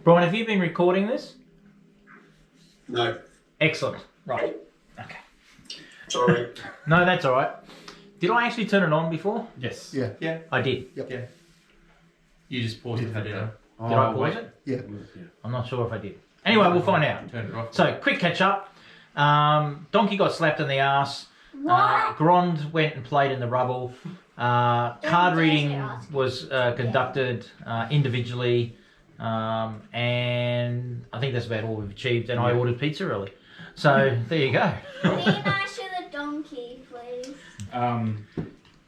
Brian, have you been recording this? No. Excellent. Right. Okay. Sorry. No, that's all right. Did I actually turn it on before? Yes. Yeah. Yeah. I did. Yep. Yeah. You just paused it for dinner. Did I pause it? Yeah. I'm not sure if I did. Anyway, we'll find out. Turn it off. So, quick catch up. Donkey got slapped in the ass. Grond went and played in the rubble. Card reading was conducted individually. And I think that's about all we've achieved. And I ordered pizza early. So, there you go. Be nice to the donkey, please.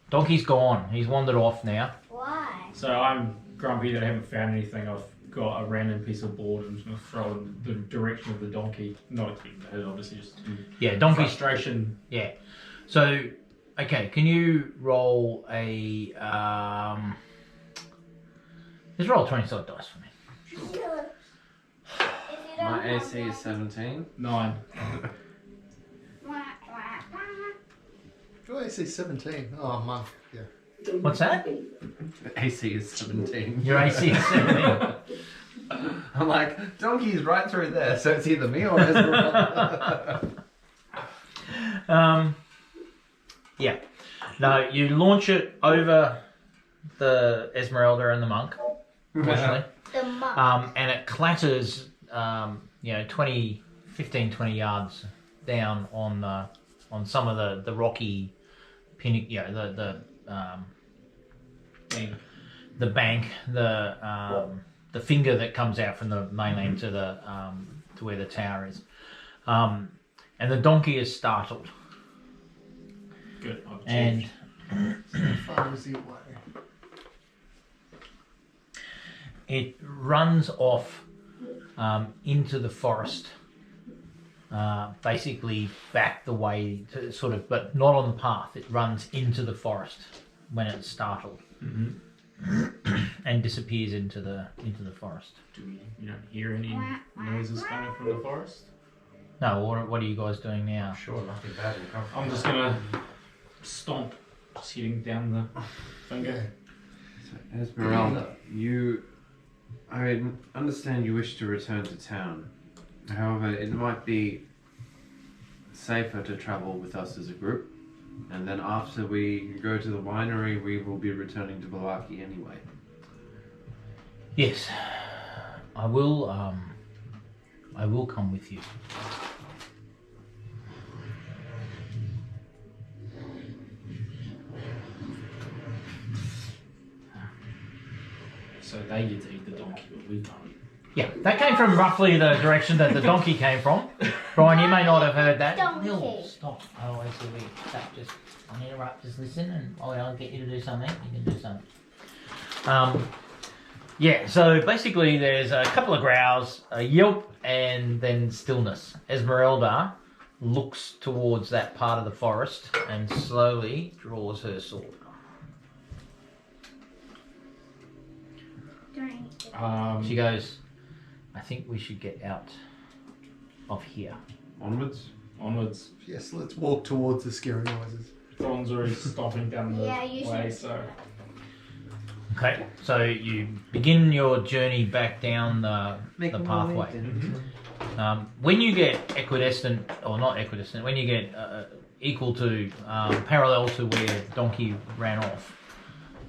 Donkey's gone. He's wandered off now. Why? So I'm grumpy that I haven't found anything. I've got a random piece of board and I'm just going to throw in the direction of the donkey. Not expecting to hit, obviously, just Yeah, Donkey's... frustration. Yeah. So, okay, can you roll a... Let's roll a 20-sided dice for me. Sure. If you don't My have AC is that- 17. 9. Wah, wah, wah. Your AC is 17. Oh, monk. Yeah. What's that? The AC is 17. Your AC is 17. I'm like, donkey's right through there, so it's either me or Ezra. Yeah. No, you launch it over the Esmeralda and the monk, fortunately. The mum. And it clatters, 20 yards down on some of the rocky pinnacle, the bank, the finger that comes out from the mainland to the to where the tower is, and the donkey is startled. Good. I've And achieved. How far is he away? it runs off into the forest, basically back the way to sort of, but not on the path. It runs into the forest when it's startled, and disappears into the forest. You don't hear any noises coming from the forest? No, what are you guys doing now? Sure, nothing bad will come from I'm just going to stomp, just hitting down the finger. So, Esmeralda, I understand you wish to return to town. However, it might be safer to travel with us as a group. And then after we go to the winery, we will be returning to Balaki anyway. Yes, I will. I will come with you. So they get to eat the donkey, but we don't. Yeah, that came from roughly the direction that the donkey came from. Brian, you may not have heard that. Donkey. Neil, stop. Otherwise, it'll be stop. Just I'll interrupt. Just listen, and I'll get you to do something. You can do something. Yeah. So basically, there's a couple of growls, a yelp, and then stillness. Esmeralda looks towards that part of the forest and slowly draws her sword. She goes, I think we should get out of here. Onwards? Onwards. Yes, let's walk towards the scary noises. Thorn's already stomping down the way, so... Okay, so you begin your journey back down the pathway. When you get equidistant, or not equidistant, when you get equal to, parallel to where the donkey ran off,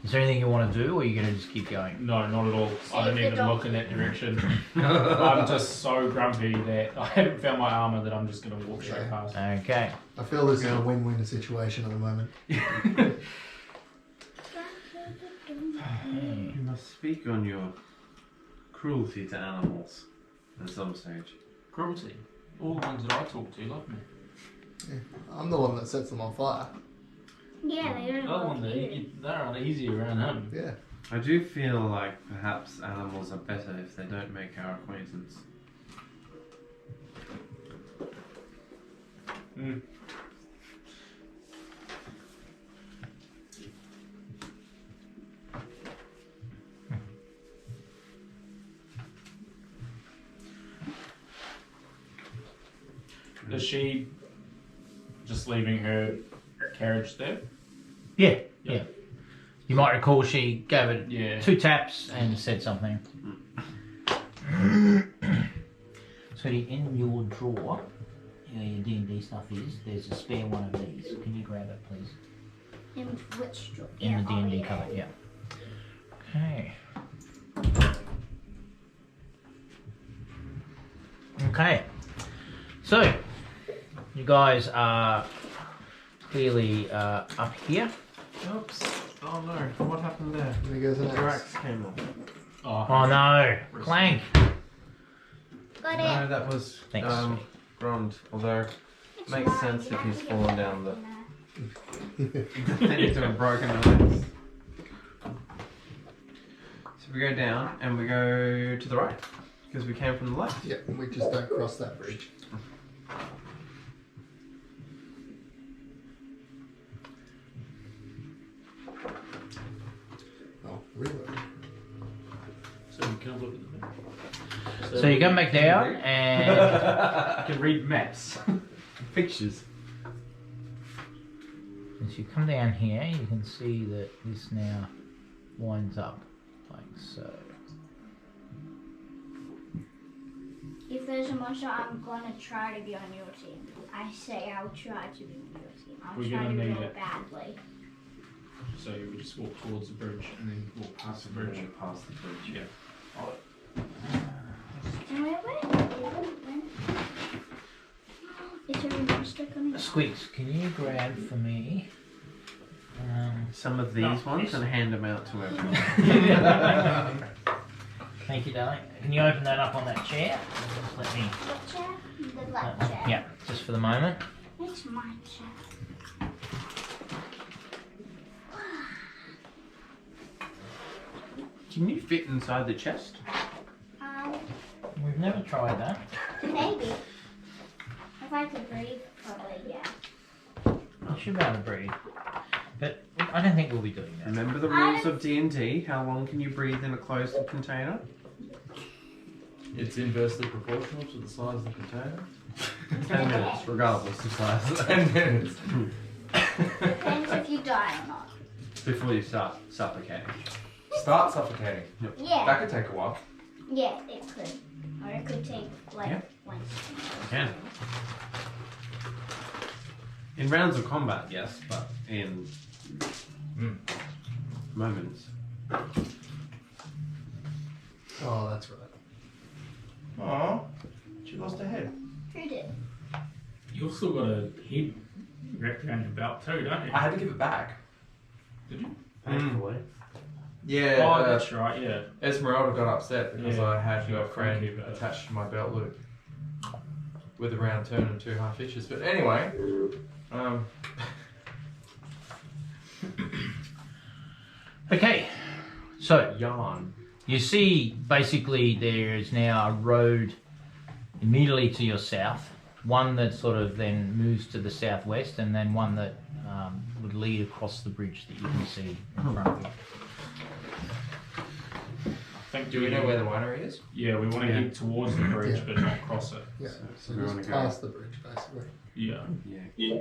is there anything you want to do, or are you going to just keep going? No, not at all. I don't even look in that direction. I'm just so grumpy that I haven't found my armour that I'm just going to walk straight past. Okay. I feel this is a win-win situation at the moment. You must speak on your cruelty to animals at some stage. Cruelty. All the ones that I talk to love me. Yeah. I'm the one that sets them on fire. Yeah, they don't The other love one, you. they're uneasy around him. Yeah. I do feel like perhaps animals are better if they don't make our acquaintance. Mm. Is she just leaving her carriage there? Yeah, Yeah. yeah. You might recall she gave it Yeah. 2 taps and said something. Cody, in your drawer, your D&D stuff is, there's a spare one of these. Can you grab it, please? In which drawer? In the Yeah, D&D oh, yeah. cupboard, yeah. Okay. Okay. So, you guys are clearly up here. Oops. Oh no. What happened there? There goes an Your axe. axe came off. Oh no! Clank! Got No, it. that was Thanks. Grond. Although It's makes mine. sense You if have he's to fallen get down the that. into a broken ice. So we go down and we go to the right because we came from the left. Yeah, we just don't cross that bridge. Oh, reload. So you can look at the map. So you come back down and You can read maps. Pictures. as you come down here, you can see that this now winds up like so. If there's a monster, I'm gonna try to be on your team. I say I'll try to be on your team. I'll We're try gonna to need roll it. badly. So you would just walk towards the bridge and then walk past the bridge. Past the bridge. Yeah. And when? Is there a monster coming? Squeaks, can you grab for me? Some of these No, ones this- and hand them out to everyone. Thank you, darling. Can you open that up on that chair? Just let me. What chair? The black that chair. one. Yeah, just for the moment. It's my chair. Can you fit inside the chest? We've never tried that. Maybe. If I could breathe, probably, yeah. I should be able to breathe. But I don't think we'll be doing that. Remember the rules of D&D? How long can you breathe in a closed container? It's inversely proportional to the size of the container. 10 minutes, regardless of size. 10 minutes. Depends if you die or not. Before you start suffocating. Start suffocating. Yeah. That could take a while. Yeah, it could. Or it could take, like, Yeah. 1 second. Yeah. In rounds of combat, yes, but in moments. Oh, that's right. Oh, she lost her head. Who did? You've still got a head wrapped around your belt too, don't you? I had to give it back. Did you? Thankfully. Yeah, Oh, that's right, yeah. Esmeralda got upset because Yeah, I had she her got friend cranky about it. attached to my belt loop with a round turn and 2 half hitches. But anyway, Okay, so yarn. you see basically there is now a road immediately to your south, one that sort of then moves to the southwest, and then one that would lead across the bridge that you can see in front of you. I think Do we know where the winery is? Yeah, we want to head towards the bridge Yeah. but not cross it. Yeah, So so we wanna just go- past the bridge, basically. Yeah. Yeah.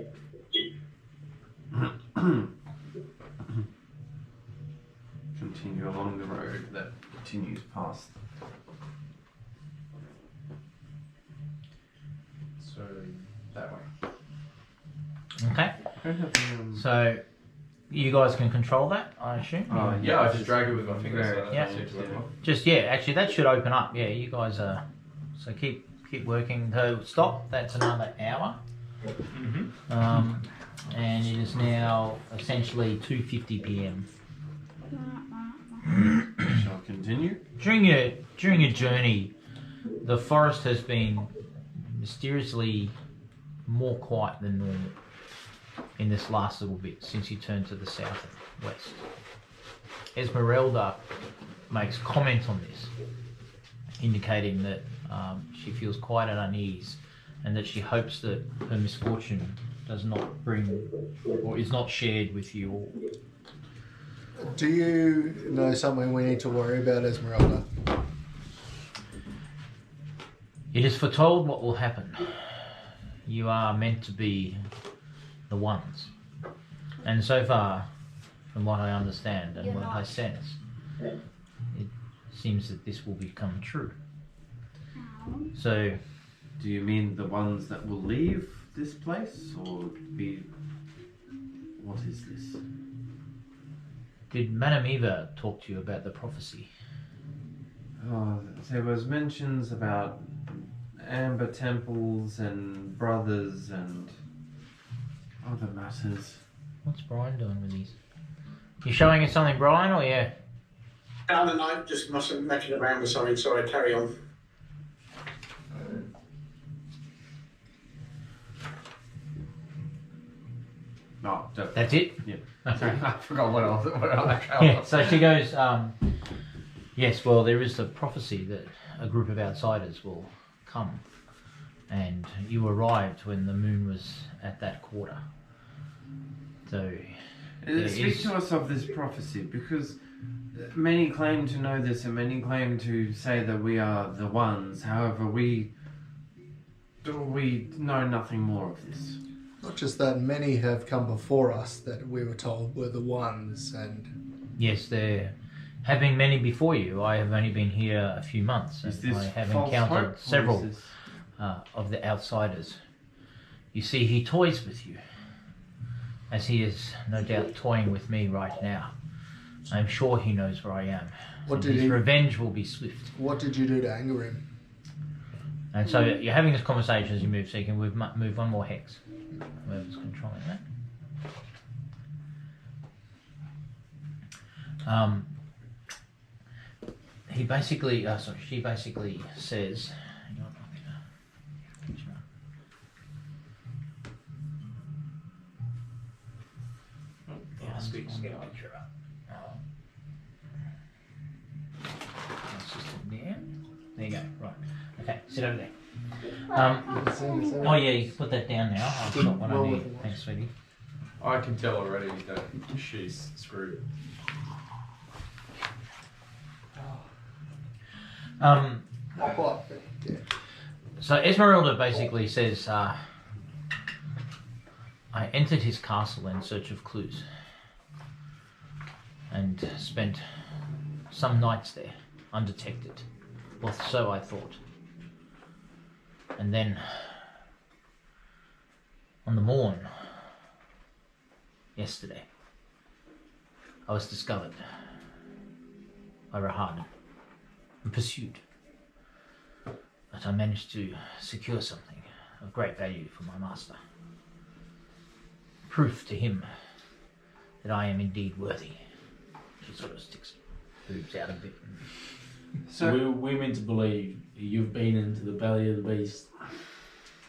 Continue along the road that continues past. So that way. Okay, so you guys can control that, I assume. Oh, Yeah, I just drag it with my fingers. Very So Yeah. that's it. Just yeah, actually that should open up. Yeah, you guys are. So keep working. So stop. That's another hour. Mm-hmm. And it is now essentially 2:50 p.m. Shall continue. During your journey, the forest has been mysteriously more quiet than normal in this last little bit since you turned to the south and west. Esmeralda makes comment on this, indicating that she feels quite at unease and that she hopes that her misfortune does not bring or is not shared with you all. Do you know something we need to worry about, Esmeralda? It is foretold what will happen. You are meant to be the ones. And so far, from what I understand and You're what I not. sense, it seems that this will become true. So Do you mean the ones that will leave this place, or be? What is this? Did Madame Eva talk to you about the prophecy? Oh, there was mentions about amber temples and brothers and other matters. What's Brian doing with these? You showing us something, Brian, or yeah? Down the night, just must have messing around with something, so I carry on. No, don't. That's it? Yeah. Okay. I forgot what else. Yeah, so she goes, yes, well, there is a prophecy that a group of outsiders will come. And you arrived when the moon was at that quarter. So, Speak to us of this prophecy, because many claim to know this and many claim to say that we are the ones. However, we know nothing more of this. Not just that, many have come before us that we were told were the ones, and yes, there have been many before you. I have only been here a few months, Is and this I have false encountered hope, or several is this- of the outsiders. You see, he toys with you, as he is no doubt toying with me right now. I'm sure he knows where I am. What and did his he- revenge will be swift. what did you do to anger him? And so you're having this conversation as you move, so you can move one more hex. Whoever's controlling that. He basically, she basically says, hang on, yeah, let's get a picture up. Let's just put it there. There you go, right. Okay, sit over there. Oh yeah, you can put that down now. I've got what I need. Thanks, sweetie. I can tell already that she's screwed. Not quite, but yeah. So Esmeralda basically says, I entered his castle in search of clues and spent some nights there, undetected. Or so I thought. And then, on the morn, yesterday, I was discovered by Rahadan and pursued. But I managed to secure something of great value for my master. Proof to him that I am indeed worthy. She sort of sticks boobs out a bit. So we're meant to believe you've been into the belly of the beast,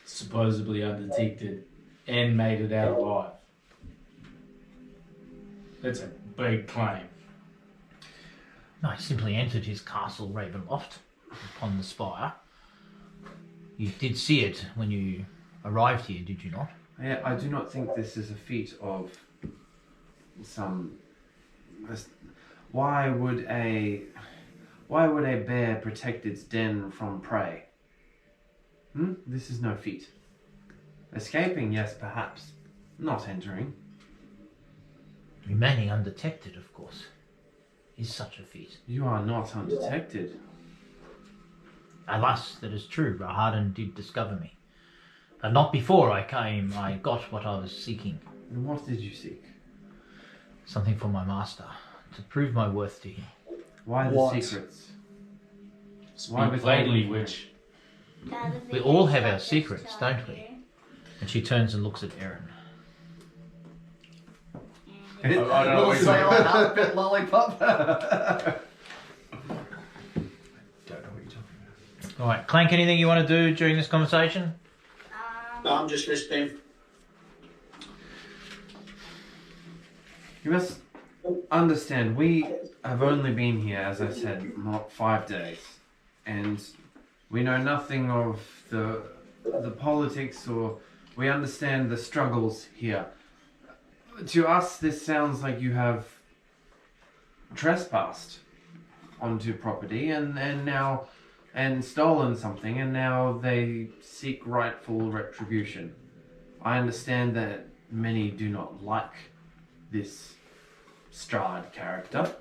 supposedly undetected, and made it out alive. That's a big claim. I simply entered his castle Ravenloft upon the spire. You did see it when you arrived here, did you not? I do not think this is a feat of some. Why would a bear protect its den from prey? This is no feat. Escaping, yes, perhaps. Not entering. Remaining undetected, of course, is such a feat. You are not undetected. Alas, that is true. Rahadan did discover me. But not before I came. I got what I was seeking. And what did you seek? Something for my master, to prove my worth to him. Why the What? secrets? Speak plainly, witch. We all have our secrets, don't we? And she turns and looks at Erin. I don't know what you're talking outfit lollipop. Don't know what you're talking about. All right, Clank, anything you want to do during this conversation? No, I'm just listening. You must understand, we have only been here, as I said, not 5 days, and we know nothing of the politics, or we understand the struggles here. To us, this sounds like you have trespassed onto property and stolen something, and now they seek rightful retribution. I understand that many do not like this Strahd character.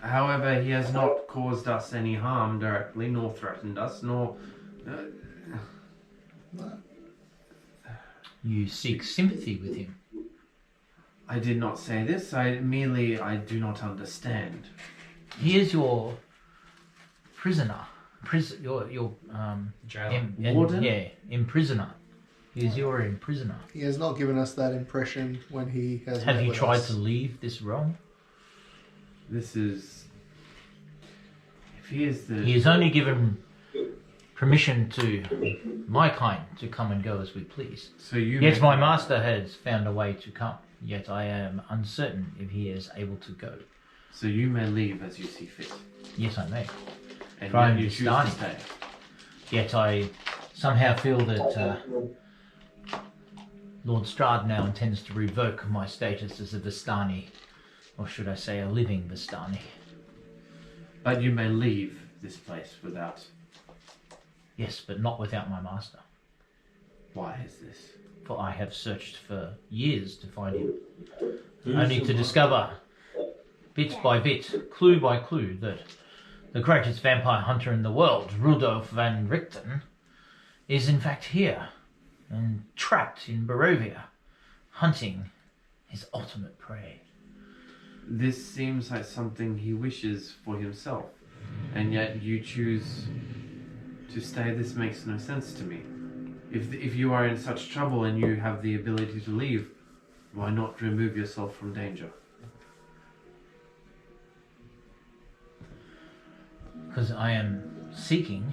However, he has not caused us any harm directly, nor threatened us, nor You seek sympathy with him. I did not say this. I do not understand. He is your prisoner. Your Jailer. Warden? yeah, imprisoner. He is your imprisoner. He has not given us that impression when he has. Have met you with tried us. to leave this realm? This is. If he is the. He is only given permission to my kind to come and go as we please. So you. Yet my master has found a way to come. Yet I am uncertain if he is able to go. So you may leave as you see fit. Yes, I may. And Try yet and you be choose to starting. stay. Yet I somehow feel that Lord Strahd now intends to revoke my status as a Vistani, or should I say a living Vistani. But you may leave this place without. Yes, but not without my master. Why is this? For I have searched for years to find him. Who's Only the to one- discover, bit by bit, clue by clue, that the greatest vampire hunter in the world, Rudolf van Richten, is in fact here, and trapped in Barovia, hunting his ultimate prey. This seems like something he wishes for himself, and yet you choose to stay. This makes no sense to me. If you are in such trouble and you have the ability to leave, why not remove yourself from danger? Because I am seeking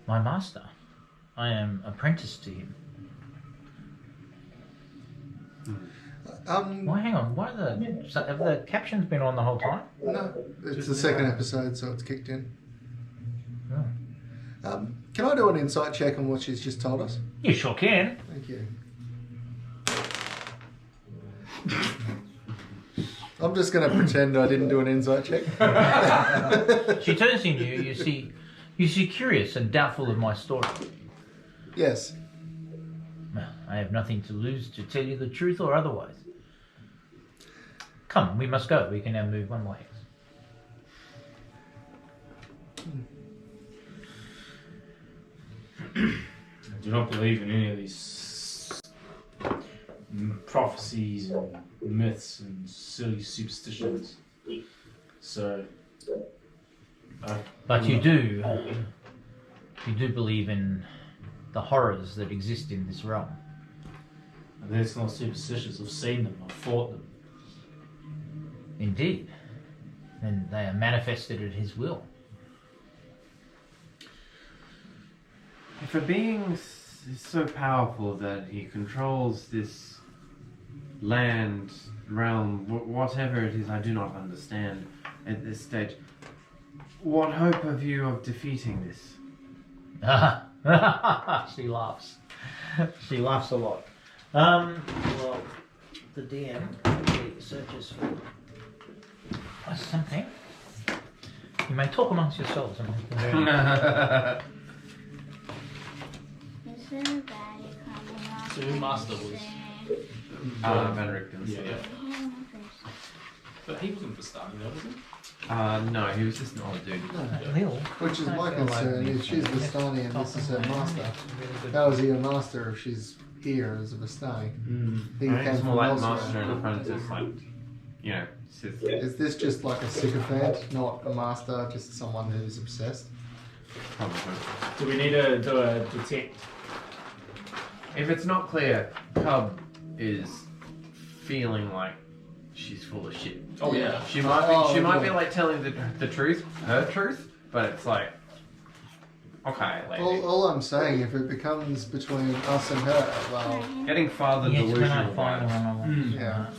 my master. I am apprentice to him. Why, hang on, why have the captions been on the whole time? No, it's the second episode, so it's kicked in. Oh. Can I do an insight check on what she's just told us? You sure can. Thank you. I'm just going to pretend I didn't do an insight check. She turns to you, you see curious and doubtful of my story. Yes. Well, I have nothing to lose to tell you the truth or otherwise. Come, we must go. We can now move one way. I do not believe in any of these prophecies and myths and silly superstitions. So, But you do believe in the horrors that exist in this realm. and that's not superstitious. I've seen them. I've fought them. Indeed. And they are manifested at his will. If a being is so powerful that he controls this land, realm, whatever it is, I do not understand at this stage. What hope have you of defeating this? She laughs. She laughs a lot. Well, the DM searches for something. You may talk amongst yourselves. Is there a baddie coming up? So who master was? Van Richten's. Yeah. But he wasn't Vistani though, was he? No, he was just an old dude. Which is my concern. If she's Vistani and this is her master, how is he a master if she's here as a Vistani? He I think it's came more from like elsewhere. master and apprentice, like, you know, Sith. Is this just like a sycophant, not a master, just someone who's obsessed? Probably. Do we need to do a detect? If it's not clear, Cub is feeling like she's full of shit. Oh yeah. She might be okay. like telling the truth, her truth, but it's like, okay, lady. All I'm saying, if it becomes between us and her, well, Getting farther Yes, when I delusional. find the vibes. one I want. yeah.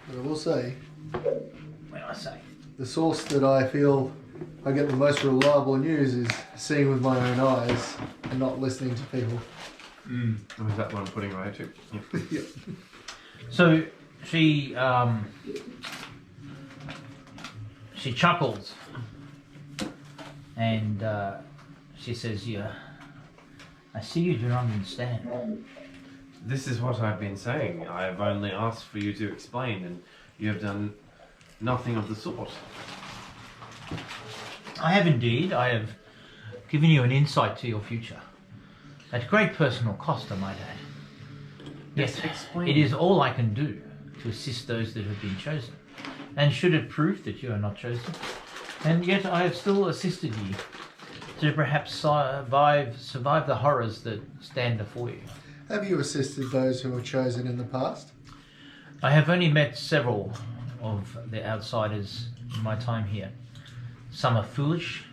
But I will say, When I say. the source that I feel I get the most reliable news is seeing with my own eyes and not listening to people. Oh, is that what I'm putting away too? Yeah. So she She chuckles and she says, "Yeah, I see you do not understand." This is what I've been saying. I have only asked for you to explain, and you have done nothing of the sort. I have indeed. I have given you an insight to your future. At great personal cost, I might add. Yes, explain. it is all I can do to assist those that have been chosen. And should it prove that you are not chosen, and yet I have still assisted you to perhaps survive the horrors that stand before you. Have you assisted those who were chosen in the past? I have only met several of the outsiders in my time here. Some are foolish,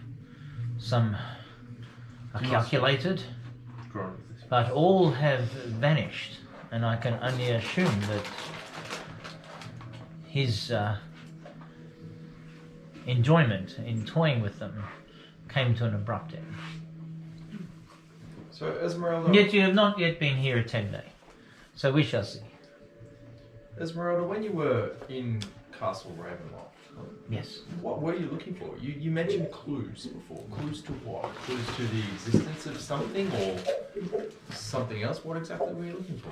some are calculated, but all have vanished, and I can only assume that his enjoyment in toying with them came to an abrupt end. So, Esmeralda. Yet you have not yet been here a 10-day, so we shall see. Esmeralda, when you were in Castle Ravenloft, Yes. what were you looking for? You mentioned clues before. Clues to what? Clues to the existence of something or something else? What exactly were you looking for?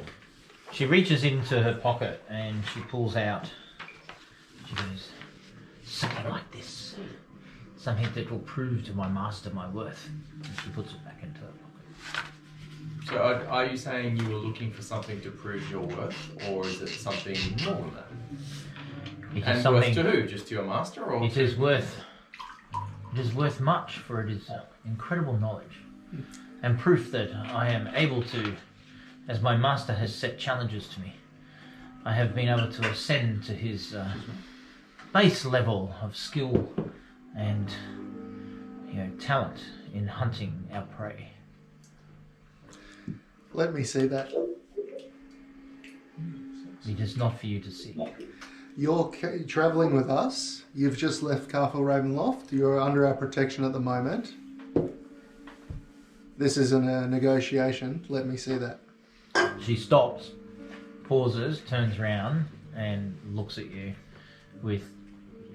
She reaches into her pocket and she pulls out, she goes, something like this. Something that will prove to my master my worth. And she puts it back into her pocket. So are you saying you were looking for something to prove your worth, or is it something more than that? It is And something, worth to who? Just to your master, or it is worth much, for it is incredible knowledge and proof that I am able to, as my master has set challenges to me, I have been able to ascend to his base level of skill and talent in hunting our prey. Let me see that. It is not for you to see. You're travelling with us. You've just left Castle Ravenloft. You're under our protection at the moment. This isn't a negotiation. Let me see that. She stops, pauses, turns around, and looks at you with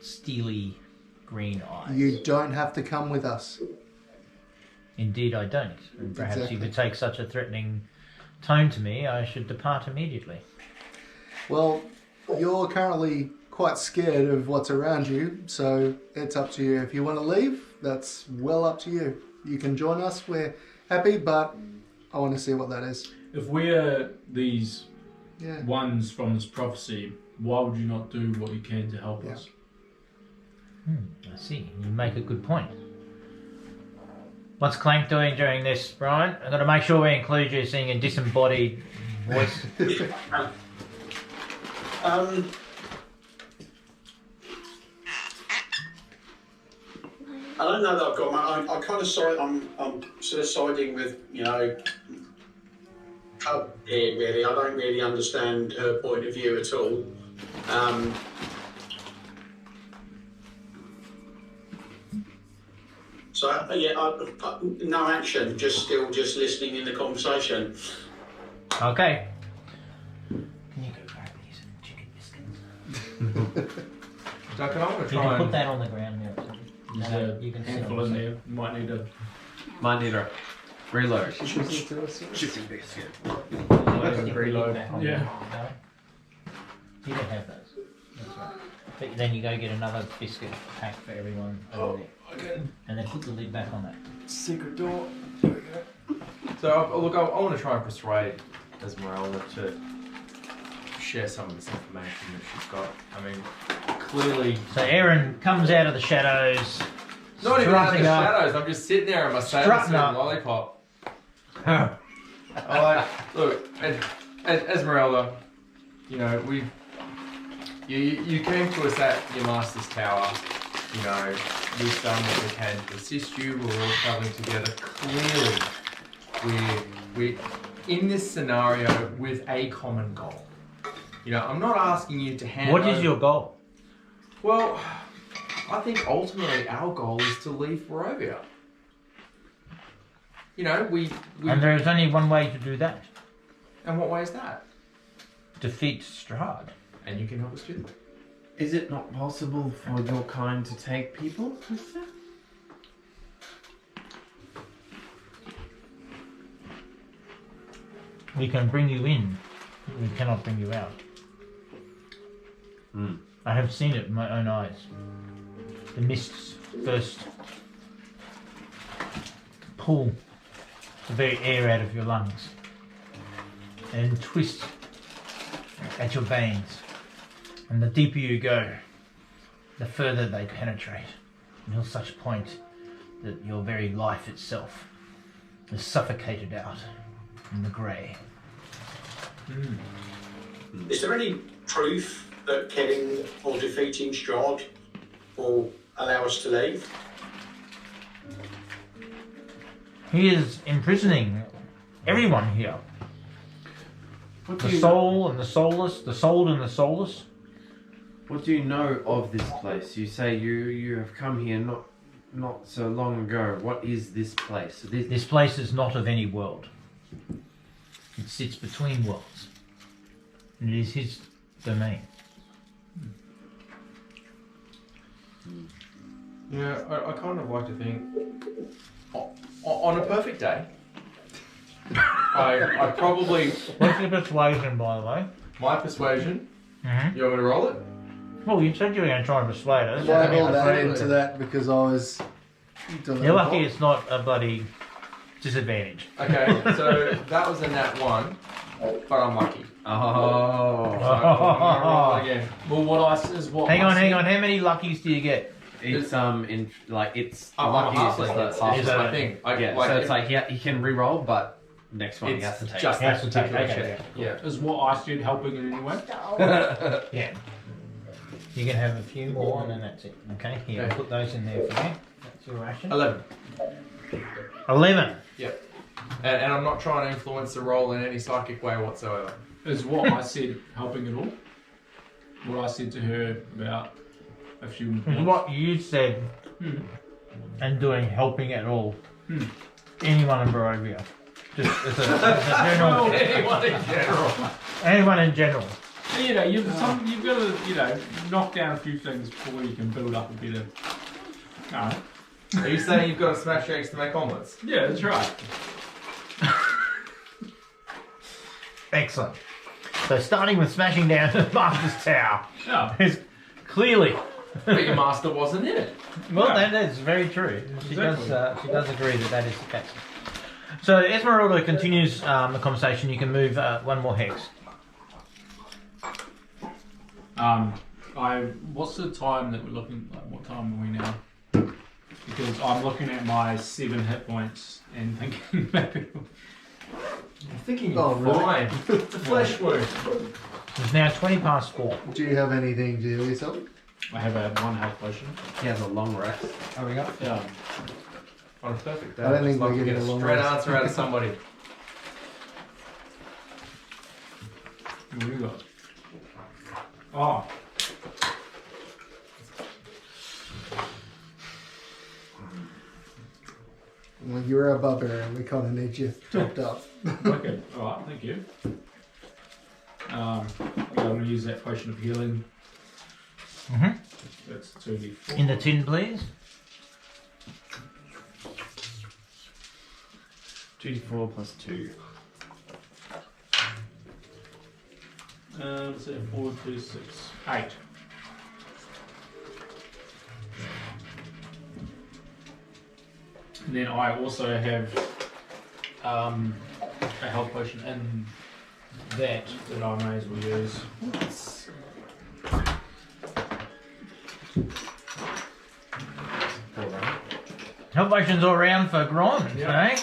steely green eyes. You don't have to come with us. Indeed, I don't. And perhaps Exactly. if you take such a threatening tone to me, I should depart immediately. Well, you're currently quite scared of what's around you, so it's up to you. If you want to leave, that's well up to you. You can join us. We're happy, but I want to see what that is. If we're these Yeah. ones from this prophecy, why would you not do what you can to help Yeah. us? I see. You make a good point. What's Clank doing during this, Brian? I've got to make sure we include you singing a disembodied voice. I don't know that I've got my. I kind of side. I'm sort of siding with Cub here. Really, I don't really understand her point of view at all. So yeah, no action. Just listening in the conversation. Okay. Can you go grab me some chicken biscuits? Duncan, I want to You try can put and... that on the ground there. There's You can a sit handful on in the there. Might need a Might need a reload. Chicken biscuit. reload. Yeah. You don't have those. That's right. But then you go get another biscuit pack for everyone over there. Okay. And then put the lid back on that. Secret door. There we go. So, look, I want to try and persuade Esmeralda to share some of this information that she's got. I mean, clearly... So Aaron comes out of the shadows. Not even out of the strutting up. shadows, I'm just sitting there in my sailor Strutting suit up. and lollipop. Look, Esmeralda, you know, you came to us at your master's tower. You know, we've done what we can to assist you. We're all traveling together. Clearly, we're in this scenario with a common goal. You know, I'm not asking you to hand What is over- your goal? Well, I think ultimately our goal is to leave Barovia. You know, we And there is only one way to do that. and what way is that? Defeat Strahd. And you can help us do that. Is it not possible for your kind to take people with them? We can bring you in. We cannot bring you out. I have seen it with my own eyes. The mists first pull the very air out of your lungs and twist at your veins. And the deeper you go, the further they penetrate, until such point that your very life itself is suffocated out in the grey. Is there any proof that killing or defeating Strahd will allow us to leave? He is imprisoning everyone here. What do The you soul and the soulless, the souled and the soulless. What do you know of this place? You say you have come here not so long ago. What is this place? This place is not of any world. It sits between worlds. And it is his domain. Yeah, I kind of like to think on a perfect day, I probably What's your persuasion, by the way? my persuasion. Mm-hmm. You want me to roll it? Well, you said you were going to try and persuade us. Well, I rolled that absolutely. into that because I was doing You're that lucky before. it's not a bloody disadvantage. Okay, so that was a nat 1, but I'm lucky. So I'm gonna roll it again. Well, what I s- is what. Hang I on, said. hang on. How many luckies do you get? It's in like it's I'm lucky a is just halfling. the half. It's my thing. Yeah, so it's like he can re-roll, but next one he It's has to take. just He has that to take, particular okay. check. Yeah. Is what I said helping in any way? Yeah. You can have a few more and then that's it. Okay, here, Okay. put those in there for you. That's your ration. 11. 11. And I'm not trying to influence the roll in any psychic way whatsoever. Is what I said helping at all? What I said to her about a few Is points? what you said and doing helping at all. Anyone in Barovia. Just as a general. Anyone in general. Anyone in general. You know, you've got to, knock down a few things before you can build up a bit of. No. Are you saying you've got to smash eggs to make omelets? Yeah, that's right. Excellent. So starting with smashing down the Master's Tower. Yeah. Is clearly. But your master wasn't in it. Well, Yeah. that is very true. She Exactly. does agree that is the case. So Esmeralda continues the conversation. You can move one more hex. What's the time that we're looking? Like, what time are we now? Because I'm looking at my 7 hit points and thinking maybe. I'm thinking Oh, you're really? fine. It's a flesh wound. It's now 20 past 4. Do you have anything to heal yourself? I have a 1 health potion. He has a long rest. There we go. Yeah. On a perfect day, I don't I'd think just love we're to get getting a a long straight rest. answer out of somebody. What do you got? Oh. Well, you're a barbarian. We kind of need you topped up. Okay. All right. Thank you. I'm going to use that potion of healing. Mhm. That's 2d4. In the tin, please. 2d4 plus 2. So 4, 2, 6, 8. And then I also have a health potion in that I may as well use. Health potions all around for Gron. Yeah. Okay.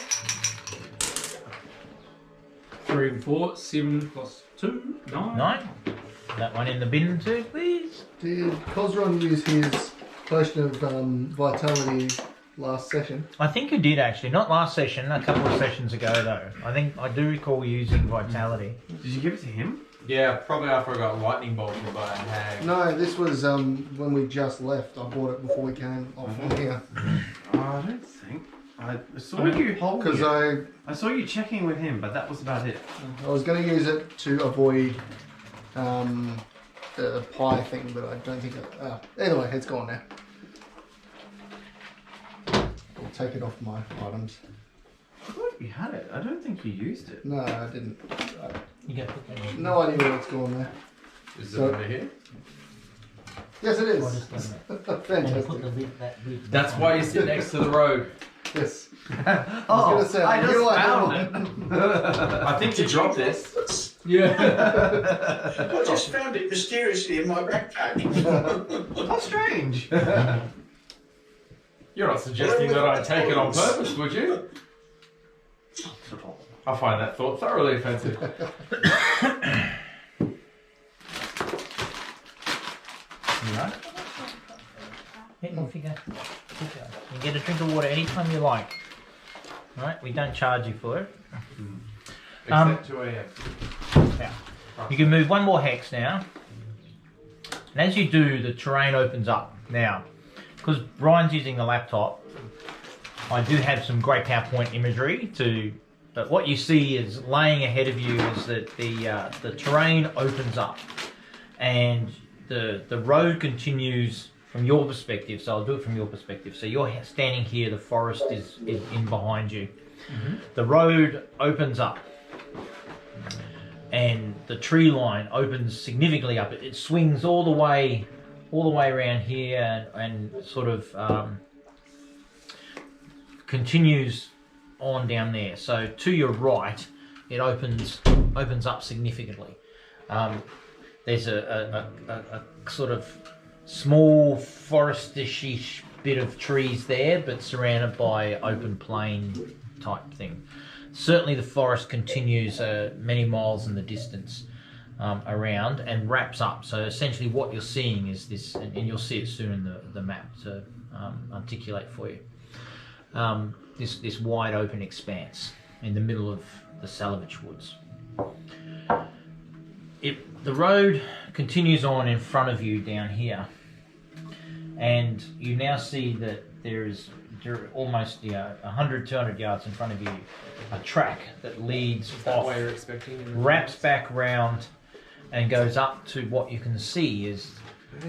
3 and 4, 7 plus 2, 9. 9. That one in the bin too, please. Did Cosron use his potion of vitality last session? I think you did actually. Not last session. A couple of sessions ago though. I think I do recall using vitality. Did you give it to him? Yeah, probably after I got lightning bolted by a hag. No, this was when we just left. I bought it before we came off from here. I don't think. I saw you holding Because it. I I saw you checking with him, but that was about it. was going to use it to avoid pie thing, but I don't think. Anyway, it's gone now. I'll take it off my items. I thought you had it. I don't think you used it. No, I didn't. You get put that in. No idea where it's gone there. Is So- it over here? Yes, it What is. is that? And Fantastic. put the lid, that lid. That's why you sit next to the road. Yes. Oh, gonna say, I I just knew I found had it. I think you dropped this. That's- Yeah. I just found it mysteriously in my backpack. How strange. You're not suggesting that I take it on purpose, would you? I find that thought thoroughly offensive. You right? Yeah, off you go. You get a drink of water anytime you like. Right? We don't charge you for it. Except 2 a.m. Now, you can move one more hex now. And as you do, the terrain opens up. Now, because Brian's using the laptop, I do have some great PowerPoint imagery to. But what you see is laying ahead of you is that the terrain opens up, and the road continues from your perspective. So I'll do it from your perspective. So you're standing here. The forest is in behind you. Mm-hmm. The road opens up, and the tree line opens significantly up. It swings all the way around here, and sort of continues on down there. So to your right, it opens up significantly. There's a sort of small forestish bit of trees there, but surrounded by open plain type thing. Certainly the forest continues many miles in the distance around and wraps up. So essentially what you're seeing is this, and you'll see it soon in the map to articulate for you. This wide open expanse in the middle of the Salvage Woods. The road continues on in front of you down here, and you now see that there is almost 100, 200 yards in front of you a track that leads off, What you're expecting? wraps back round, and goes up to what you can see is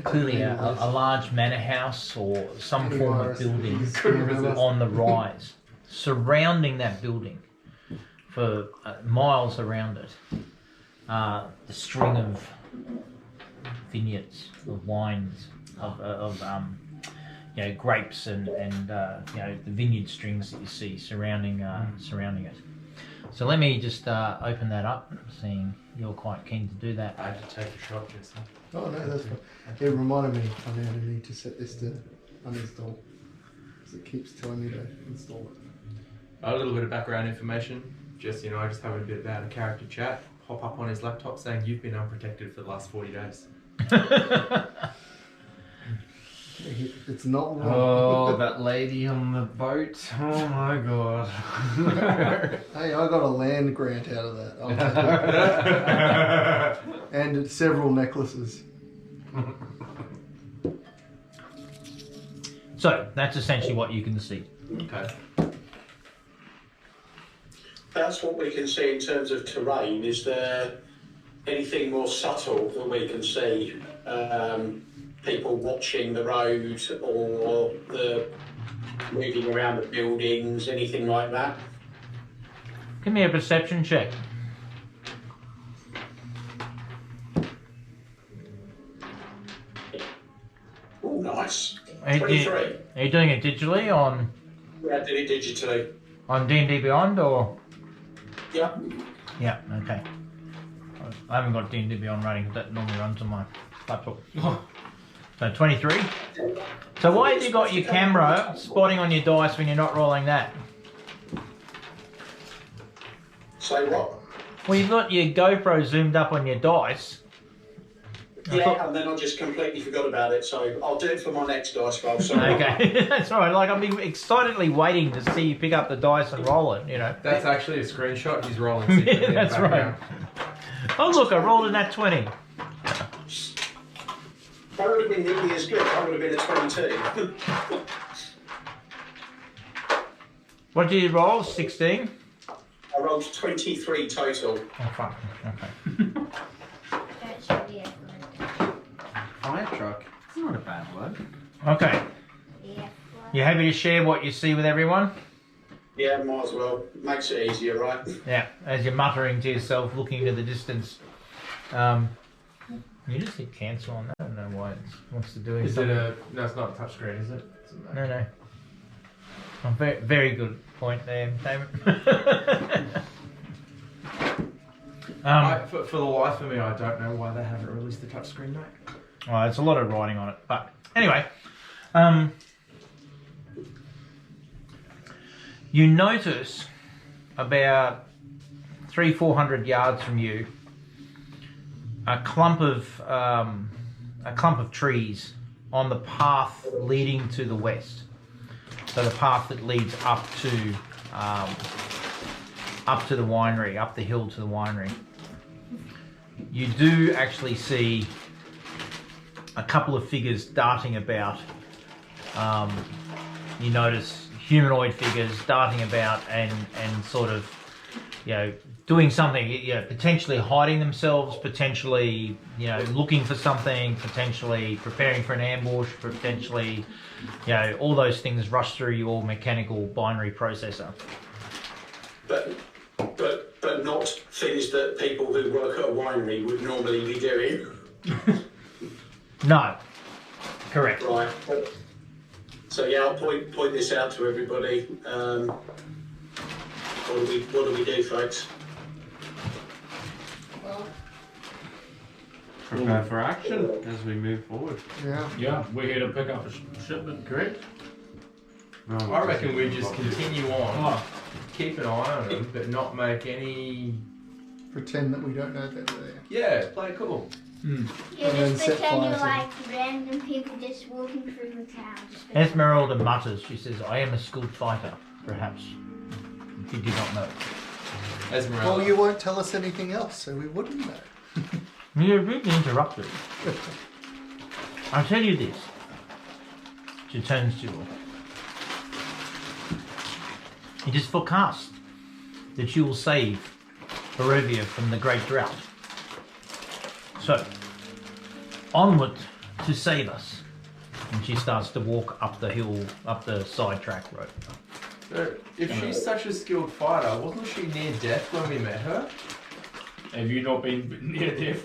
clearly a large manor house or some form of building on the rise, surrounding that building for miles around it. The string of vineyards, of wines, of grapes and the vineyard strings that you see surrounding it. So let me just open that up, seeing you're quite keen to do that. I had to take a shot just now. Oh no, that's fine. It reminded me I now need to set this to uninstall because it keeps telling me to install it. A little bit of background information. Just just having a bit about a character chat. Pop up on his laptop saying you've been unprotected for the last 40 days. It's not wrong. Oh, that lady on the boat. Oh my god. Hey, I got a land grant out of that. I'll take it. And several necklaces. So that's essentially what you can see. Okay. That's what we can see in terms of terrain. Is there anything more subtle that we can see? People watching the road or the moving around the buildings, anything like that? Give me a perception check. Oh, nice. Are you 23. Are you doing it digitally on Yeah, I did it digitally. D&D Beyond or? Yeah. Yeah, okay. I haven't got D&D Beyond running because that normally runs on my laptop. So 23. So why have you got your camera spotting on your dice when you're not rolling that? Say what? Well, you've got your GoPro zoomed up on your dice. Yeah, and then I just completely forgot about it, so I'll do it for my next dice roll. Sorry. Okay, that's all right. Like I've been excitedly waiting to see you pick up the dice and roll it. That's actually a screenshot he's rolling. Yeah, that's right. Oh look, I rolled a nat 20. That would have been nearly as good. That would have been a 22. What did you roll? 16. I rolled 23 total. Oh fuck. Okay. That should be a good. What? Okay. Yeah. You happy to share what you see with everyone? Yeah, might as well. Makes it easier, right? Yeah. As you're muttering to yourself, looking into the distance. You just hit cancel on that. I don't know why it wants to do Is something. it a? No, it's not a touchscreen, is it? It's a Mac. No. Oh, very, very good point there, David. For the life of me, I don't know why they haven't released the touchscreen, mate. Oh, it's a lot of writing on it, but anyway, you notice about 300-400 yards from you a clump of trees on the path leading to the west. So the path that leads up to the winery, up the hill to the winery. You do actually see a couple of figures darting about. You notice humanoid figures darting about and sort of, doing something, potentially hiding themselves, potentially, looking for something, potentially preparing for an ambush, potentially, all those things rush through your mechanical binary processor. But not things that people who work at a winery would normally be doing. No. Correct. Right. So yeah, I'll point this out to everybody. What do we do, folks? Prepare for action as we move forward. Yeah. Yeah, we're here to pick up a shipment, correct? No, I reckon we just continue on, Oh, keep an eye on them, but not make any. Pretend that we don't know that they're there. Yeah, play it cool. You And then just set pretend you're fire like random people just walking through the town. Just Esmeralda mutters. She says, "I am a skilled fighter, perhaps. If you do not know." Esmeralda. Well, you won't tell us anything else, so we wouldn't know. You're really interrupted. I'll tell you this. She turns to you. It is forecast that you will save Barovia from the great drought. So, onward to save us. And she starts to walk up the hill, up the sidetrack road. If she's such a skilled fighter, wasn't she near death when we met her? have you not been near death?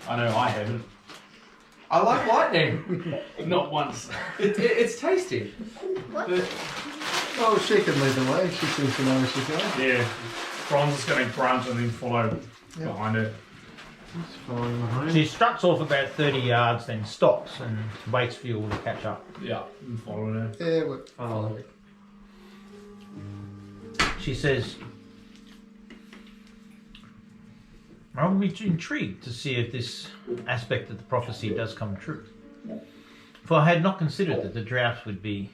I know I haven't. I like lightning. Not once. It's tasty. What? Oh, she can lead the way. She seems to know where she's going. Yeah. Bronze is going to grunt and then follow behind it. It's following behind. She struts off about 30 yards, then stops and waits for you all to catch up. Yeah, I'm following her. Yeah, we're Follow. She says, "I'll be intrigued to see if this aspect of the prophecy does come true. For I had not considered that the drought would be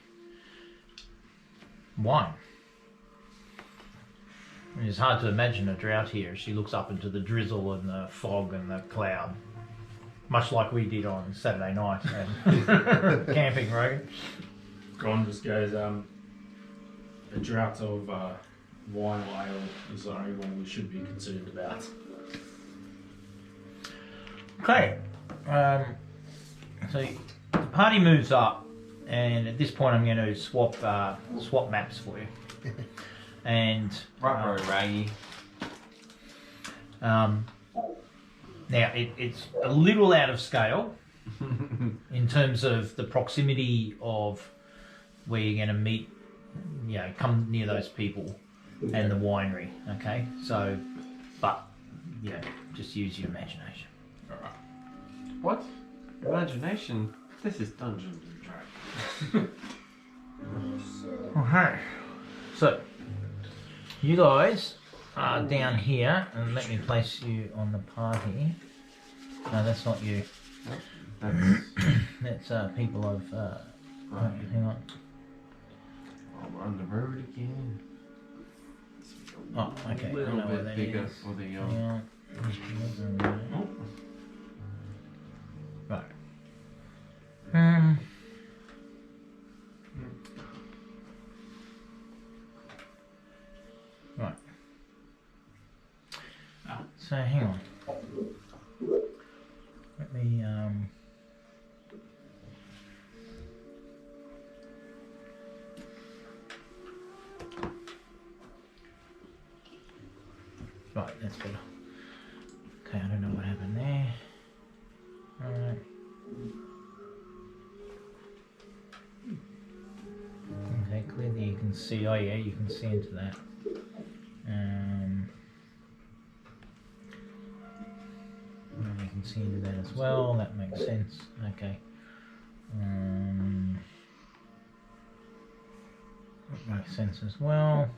wine. It is hard to imagine a drought here." She looks up into the drizzle and the fog and the cloud, much like we did on Saturday night at camping, Rogan. Gron just goes, the drought of wine or ale is the only one we should be concerned about. Okay, so the party moves up, and at this point I'm going to swap maps for you. And Right, Raggy. now it's a little out of scale in terms of the proximity of where you're going to meet, come near those people and the winery. Okay, so, but just use your imagination. What? Imagination? This is Dungeons and Dragons. Okay, so you guys are down here, and let me place you on the party. No, that's not you. That's That's people of. right. Hang on. Oh, we're on the road again. Oh, okay. A I little know where bit that bigger is. for the Hang on. Right. Right. So hang on. Let me Right, that's better. Okay, I don't know what happened there. Alright. Okay, clearly you can see, oh yeah, you can see into that. And you can see into that as well, that makes sense. Okay. That makes sense as well.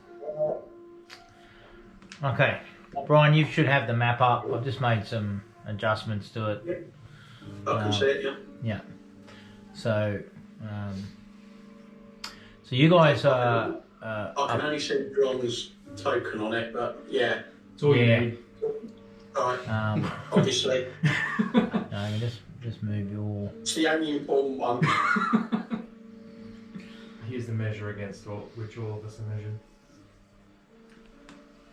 Okay, Brian, you should have the map up. I've just made some adjustments to it. I can see it, yeah. Yeah. So, so you guys are. I can only see John's token on it, but yeah. It's all Yeah. you need. Right, obviously. No, just move your. It's the only important one. Here's the measure against which all of us are measured.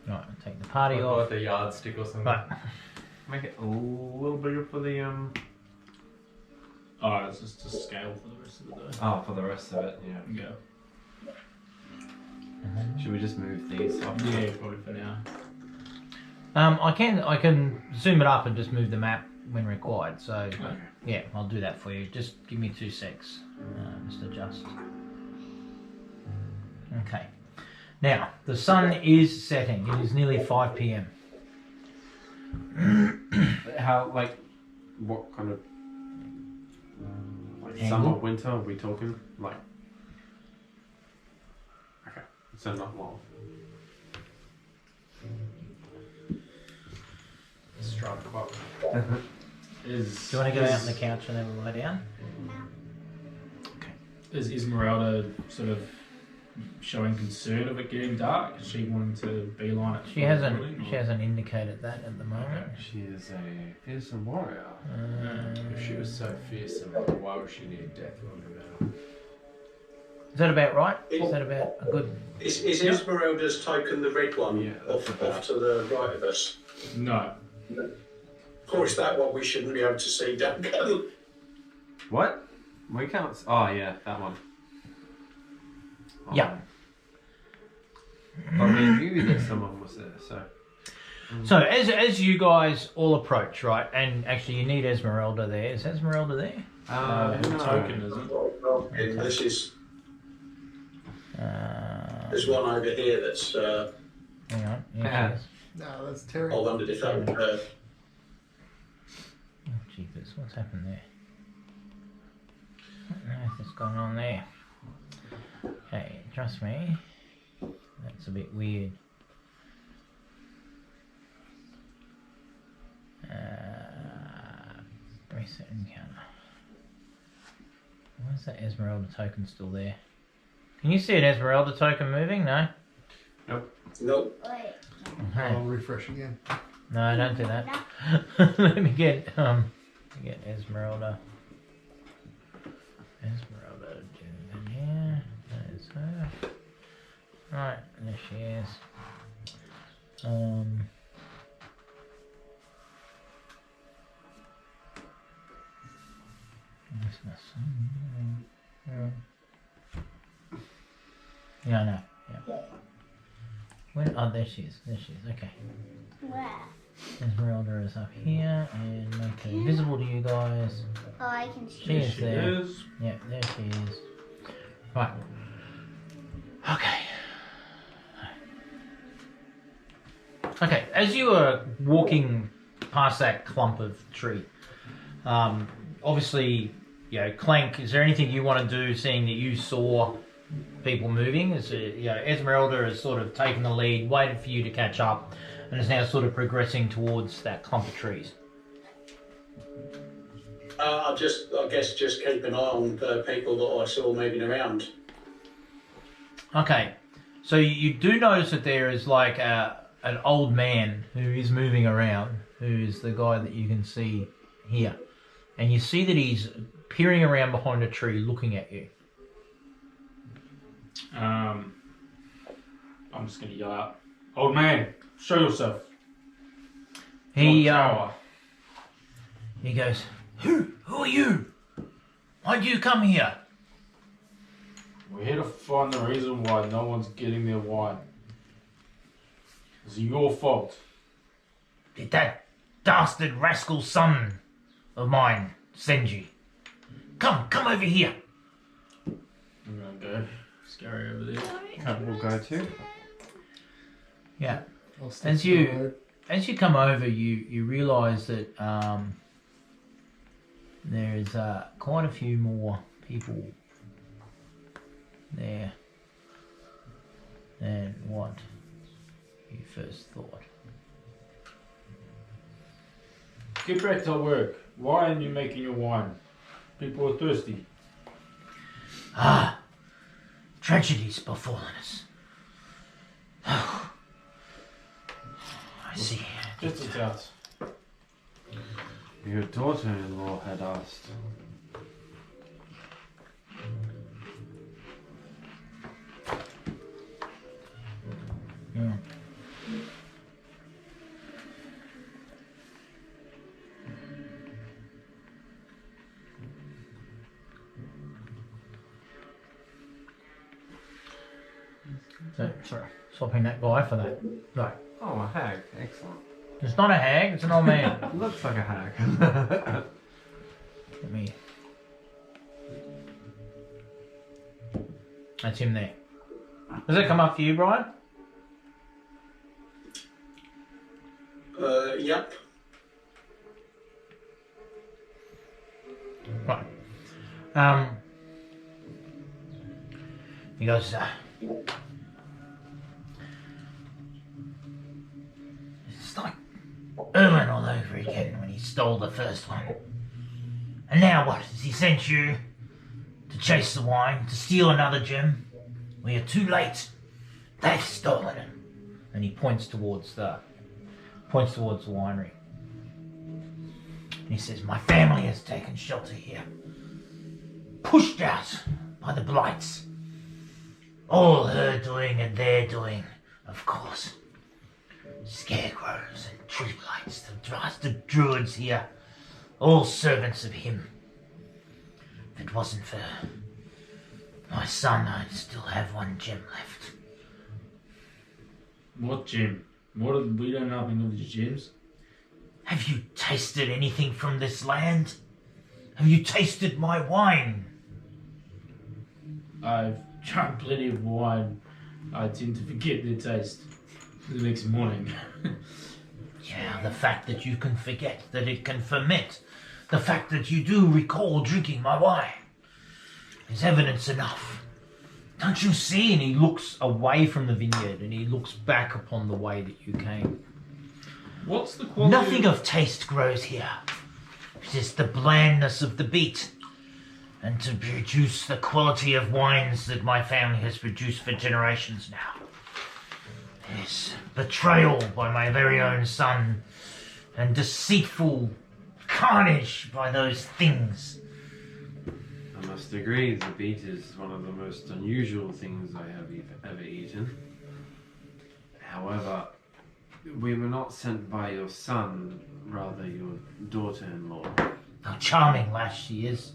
Right, take the party Like off. the yardstick or something. Right. Make it a little bigger for the Oh, it's just to scale for the rest of the day. Oh, for the rest of it, yeah. Yeah. Should we just move these off? Yeah, probably for now. I can zoom it up and just move the map when required. So Okay. yeah, I'll do that for you. Just give me 2 secs. Just adjust. Okay. Now the sun is setting. It is nearly 5 p.m. How, like, what kind of, like, Angle? summer, winter are we talking? Like, okay, so not long. Strike clock. Do you want to go out on the couch and have a lie down? Is Esmeralda sort of showing concern of it getting dark? Is she wanting to beeline it? She hasn't indicated that at the moment. She is a fearsome warrior. If she was so fearsome, why would she need death on her? Is that about right? Is that about a good? Is Esmeralda's token the red one Yeah, off to the right of us? No. Or is that what we shouldn't be able to see, Duncan? What? We can't. Oh yeah, that one. Yeah. But we knew that someone was there, so. So as you guys all approach, right, and actually you need Esmeralda there. Is Esmeralda there? The token isn't. And this is Uh, there's one over here that's hang on. Yeah. She is. No, that's Terry. I wondered if that Oh, jeepers, what's happened there? What on earth is going on there? Okay, trust me. That's a bit weird. Reset encounter. Why is that Esmeralda token still there? Can you see an Esmeralda token moving? No? nope. Wait. Okay. I'll refresh again. No, don't do that. Let me get Esmeralda. Esmeralda in here. There's her. Right, there she is. That's my son. Yeah, I know. Yeah. When, oh, there she is. There she is. Okay. Where? Esmeralda is up here and make her invisible to you guys. Oh, I can see. She is She there. is. Yeah, there she is. Right. Okay. Okay, as you are walking past that clump of tree, obviously, you know, Clank, is there anything you want to do seeing that you saw people moving? Is it, you know, Esmeralda has sort of taken the lead, waited for you to catch up, and is now sort of progressing towards that clump of trees. I guess just keep an eye on the people that I saw moving around. Okay, so you do notice that there is like an old man who is moving around, who is the guy that you can see here. And you see that he's peering around behind a tree looking at you. I'm just gonna yell out, "Old man, show yourself!" He Tower. he goes, Who are you? Why'd you come here? We're here to find the reason why no one's getting their wine. It's your fault. did that dastard rascal son of mine send you? Come over here. I'm gonna go. Scary over there. We'll go too. Yeah. I'll stick As to the you road. as you come over, you realise that there's quite a few more people there than what you first thought. Get back to work. Why aren't you making your wine? People are thirsty. Tragedies befallen us. I see. Just it out. Your daughter-in-law had asked. Yeah. So, sorry, swapping that guy for that. No, Oh, a hag. Excellent. it's not a hag, it's an old man. Looks like a hag. Let me. That's him there. Does that come up for you, Brian? Yep. Right. He goes, it's like Erwin all over again when he stole the first one. And now what? Has he sent you to chase the wine, to steal another gem? We are too late. They've stolen it. And he points towards the winery. And he says, my family has taken shelter here. Pushed out by the blights. All her doing and their doing, of course. Scarecrows and tree blights, the bastard druids here, all servants of him. If it wasn't for my son, I'd still have one gem left. What gem? We don't know nothing of these gems. Have you tasted anything from this land? Have you tasted my wine? I've drunk plenty of wine. I tend to forget their taste the next morning. Yeah, the fact that you can forget that it can ferment, the fact that you do recall drinking my wine, is evidence enough. Don't you see? And he looks away from the vineyard and he looks back upon the way that you came. What's the quality? Nothing of taste grows here. It is the blandness of the beet. And to produce the quality of wines that my family has produced for generations now. Yes, betrayal by my very own son, and deceitful carnage by those things. I must agree, the beet is one of the most unusual things I have ever eaten. However, we were not sent by your son, rather your daughter-in-law. How charming lass she is.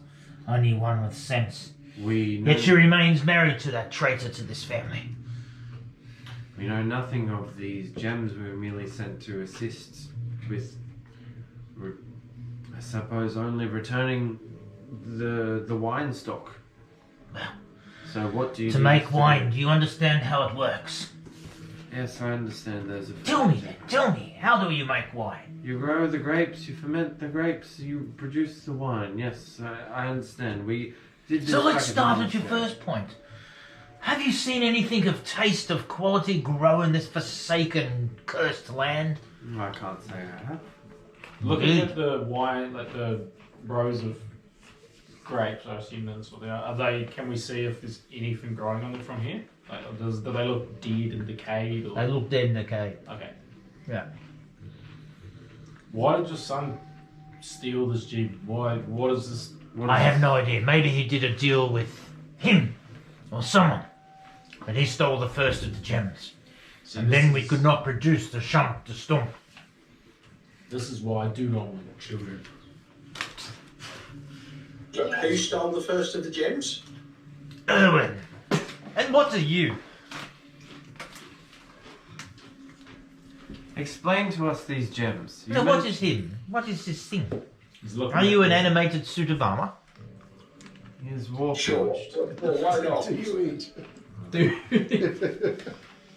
Only one with sense. We know, Yet she remains married to that traitor to this family. we know nothing of these gems. We were merely sent to assist with, I suppose, only returning the wine stock. Well, So what do you to need make do? wine, do you understand how it works? Yes, I understand there's a... Tell me then, tell me, how do you make wine? You grow the grapes, you ferment the grapes, you produce the wine. Yes, I understand. We did this So let's back start the at your monastery. first point. Have you seen anything of taste of quality grow in this forsaken, cursed land? I can't say I have. Looking at the wine, like the rows of grapes, I assume that's what they are. Are they? Can we see if there's anything growing on them from here? Like, do they look dead and decayed? Or... They look dead and decayed. Okay. Yeah. Why did your son steal this gem? Why? What is this? I have no idea. Maybe he did a deal with him or someone. But he stole the first of the gems. So And this then we is- could not produce the stump to stump. This is why I do not want children. Who stole the first of the gems? Erwin. And what are you? Explain to us these gems. You Now, what men- is him? What is this thing? He's looking Are you at an the- animated suit of armour? He is warforged. Sure. Well, why not? Do you eat? Do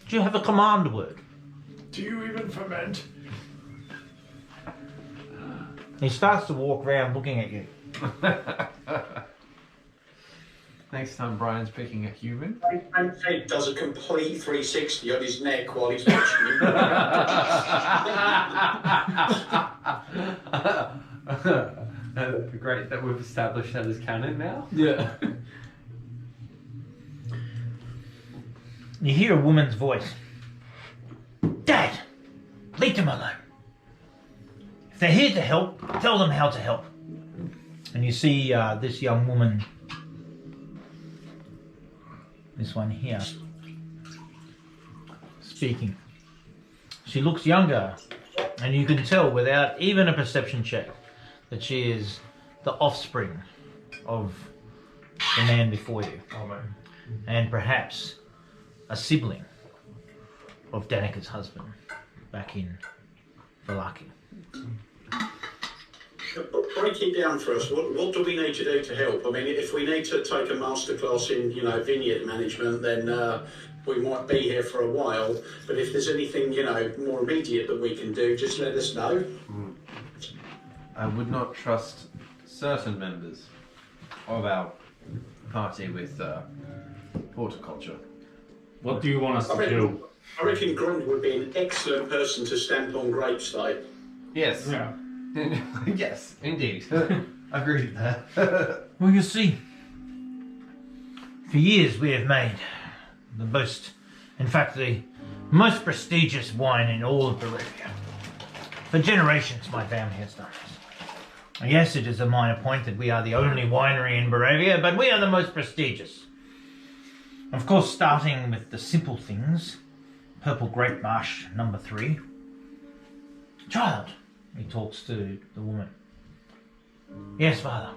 you have a command word? Do you even ferment? He starts to walk around looking at you. Next time Brian's picking a human. And Ted does a complete 360 on his neck while he's watching him. Great that we've established that as canon now. Yeah. You hear a woman's voice. Dad, leave them alone. If they're here to help, tell them how to help. And you see this young woman, this one here, speaking. She looks younger, and you can tell without even a perception check that she is the offspring of the man before you, Oh man. and perhaps a sibling of Danika's husband back in Valaki. Break it down for us. What do we need to do to help? I mean, if we need to take a masterclass in, vineyard management, then we might be here for a while. But if there's anything, more immediate that we can do, just let us know. I would not trust certain members of our party with horticulture. What do you want us to do? I reckon Grund would be an excellent person to stamp on grapes, though. Yes. Yeah. Yes, indeed. Agree with that. Well, you see, for years we have made the most prestigious wine in all of Barovia. For generations, my family has done this. Yes, it is a minor point that we are the only winery in Barovia, but we are the most prestigious. Of course, starting with the simple things. Purple Grape Marsh, number 3. Child, he talks to the woman. Yes, father.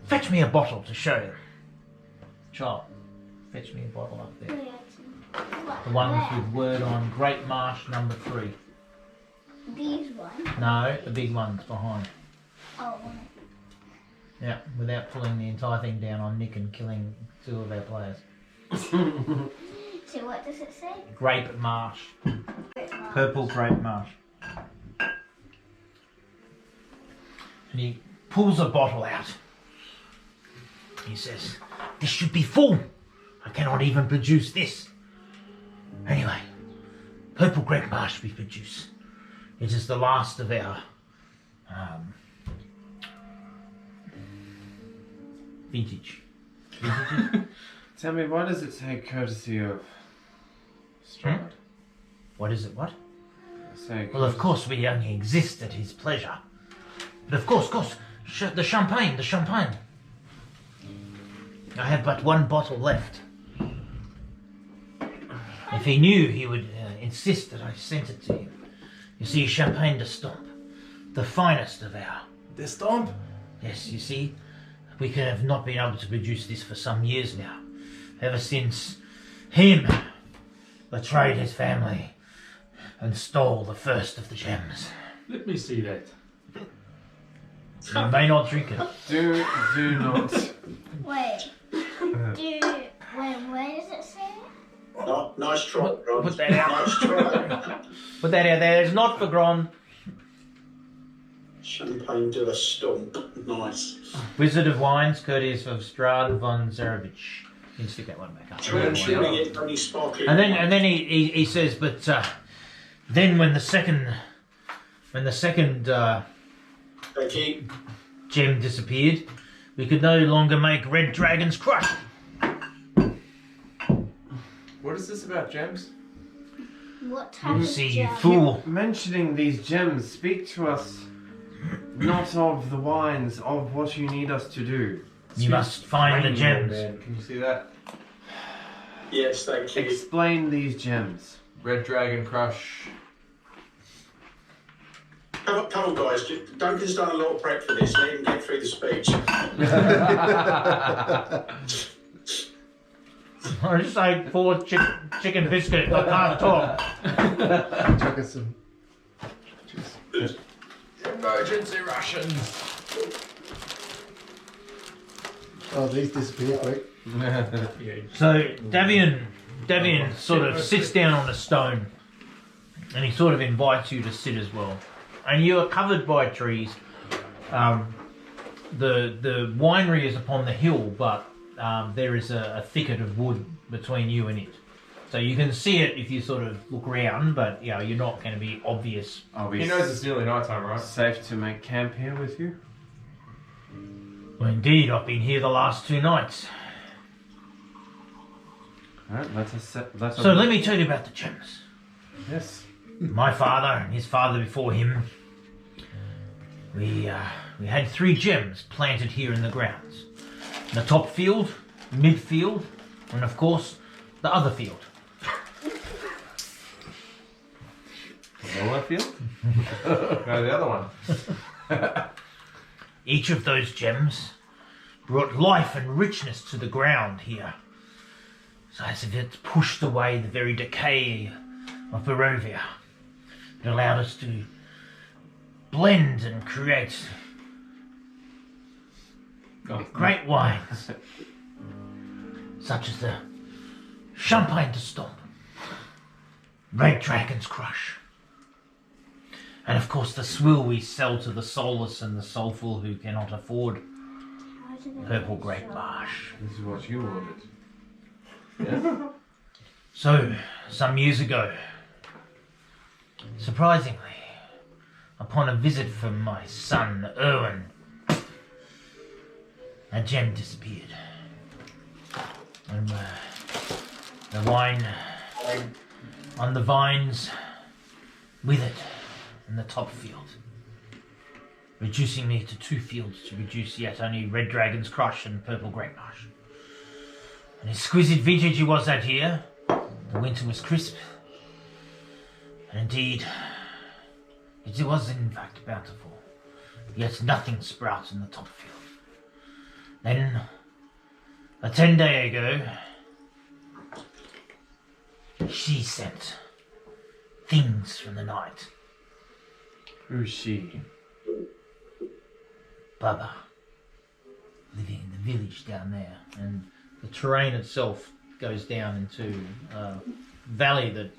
Fetch me a bottle to show you. Child, fetch me a bottle up there. The ones with word on Grape Marsh, number 3. These ones. No, the big ones behind. Oh. Yeah, without pulling the entire thing down on Nick and killing 2 of our players. So what does it say? Grape Marsh. Purple Grape Marsh. And he pulls a bottle out. He says, "This should be full. I cannot even produce this. Anyway, Purple Grape Marsh we produce. It is the last of our vintage. Tell me, why does it say courtesy of Strahd? What is it, what? Say Well, of course we only exist at his pleasure. But of course, the champagne. I have but one bottle left. If he knew, he would insist that I sent it to him. You see, champagne de stomp, the finest of our... The stomp? Yes, you see, we have not been able to produce this for some years now. Ever since him betrayed his family and stole the first of the gems. Let me see that. You may not drink it. Do not. Wait. Where does it say? Oh, nice try, Grund. Put that out. Nice try. Put that out there. It's not for Gron. Champagne de la Stomp. Nice. Wizard of Wines, courteous of Strahd von Zarevich. You can stick that one back up. I'm assuming it's only sparkling. And then he says, but then when the second Thank you. gem disappeared, we could no longer make Red Dragon's Crush. What is this about gems? What type You of see, you gem? fool. Mentioning these gems, speak to us not of the wines, of what you need us to do. You must find the gems. Man, can you see that? Yes, thank you. Explain these gems. Red Dragon Crush. Come on, guys. Duncan's done a lot of prep for this. Let him get through the speech. I just ate 4 chicken biscuits. I can't talk. get some. Cheers. Emergency rations. Oh, these disappear quick. So Davian sort of sits down on a stone, and he sort of invites you to sit as well. And you are covered by trees. The winery is upon the hill, but there is a thicket of wood between you and it. So you can see it if you sort of look around, but you know, you're not going to be obvious. He knows it's nearly night time, right? Safe to make camp here with you? Well, indeed, I've been here the last 2 nights. Alright, So let me tell you about the gems. Yes. My father and his father before him, we had 3 gems planted here in the grounds. The top field, midfield, and of course, the other field. Lower field? No, the other one. Each of those gems brought life and richness to the ground here. So as if it pushed away the very decay of Barovia. It allowed us to blend and create great wines, such as the Champagne de Stomp, Red Dragon's Crush, and of course the swill we sell to the soulless and the soulful who cannot afford Purple Grape Marsh. This is what you ordered. Yeah. So, some years ago, surprisingly, upon a visit from my son, Erwin, a gem disappeared. And the wine on the vines with it in the top field, reducing me to 2 fields to produce yet only Red Dragon's Crush and Purple Grape Marsh. An exquisite vintage it was that year. The winter was crisp. And indeed, it was in fact bountiful. Yet nothing sprouts in the top field. Then, a 10-day ago, she sent things from the night. Who's she? Baba, living in the village down there, and the terrain itself goes down into a valley that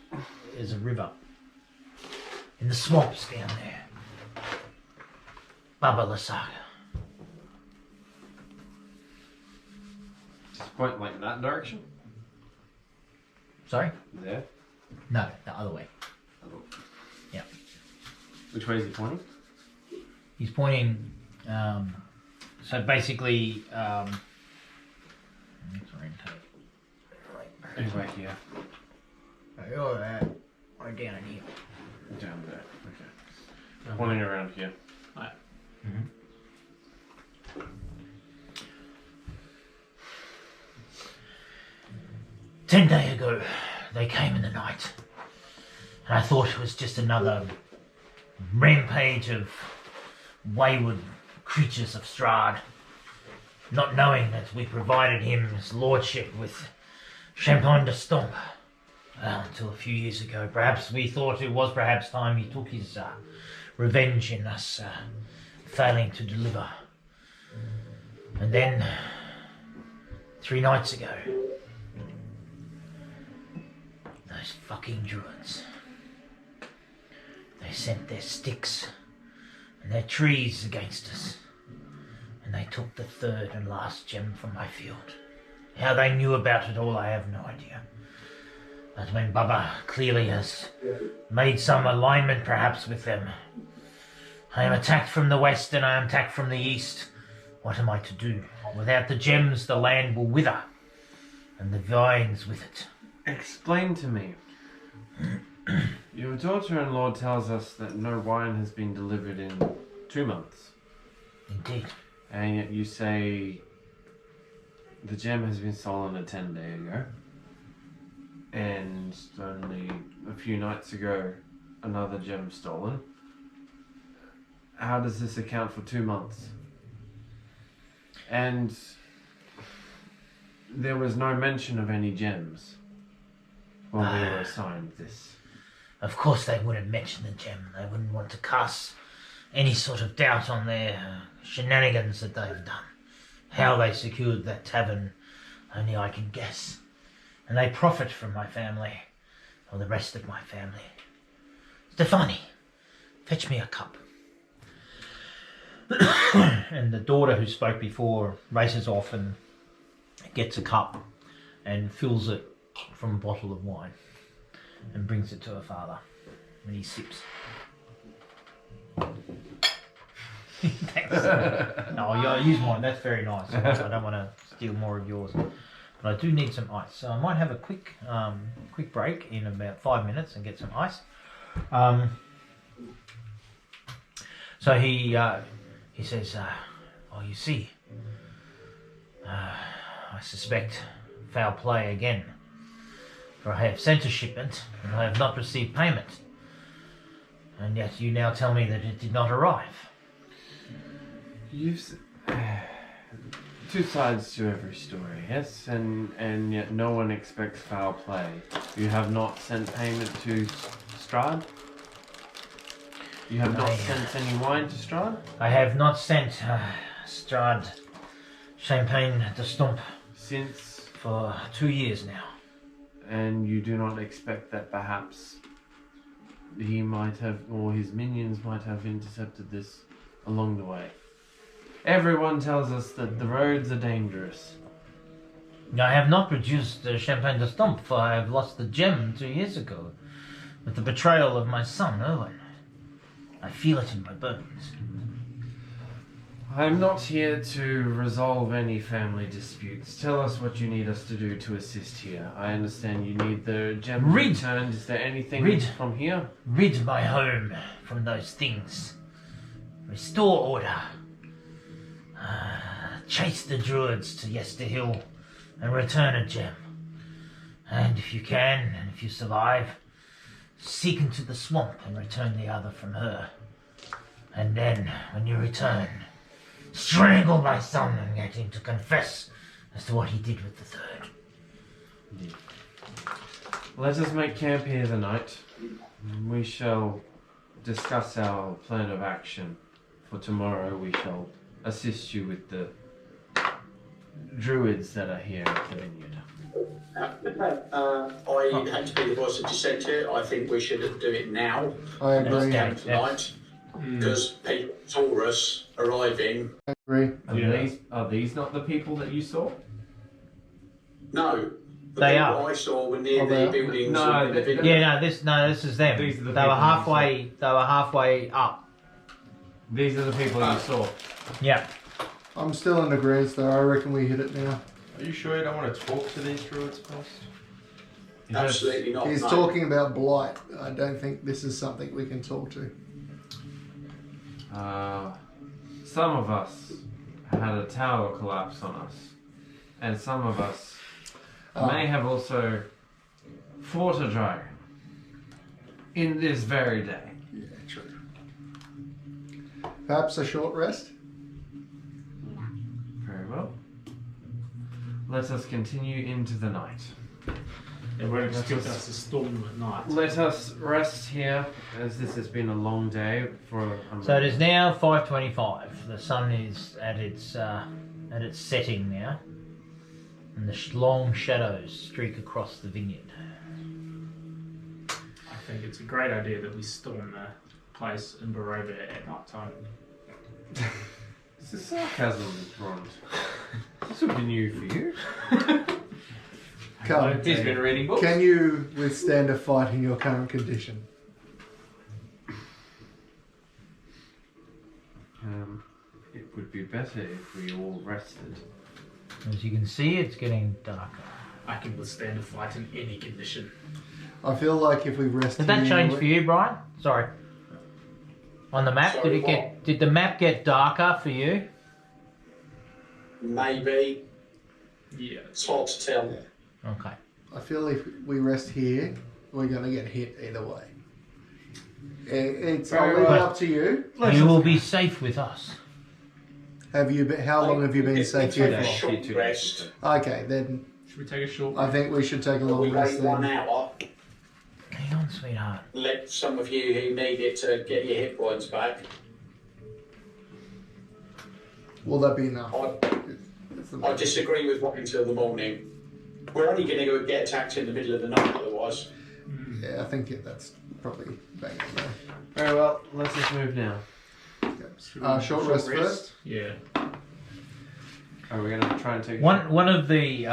is a river. In the swamps down there. Baba Lasaga. Just point like that direction? Sorry? There? No, the other way. Yeah. Which way is he pointing? He's pointing, so basically, let's orientate. He's right here. You're right down here. Down there. Okay. Pointing around here. Right. Mm-hmm. 10 days ago, they came in the night, and I thought it was just another rampage of wayward creatures of Strahd, not knowing that we provided him, his lordship, with Champagne de Stomp. Well, until a few years ago, perhaps we thought it was perhaps time he took his revenge in us failing to deliver. And then, 3 nights ago, those fucking druids, they sent their sticks and their trees against us, and they took the 3rd and last gem from my field. How they knew about it all, I have no idea. But when Baba clearly has made some alignment perhaps with them, I am attacked from the west and I am attacked from the east. What am I to do? Without the gems, the land will wither, and the vines with it. Explain to me. Your daughter-in-law tells us that no wine has been delivered in 2 months. Indeed. And yet you say the gem has been stolen a 10-day ago. And only a few nights ago, another gem stolen. How does this account for 2 months? And there was no mention of any gems when we were assigned this. Of course they wouldn't mention the gem. They wouldn't want to cast any sort of doubt on their shenanigans that they've done. How they secured that tavern, only I can guess. And they profit from my family, or the rest of my family. Stefani, fetch me a cup. And the daughter who spoke before races off and gets a cup and fills it from a bottle of wine and brings it to her father. And he sips. Thanks. No, I'll use mine. That's very nice. I don't want to steal more of yours. But I do need some ice. So I might have a quick break in about 5 minutes and get some ice. So he says, oh, you see, I suspect foul play again. For I have sent a shipment and I have not received payment. And yet you now tell me that it did not arrive. You've two sides to every story, yes, and yet no one expects foul play. You have not sent payment to Strahd? You have not sent any wine to Strahd? I have not sent Strahd champagne de Stump Since, for 2 years now. and you do not expect that perhaps he might have, or his minions might have intercepted this along the way. Everyone tells us that the roads are dangerous. I have not produced champagne de Stump, for I have lost the gem 2 years ago with the betrayal of my son, Owen. I feel it in my bones. I'm not here to resolve any family disputes. Tell us what you need us to do to assist here. I understand you need the gem returned. Is there anything from here? Rid my home from those things. Restore order. Chase the druids to Yester Hill and return a gem. And if you can, and if you survive, seek into the swamp and return the other from her. And then, when you return, strangle my son and get him to confess as to what he did with the third. Let us make camp here tonight. We shall discuss our plan of action. For tomorrow we shall assist you with the druids that are here at the vineyard. I had to be the voice of dissent here. I think we should do it now. I Not agree. down tonight. Because people saw us arriving. I agree. Are these not the people that you saw? No. The They people are. I saw were near Oh, they the are? buildings. No, and the they- vineyard. This is them. These are the They people were you halfway. They were halfway up. These are the people you saw. Yeah. I'm still in agreement though. I reckon we hit it now. Are you sure you don't want to talk to these druids first? Absolutely not. He's no. talking about blight. I don't think this is something we can talk to. Some of us had a tower collapse on us, and some of us may have also fought a dragon in this very day. Yeah, true. Perhaps a short rest? Very well. Let us continue into the night. They won't expect us to storm them at night. Let us rest here, as this has been a long day for. So it is now 5:25. The sun is at its setting now, and the long shadows streak across the vineyard. I think it's a great idea that we storm the place in Barovia at night time. This is sarcasm, Ron. This would be new for you. Come. He's been reading books. Can you withstand a fight in your current condition? It would be better if we all rested. As you can see, it's getting darker. I can withstand a fight in any condition. I feel like if we rest Did that here, change for you, Brian? Sorry. On the map, Sorry, did the map get darker for you? Maybe. Yeah. It's hard to tell. Okay. I feel if we rest here, we're going to get hit either way. I'll Very leave it well. up to you. You will be safe with us. Have you? How long have you been If safe we here take a for? short rest, Okay, then Should we take a short I think we should take a we long rest wait 1 then. hour. Hang on, sweetheart. let some of you who need it to get your hit points back. Will that be enough? I disagree with waiting until the morning. We're only going to get attacked in the middle of the night otherwise. Yeah, I think that's probably bang on there. Very well, let's just move now. Short rest first. Yeah. Are we gonna try and take One of the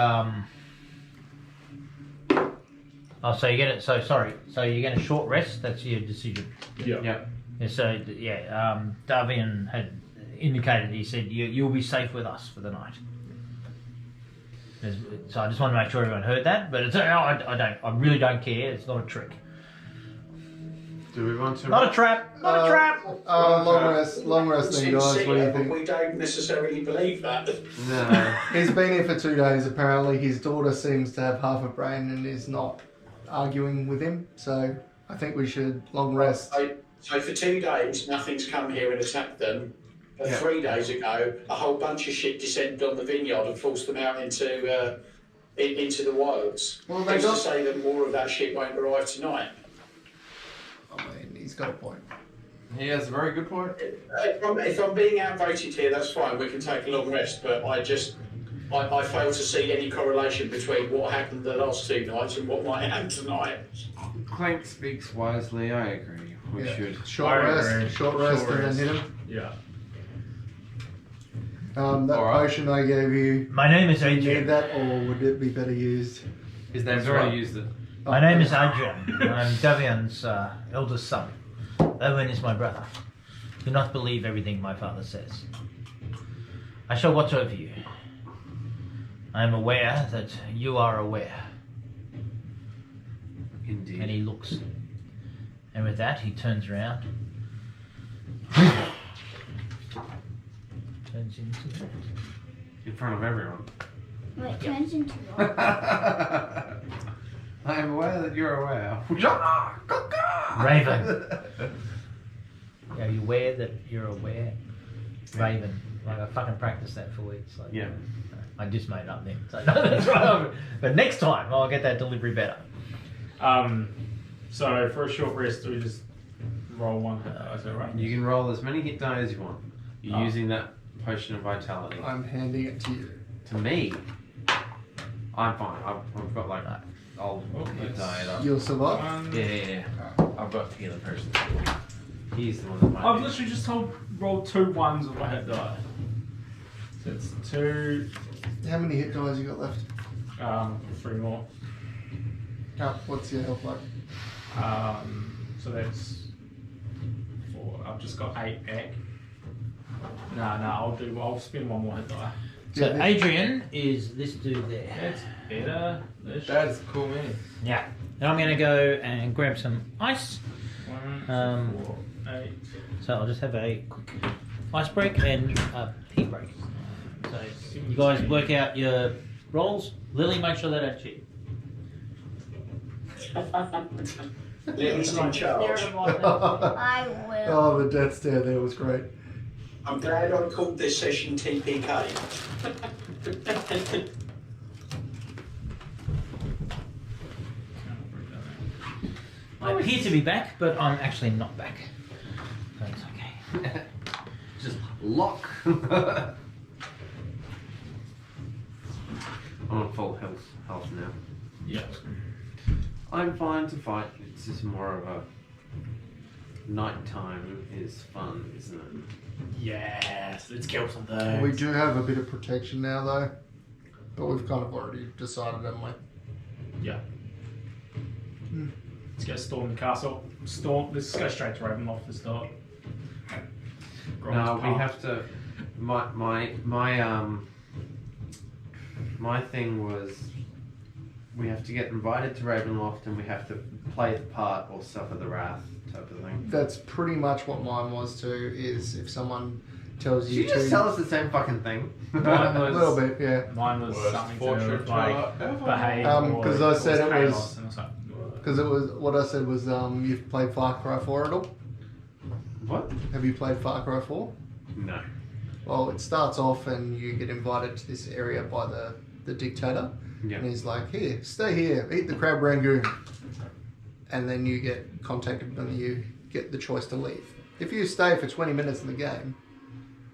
so you get it. So sorry. So you get a short rest. That's your decision. Yeah. Yeah. Yeah, so Davian had indicated. He said you'll be safe with us for the night. So I just want to make sure everyone heard that. But it's I really don't care. It's not a trick. Do we want to? Not a trap. Not a trap. Long rest then, guys. What do you Sincere, but think? we don't necessarily believe that. No. He's been here for 2 days. Apparently, his daughter seems to have half a brain and is not arguing with him. So I think we should long rest. So for 2 days, nothing's come here and attacked them. But 3 days ago, a whole bunch of shit descended on the vineyard and forced them out into the wilds. Well, Who's to say that more of that shit won't arrive tonight? I mean, he's got a point. He has a very good point. If I'm being outvoted here, that's fine. We can take a long rest. But I fail to see any correlation between what happened the last 2 nights and what might happen tonight. Clank speaks wisely. I agree. We should. Short rest and then hit him. Yeah. That potion I gave you, My name is do you need Adrian. that or would it be better used? His name's He's already right. used it. My name is Adrian. I'm Davian's eldest son. Owen is my brother. Do not believe everything my father says. I shall watch over you. I am aware that you are aware. Indeed. And he looks. And with that, he turns around. Turns into that. In front of everyone. Wait, turns into what? I am aware that you're aware. Raven. Are you aware that you're aware? Raven. Like I fucking practiced that for weeks. Like, Yeah. I just made it up then. So no, that's right. But next time I'll get that delivery better. So for a short rest, do we just roll one hit die? Is that right? You can roll as many hit die as you want. You're Oh. using that potion of vitality. I'm handing it to you. To me, I'm fine. I've got like I'll hit die it up. You'll survive. Yeah. I've got healer person. He's the one that might. I've literally just rolled 2 ones of my hit die. So it's 2, How many hit dice you got left? 3 more. What's your health like? So that's 4. I've just got 8 back. I'll spend 1 more hit die. So Yeah, Adrian is this dude there. That's better. That's cool, man. Yeah. And I'm going to go and grab some ice. 1, 4, 8. So I'll just have a quick ice break and a heat break. So you guys work out your rolls. Lily, make sure they don't cheat. Lily's in charge. I will. Oh, the death stare there was great. I'm glad I called this session TPK. I appear to be back, but I'm actually not back. So it's okay. Just lock. I'm on full health now. Yeah. I'm fine to fight. It's just more of a nighttime is fun, isn't it? Yes, let's kill some things. We do have a bit of protection now, though. But we've kind of already decided, haven't we? Yeah. Let's go storm the castle. Let's go straight to Ravenloft to start. No, we have to. My thing was we have to get invited to Ravenloft and we have to play the part or suffer the wrath type of thing. That's pretty much what mine was too, is if someone tells Did you you just to... tell us the same fucking thing? Mine A was, little bit, yeah. Mine was Worst something to do fortune with like teller ever. behave. 'cause I said it chaos, was- and I was like, Because it was, what I said was, you've played Far Cry 4 at all? What? Have you played Far Cry 4? No. Well, it starts off and you get invited to this area by the dictator. Yeah. And he's like, here, stay here, eat the crab rangoon. and then you get contacted when you get the choice to leave. If you stay for 20 minutes in the game,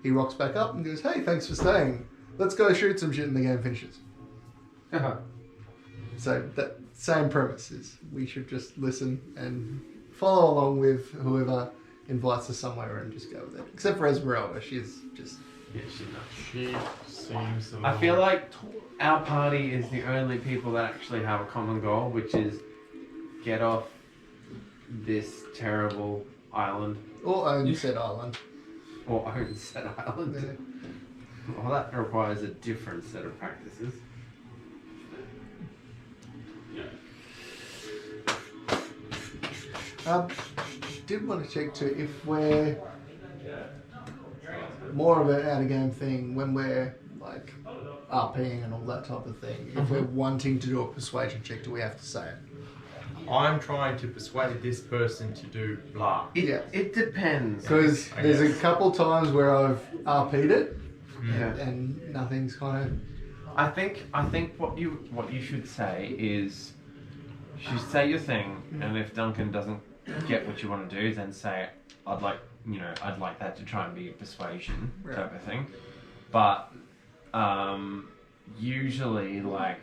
he rocks back up and goes, "Hey, thanks for staying. Let's go shoot some shit," and the game finishes. So that same premise is we should just listen and follow along with whoever invites us somewhere and just go with it. Except for Esmeralda, she's just... Yeah, she's not. She seems. I feel like our party is the only people that actually have a common goal, which is get off this terrible island. Or own said island. Or own said island. Yeah. Well, that requires a different set of practices. Did want to check too if we're more of an out of game thing when we're like RPing and all that type of thing. If we're wanting to do a persuasion check, do we have to say it? I'm trying to persuade this person to do blah. It depends. Because I there's a guess. couple times where I've RP'd it Yeah. and nothing's kind of... I think what you should say is you say your thing, and if Duncan doesn't get what you want to do, then say I'd like that to try and be a persuasion type of thing. But usually like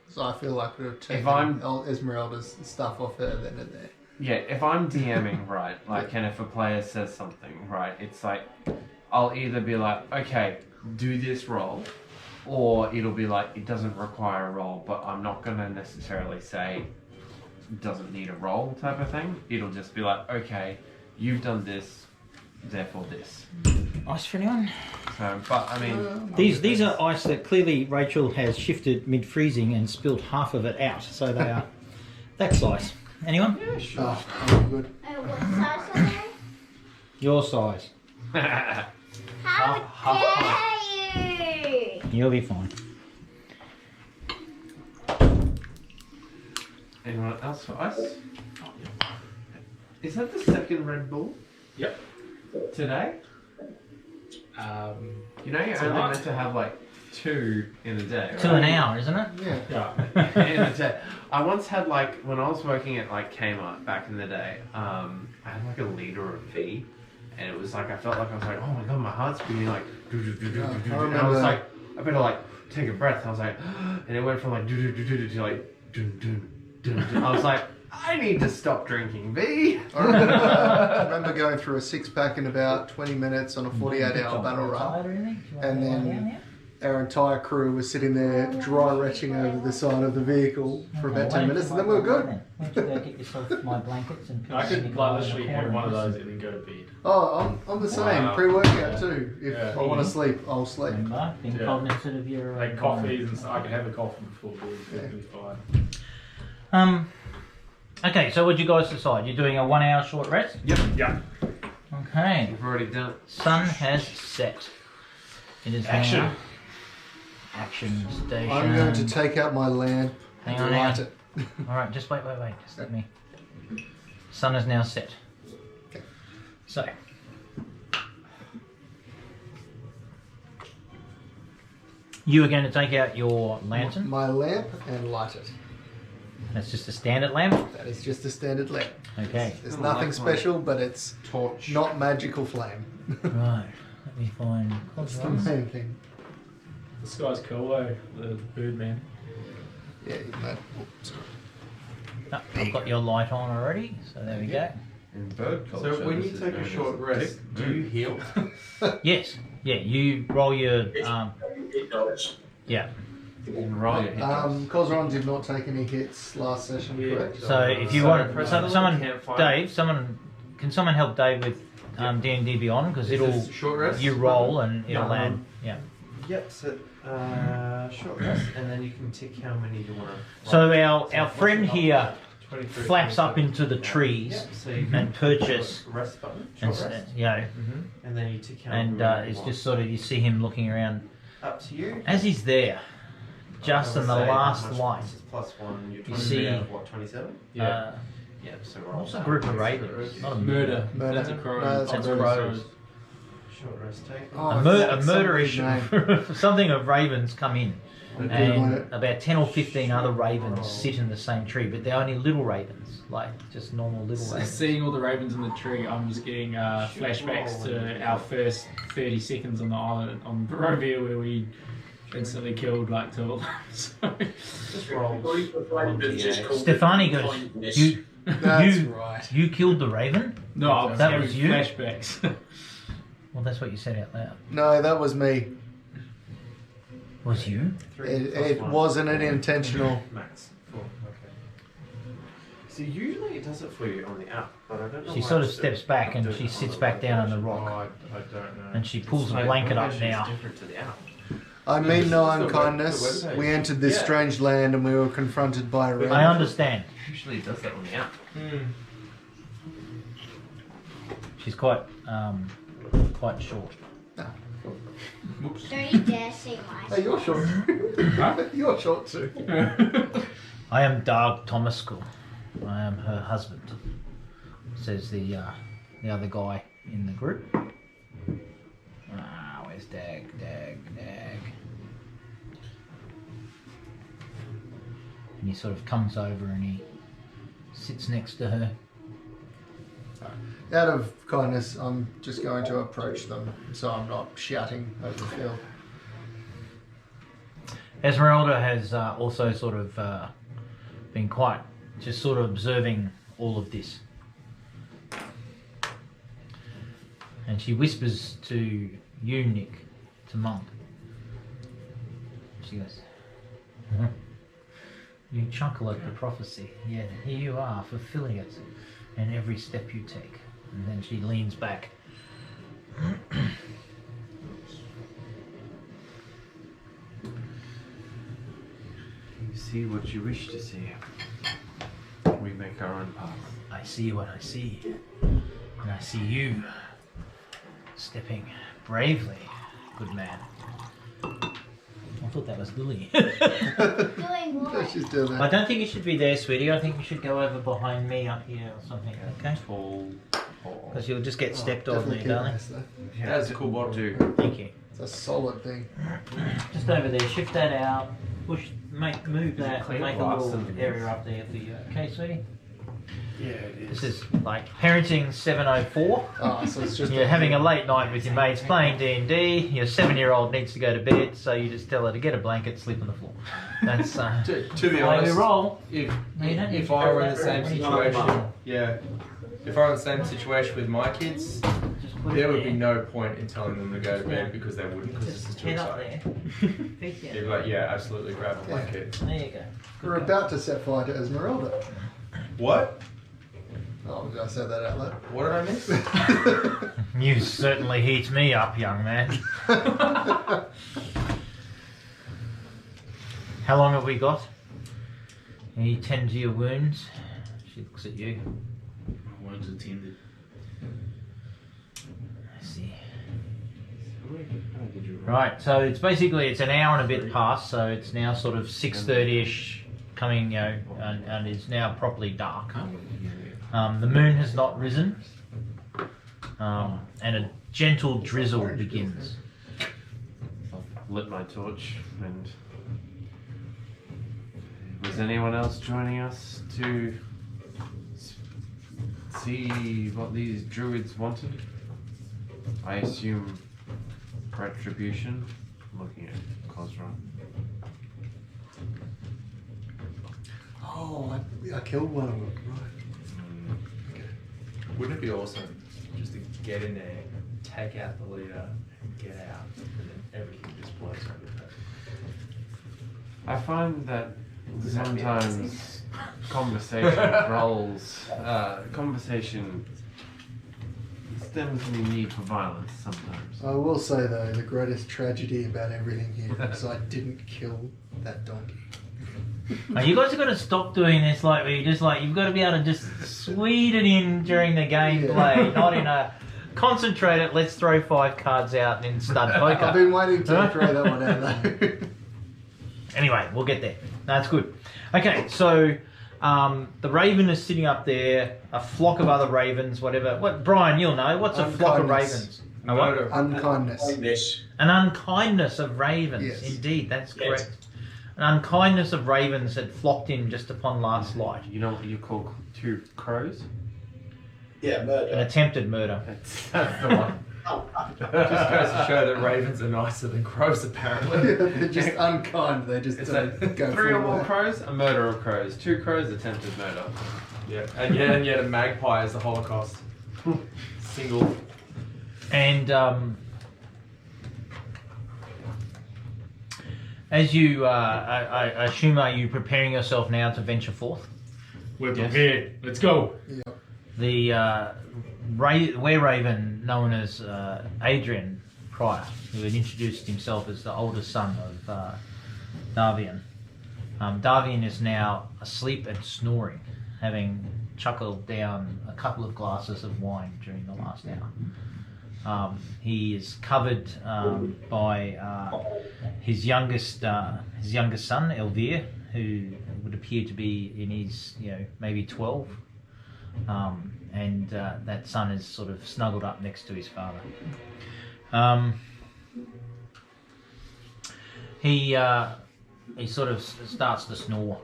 So I feel like we've If taken I'm- Esmeralda's stuff off her then and there. yeah, if I'm DMing right, like and if a player says something right, it's like I'll either be like, okay, do this roll, or it'll be like it doesn't require a roll, but I'm not gonna necessarily say it doesn't need a roll type of thing. It'll just be like, okay, you've done this, therefore this. Ice for anyone? So, but I mean, These are ice that clearly Rachel has shifted mid-freezing and spilled half of it out, so they are that size. Anyone? yeah, sure. Oh, I'm good. What size are they? Your size. How dare you? You'll be fine. Anyone else for us? Is that the second Red Bull Yep. today? You know you're only Tonight. meant to have like 2 in a day, right? 2 an hour, isn't it? Yeah. Yeah. In a day. I once had like, when I was working at like Kmart back in the day, I had like a litre of V, and it was like, I felt like I was like, oh my god, my heart's beating like, and I was like, I better like take a breath. I was like, and it went from like, to like, I was like, I need to stop drinking V. I remember going through a 6-pack in about 20 minutes on a 48-hour battle run. And then our entire crew was sitting there dry retching over the side of the vehicle for about 10 minutes, and then we were good. Why don't you go get yourself my blankets and put I them in could the corner literally and have one of listen. those and then go to bed. Oh, I'm the same. Wow. Pre-workout Yeah. too. If Yeah. I want to sleep, I'll sleep. Remember, being Yeah. cognizant of your Like coffees and stuff. I could have a coffee before bed. Yeah. It'd be fine. Okay, so what'd you guys decide? You're doing a 1 hour short rest? Yeah. Okay. We've already done it. Sun has set. It is Action. now action station. I'm going to take out my lamp Hang and on, light hang it. Alright, just wait. Just let me. Sun is now set. Okay. So. You are going to take out your lantern. My lamp and light it. That's just a standard lamp. That is just a standard lamp. Okay. There's Oh, nothing like my special, but it's Torch. not magical flame. Right. Let me find. That's the main thing. This guy's cool though, the bird man. Yeah, that. Oops. Oh, I've got your light on already, so there we go. In bird culture. So when you this is take known a as short rest, dick do you move. heal? Yes. Yeah. You roll your. It does. Yeah. And roll your hit dice. Cosron did not take any hits last session, Yeah. correct? So if you So want, press so, the someone, campfire. Dave, can someone help Dave with D&D Beyond because Is it'll this short rest? you roll and it'll No. add. Yeah. Yep, so short rest, and then you can tick how many you want to. So our friend here 23, flaps up 27. into the trees Yep, so you and purchase, rest button, and short rest, and then you tick how and many you it's want. just sort of you see him looking around up to you. as he's there, just I in would the say how last much light. this is +1. You're You 23 see- out of what, 27? Yeah. Yep. So roll. What's a that. group of ravens? Not a Murder. Murder. That's a crow. No, that's That's a crows. Short rest taken. Oh, A it's murderish some weird name. something of ravens come in. and it. about 10 or 15 other ravens sit in the same tree, but they're only little ravens, like just normal little ravens. Seeing all the ravens in the tree, I'm just getting flashbacks to our first 30 seconds on the island on Barovia where we instantly killed like two of them. Stefani goes, you, That's you, right. you killed the raven? No, I was That having was you? flashbacks. Well, that's what you said out loud. No, that was me. Was you? It wasn't an intentional. Max. 4. Okay. See, usually it does it for you on the app, but I don't know. She why sort of it's steps back and doing she it on sits the back web down on the version. rock, I don't know. and she pulls a So blanket up version is now. different to the app. I mean no It's the unkindness. web page. We entered this Yeah. strange land and we were confronted by a I raven. understand. Usually it does that on the app. She's quite short. Don't you dare say my Hey, you're short. You're short too. I am Dag Thomaskell. I am her husband, says the other guy in the group. Ah, where's Dag? And he sort of comes over and he sits next to her. Out of kindness, I'm just going to approach them so I'm not shouting over the field. Esmeralda has also sort of been quite just sort of observing all of this. And she whispers to you, Nick, to Monk. She goes, "Huh? You chuckle at the prophecy, yet here you are fulfilling it in every step you take." And then she leans back. You see what you wish to see. We make our own path. I see what I see, and I see you stepping bravely, good man. I thought that was Lily. doing what? She's doing I that. don't think you should be there, sweetie. I think you should go over behind me up here or something, okay? Tall. Because you'll just get stepped on Definitely me, keep darling. this, though. That's a cool bottle. Do. Thank you. It's a solid thing. Just over there, shift that out, move that, clean make a glass little underneath? area up there for you. Okay, sweetie? Yeah, it This is like parenting 704. Ah, so it's just You're having a late night with your mates playing D&D. Your 7-year-old needs to go to bed, so you just tell her to get a blanket, sleep on the floor. That's To be the way we honest, roll. if No, you don't need if to I do were in that. the same What are you situation, talking yeah, if I were in the same situation with my kids, Just put there it would be there. no point in telling them to go to bed because they wouldn't, because this Just is too head up exciting. there. Feet They'd down. be like, yeah, absolutely, grab a blanket. There you go. We're about to set fire to Esmeralda. What? Oh, did I say that out loud? What did I miss? You certainly heat me up, young man. How long have we got? Can you tend to your wounds? She looks at you. One's attended. I see. Right, so it's basically it's an hour and a bit past, so it's now sort of 6:30ish, coming, and it's now properly dark. The moon has not risen, and a gentle drizzle begins. I've lit my torch, and was anyone else joining us to see what these druids wanted? I assume retribution. Looking at Cosron. Oh, I killed one of them. Right. Wouldn't it be awesome just to get in there, take out the leader, and get out, and then everything just blows over the place? I find that That'd be sometimes conversation stems from the need for violence sometimes. I will say though, the greatest tragedy about everything here is I didn't kill that donkey. Now, you guys have got to stop doing this, like where you just like you've got to be able to just sweet it in during the gameplay, not in a concentrate it. Let's throw 5 cards out in stud poker. I've been waiting to throw that one out though. Anyway, we'll get there. That's good. Okay, so the raven is sitting up there. A flock of other ravens, whatever. What, Brian? You'll know. What's a flock of Unkindness. ravens? A what? Unkindness. This An unkindness of ravens. Yes. Indeed, that's correct. An unkindness of ravens had flocked in just upon last light. You know what you call 2 crows? Yeah, An murder. attempted murder. That's the one. Just goes to show that ravens are nicer than crows, apparently. They're just unkind. They just It's don't like go 3 or for more it. crows, a murder of crows. 2 crows, attempted murder. Yeah, and yet a magpie is the Holocaust. Single. And as you, I assume, are you preparing yourself now to venture forth? We're prepared. Let's go. Yep. The were-raven known as Adrian Pryor, who had introduced himself as the oldest son of Darvian. Darvian is now asleep and snoring, having chuckled down a couple of glasses of wine during the last hour. He is covered by his youngest son, Elvire, who would appear to be in his, maybe 12. And that son is sort of snuggled up next to his father. He sort of starts to snore.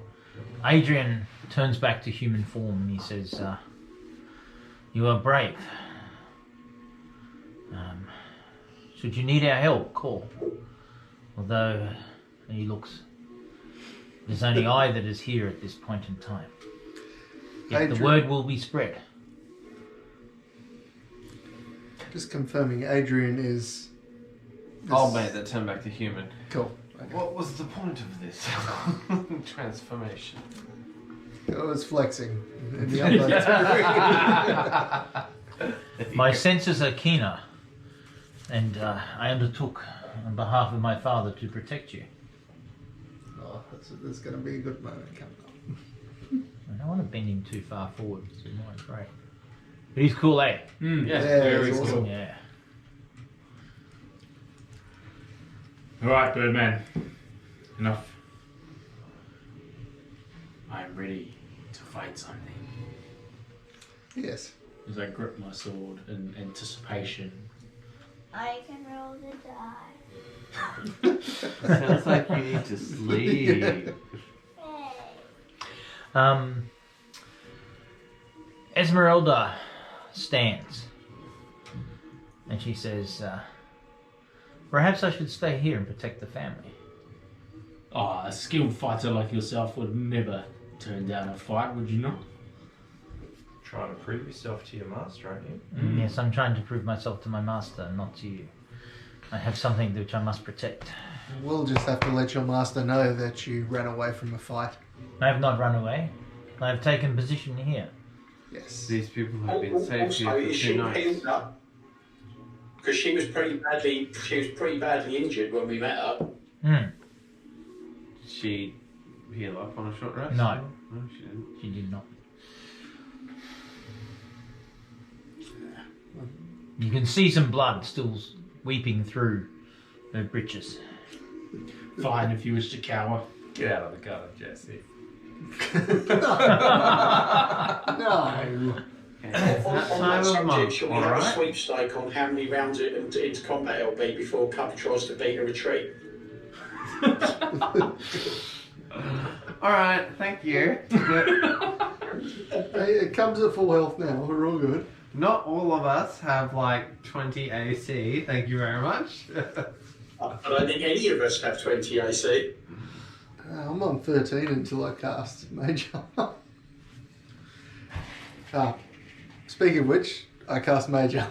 Adrian turns back to human form and he says, "You are brave. Should you need our help, call. Although he looks, there's only I that is here at this point in time. Yet the Adrian. word will be spread." Just confirming, Adrian is. Old mate that turned back to human. Cool. Okay. What was the point of this transformation? I was flexing in the other. My senses are keener, and I undertook on behalf of my father to protect you. Oh, there's going to be a good moment coming up. I don't want to bend him too far forward, so he might break. But he's cool, eh? Mm. Yes, Yeah, very it's cool. awesome. Yeah. All right, Birdman. Enough. I am ready to fight something. Yes. As I grip my sword in anticipation. I can roll the die. Sounds like you need to sleep. Hey. Esmeralda stands, and she says, "Perhaps I should stay here and protect the family." Oh, a skilled fighter like yourself would never turn down a fight, would you not? Trying to prove yourself to your master, aren't you? Yes, I'm trying to prove myself to my master, not to you. I have something which I must protect. We'll just have to let your master know that you ran away from a fight. I have not run away. I have taken position here. Yes. These people have been safe here Also, for is 2 she nights. healed up? Because she was pretty badly injured when we met her. Hmm. Did she heal up on a short rest? No. No, she didn't. She did not. You can see some blood still weeping through her breeches. Fine if you wish to cower. Get out of the gutter, Jesse. No. Okay, it's On that that time of subject, month, shall we have a alright? sweepstake on how many rounds into combat it'll be before Cub tries to beat a retreat? Alright, thank you. Hey, it comes at full health now. We're all good. Not all of us have like 20 AC, thank you very much. I don't think any of us have 20 AC. I'm on 13 until I cast Major. Speaking of which, I cast Major.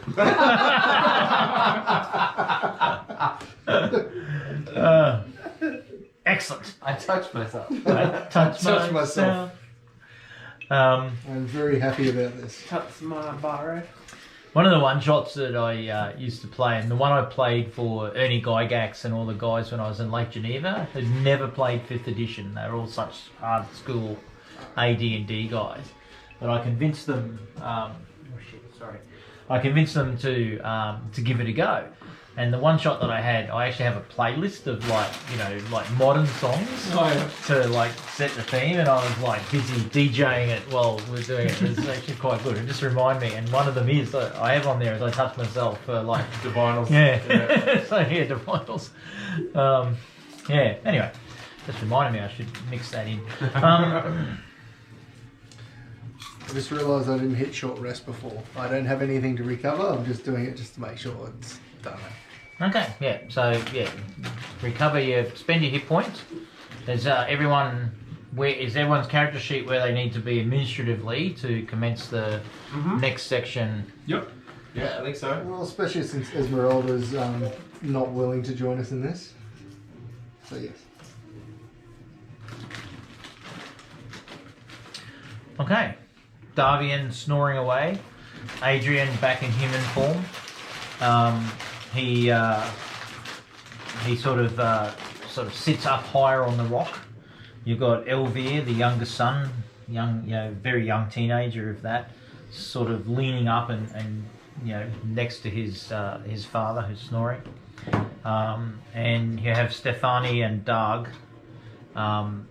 Excellent. I touched myself. I touch Touch myself. I'm very happy about this. Touch my baro. One of the one-shots that I used to play, and the one I played for Ernie Gygax and all the guys when I was in Lake Geneva, who'd never played 5th edition. They were all such hard-school AD&D guys. But I convinced them... I convinced them to give it a go. And the one shot that I had, I actually have a playlist of like modern songs to like set the theme, and I was like busy DJing it while we're doing it. It's actually quite good. It just reminded me, and one of them is that I have on there is I touch myself for like Divinals. yeah, so yeah, the finals. Yeah. Anyway, Just reminded me I should mix that in. I just realised I didn't hit short rest before. I don't have anything to recover. I'm just doing it just to make sure it's done. Okay, yeah. So yeah, recover spend your hit points. Is everyone's character sheet where they need to be administratively to commence the next section? Yep. Yeah, I think so. Well, especially since Esmeralda's not willing to join us in this. So yes. Okay. Davian snoring away. Adrian back in human form. He sort of sits up higher on the rock. You've got Elvire, the younger son, very young teenager of that, sort of leaning up and next to his father who's snoring. And you have Stefani and Doug, now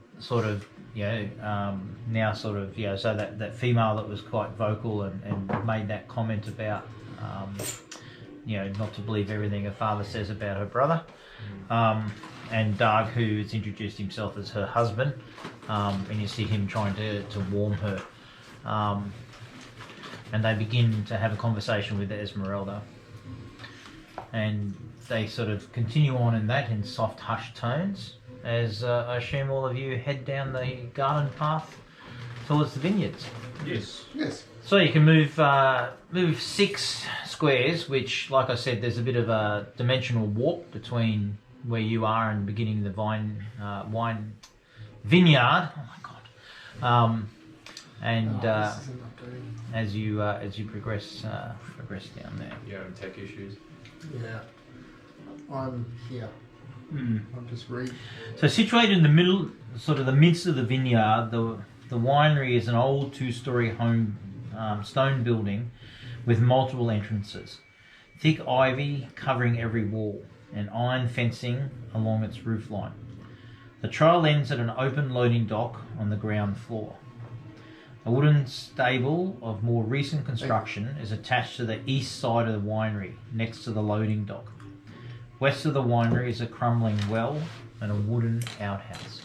so that female that was quite vocal and made that comment about not to believe everything her father says about her brother, and Doug, who has introduced himself as her husband, and you see him trying to warm her, and they begin to have a conversation with Esmeralda, and they sort of continue on in soft hushed tones as I assume all of you head down the garden path towards the vineyards. Yes. Yes. So you can move 6 squares, which, like I said, there's a bit of a dimensional warp between where you are and beginning the wine vineyard. Oh my god! As you progress down there. You have tech issues. Yeah. I'm here. I'm just reading. So situated in the middle, sort of the midst of the vineyard, the winery is an old 2-story home stone building with multiple entrances, thick ivy covering every wall, and iron fencing along its roof line. The trail ends at an open loading dock on the ground floor. A wooden stable of more recent construction is attached to the east side of the winery, next to the loading dock. West of the winery is a crumbling well and a wooden outhouse.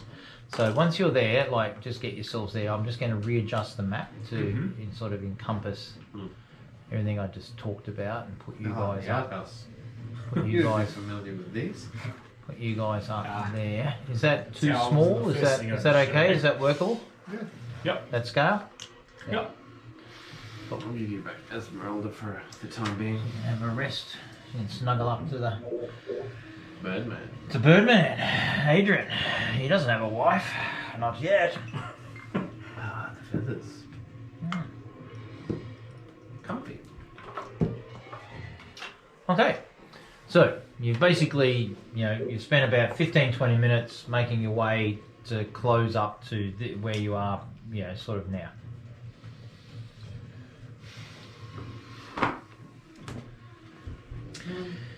So once you're there, just get yourselves there. I'm just going to readjust the map to sort of encompass everything I just talked about and put you guys up. Put you guys familiar with these? Put you guys up in there. Is that too Towels small? are the Is first thing that I okay? showed. Is that workable? Yeah. Yep. That scale? Yep. We'll give you back Esmeralda for the time being. Have a rest and snuggle up to the Birdman. to Birdman. Adrian. He doesn't have a wife. Not yet. Ah, the feathers. Comfy. Okay. So you basically, you've spent about 15-20 minutes making your way to close up to where you are, sort of now.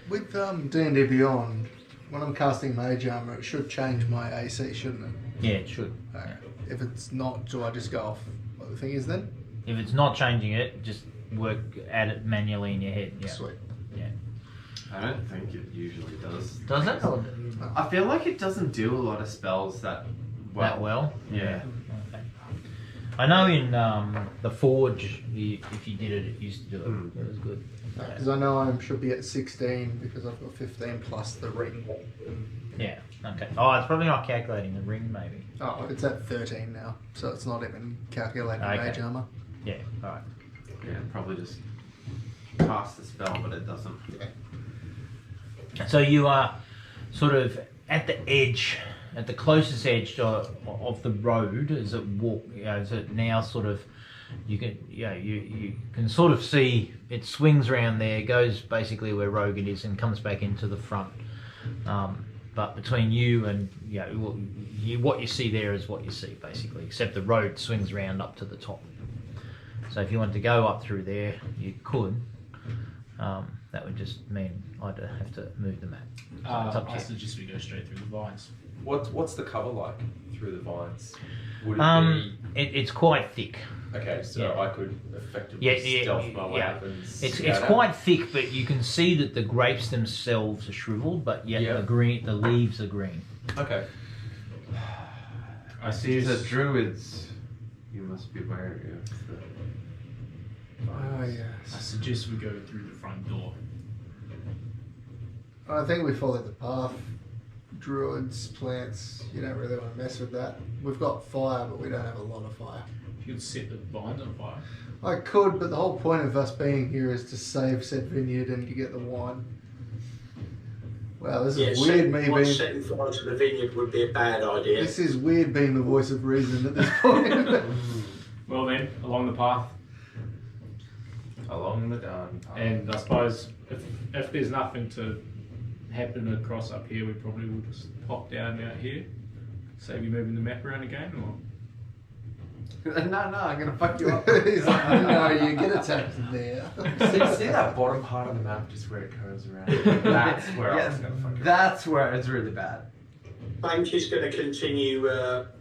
With D&D Beyond, when I'm casting Mage Armor, it should change my AC, shouldn't it? Yeah, it should. Okay. If it's not, do I just go off what the thing is then? If it's not changing it, just add it manually in your head. Yeah. Sweet. Yeah. I don't think it usually does. Does it? I feel like it doesn't do a lot of spells that well. That well? Yeah. Okay. I know in the Forge, if you did it, it used to do it. It was good. Because I know I should be at 16 because I've got 15 plus the ring. Yeah. Okay. Oh, it's probably not calculating the ring, maybe. Oh, it's at 13 now, so it's not even calculating Mage Armor. Yeah. All right. Yeah, probably just cast the spell, but it doesn't. So you are sort of at the edge, at the closest edge of the road as it walk. As it now sort of, you can sort of see it swings around there, goes basically where Rogan is, and comes back into the front. But between you and what you see there is what you see basically, except the road swings around up to the top. So if you want to go up through there, you could. That would just mean I'd have to move the map. So it's up to I you. suggest we go straight through the vines. What's the cover like through the vines? Would it It's quite thick. be okay? So yeah. I could effectively stealth my way up and It's scout out? quite thick, but you can see that the grapes themselves are shriveled, but yet Yeah. the leaves are green. Okay. These are druids. You must be wary of the... Oh I yes. suggest we go through the front door. I think we follow the path. Druids, plants. You don't really want to mess with that. We've got fire, but we don't have a lot of fire. If you could set the vines on fire. I could, but the whole point of us being here is to save said vineyard and to get the wine. Wow, this is weird. Me being setting fire to the vineyard would be a bad idea. this is weird being the voice of reason at this point. Well then, along the path. Along the garden path. And I suppose if there's nothing to happen across up here, we probably will just pop down out here. Save you moving the map around again, or No, I'm gonna fuck you up. He's like, no, you get attacked there. See that bottom part of the map, just where it curves around? That's where I was going to fuck it. That's where it's really bad. Bank is going to continue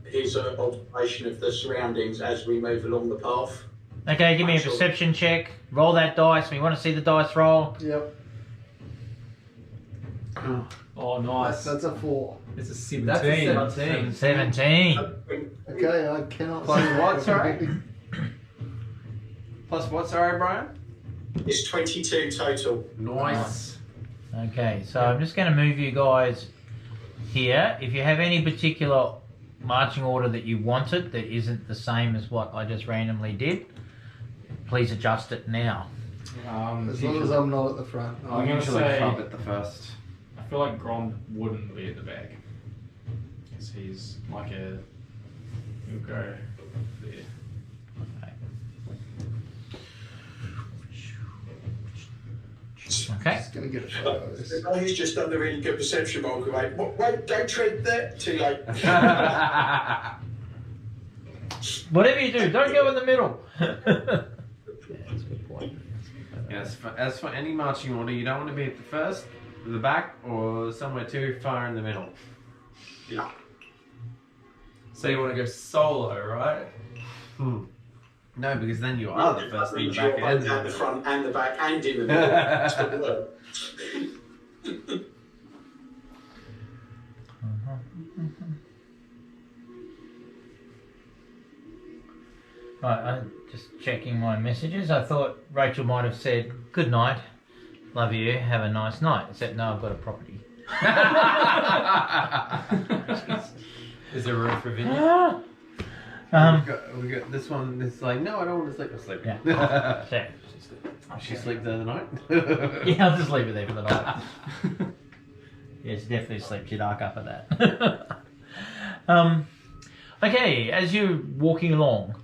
his observation of the surroundings as we move along the path. Okay, give me a perception check. Roll that dice. We want to see the dice roll. Yep. oh nice. That's a 4. It's a 17. That's a 17. 17. Okay, I cannot Plus see what, that. sorry? Plus what, sorry, Brian? It's 22 total. Nice. Okay, so I'm just going to move you guys here. If you have any particular marching order that you wanted that isn't the same as what I just randomly did, please adjust it now. As long as I'm not at the front. I'm I gonna usually say- club at the first. I feel like Grom wouldn't be at the back. Because he's like a. He'll go there. Okay. Just gonna get a photo of this. Oh, he's just done the really good perception roll. Wait, wait, don't tread there. Too late. Whatever you do, don't go in the middle. Yeah, that's a good point. Yes, as for any marching order, you don't want to be at the first, the back, or somewhere too far in the middle. Yeah. So you want to go solo, right? No, because then you are the first in the back You're and both the at the middle. front and the back and in the middle. That's good work. Right, I'm just checking my messages. I thought Rachel might have said, good night, love you, have a nice night. Except no, I've got a property. Is there room for vineyard? we got this one. It's like, no, I don't want to sleep. I'll sleep. Yeah. So, She sleep the other night. yeah, I'll just leave it there for the night. Yes, definitely sleep your dark up at that. Okay, as you're walking along,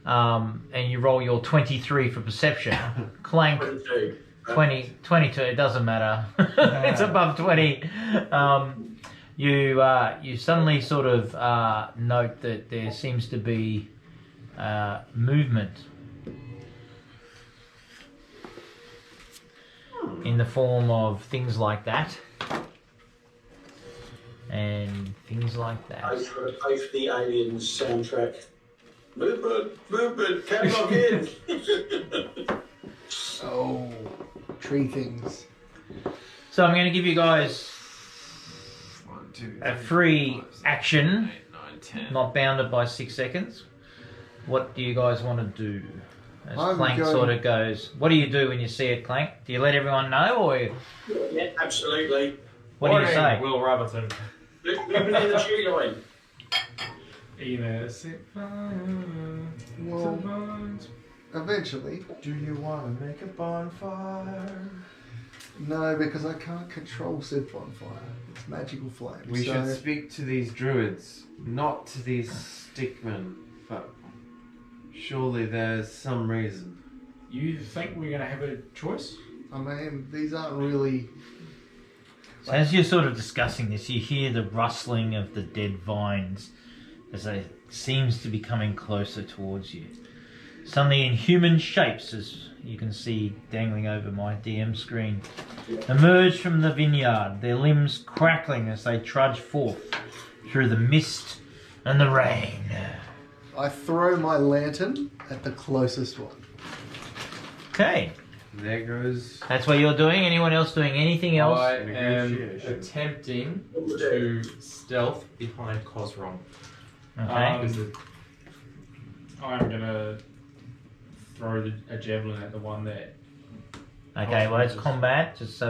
and you roll your 23 for perception, Clank 22, it doesn't matter. It's above 20. You suddenly sort of note that there seems to be movement in the form of things like that and things like that. Both the Aliens soundtrack. Movement, movement, catalog in. Oh, tree things. So I'm going to give you guys 1, 2, a 3, free 4, 5, 6, action, 8, 9, 10. not bounded by 6 seconds. What do you guys want to do? As I'm Clank going- sort of goes, what do you do when you see it, Clank? Do you let everyone know, or Yeah, absolutely. what do you say? Will Robertson. Moving in the tree line. Set fire Well, to vines. eventually. Do you want to make a bonfire? No, because I can't control said bonfire. It's magical flame. We so should speak to these druids, not to these stickmen, but surely there's some reason. You think we're going to have a choice? I mean, these aren't really. So as you're sort of discussing this, you hear the rustling of the dead vines as they seems to be coming closer towards you. Suddenly in human shapes, as you can see dangling over my DM screen, emerge from the vineyard, their limbs crackling as they trudge forth through the mist and the rain. I throw my lantern at the closest one. Okay. There goes. That's what you're doing. Anyone else doing anything else? I am Negotiation. attempting to stealth behind Cosron. Okay. I'm gonna throw a javelin at the one that. Okay, well, it's combat. Just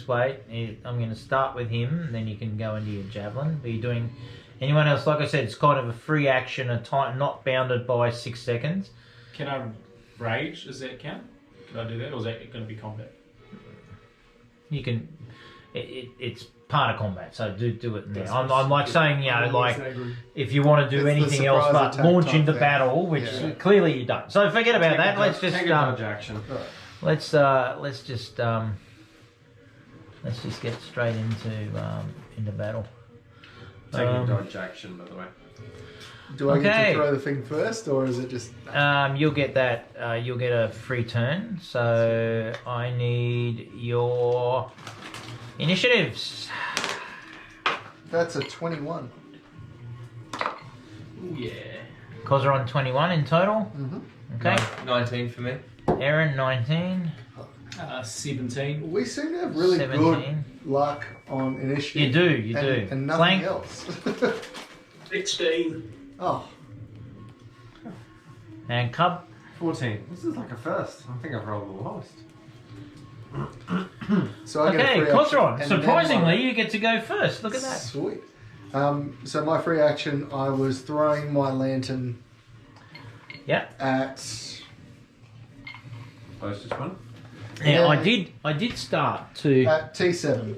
wait. I'm going to start with him, and then you can go into your javelin. Are you doing anyone else? Like I said, it's kind of a free action, a time not bounded by 6 seconds. Can I rage? Does that count? Can I do that, or is that going to be combat? You can. It's part of combat, so do it there. I'm like saying, you know, like if you want to do It's the anything else surprise but attack launch type into thing. battle, which Yeah. clearly you don't. So forget about that. Let's just take a dodge action. let's just get straight into battle. Taking dodge action, by the way. Do I get Okay. to throw the thing first, or is it just? You'll get that. You'll get a free turn. So I need your initiatives. That's a 21. Ooh, yeah. Cause we're on 21 in total. Mm-hmm. Okay. 19 for me. Aaron 19. 17. We seem to have really 17. good luck on initiative. You do. And nothing Flank. else. 16. Oh, And Cub. 14. This is like a first. I think I've rolled the lowest. so I get a Okay, free action, Cosron. and then Surprisingly, you get to go first. Look at that. Sweet. So my free action, I was throwing my lantern Yeah. at. Closest one. Now Yeah. I did start to. At T7.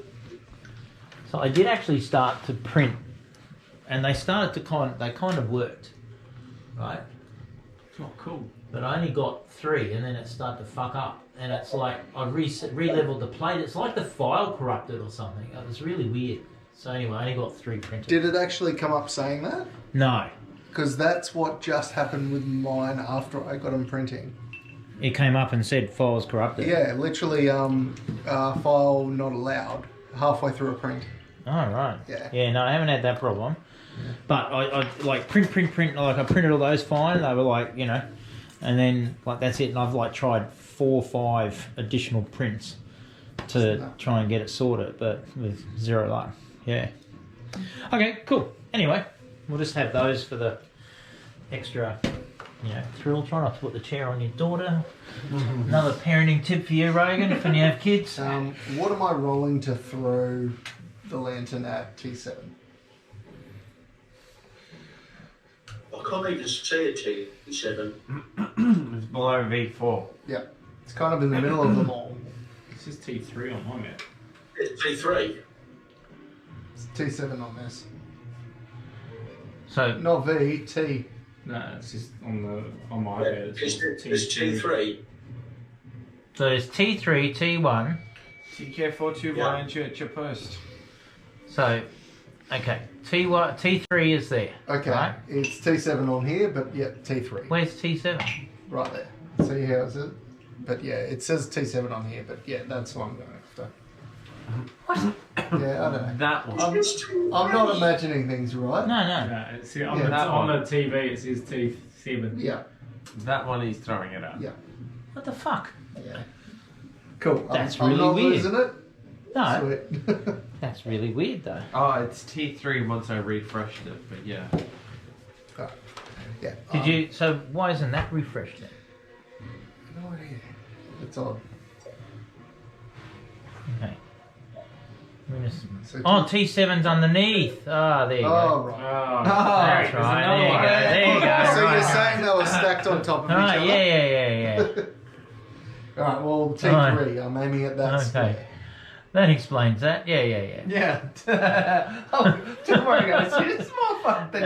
So I did actually start to print, and they started to they kind of worked, right? Oh, cool. But I only got 3, and then it started to fuck up, and it's like I re-leveled the plate. It's like the file corrupted or something. It was really weird. So anyway, I only got 3 printed. Did it actually come up saying that? No, Because that's what just happened with mine after I got them printing. it came up and said files corrupted. Yeah, literally, file not allowed halfway through a print. Oh right. Yeah. Yeah. No, I haven't had that problem. But I like print. Like I printed all those fine. They were like, you know, and then like that's it. And I've like tried 4 or 5 additional prints to try and get it sorted, but with 0 luck. Yeah. Okay. Cool. Anyway, we'll just have those for the extra, you know, thrill. Try not to put the chair on your daughter. Another parenting tip for you, Rogan, if when you have kids. What am I rolling to throw the lantern at T7? I can't even see a T7. It's below V4. Yeah. It's kind of in the middle of them all. This is T3 on my map. It's T3. It's T7 on this. So Not V, T. No, it's just on my map. It's T3. So there's T3, T1. TK421 Yeah. at your post. So, okay, T1, T3 is there. Okay. Right? It's T7 on here, but yeah, T3. Where's T7? Right there. See how is it? But yeah, it says T7 on here, but yeah, that's what I'm going after. What? Yeah, I don't know. That one. I'm not imagining things right. No, no. No, it's, on, Yeah, the, that on one. the TV it says T7. Yeah, That one he's throwing it at. yeah, What the fuck? yeah. Cool. That's I'm really not weird. losing it. No, Sweet. that's really weird though. Oh, it's T3 once I refreshed it, but yeah. Yeah. Did you? So why isn't that refreshed then? No idea. It's odd. Okay. I'm just- So Oh, T7's underneath. Ah, there you go. Oh, right. Oh, That's there's right. another There you one. go. There you go. So Right. you're saying they were stacked on top of each Ah, other? yeah. Alright, well, T3, I'm aiming at that Okay. square. That explains that. Yeah. Yeah. Oh, don't worry, guys. It's more fun than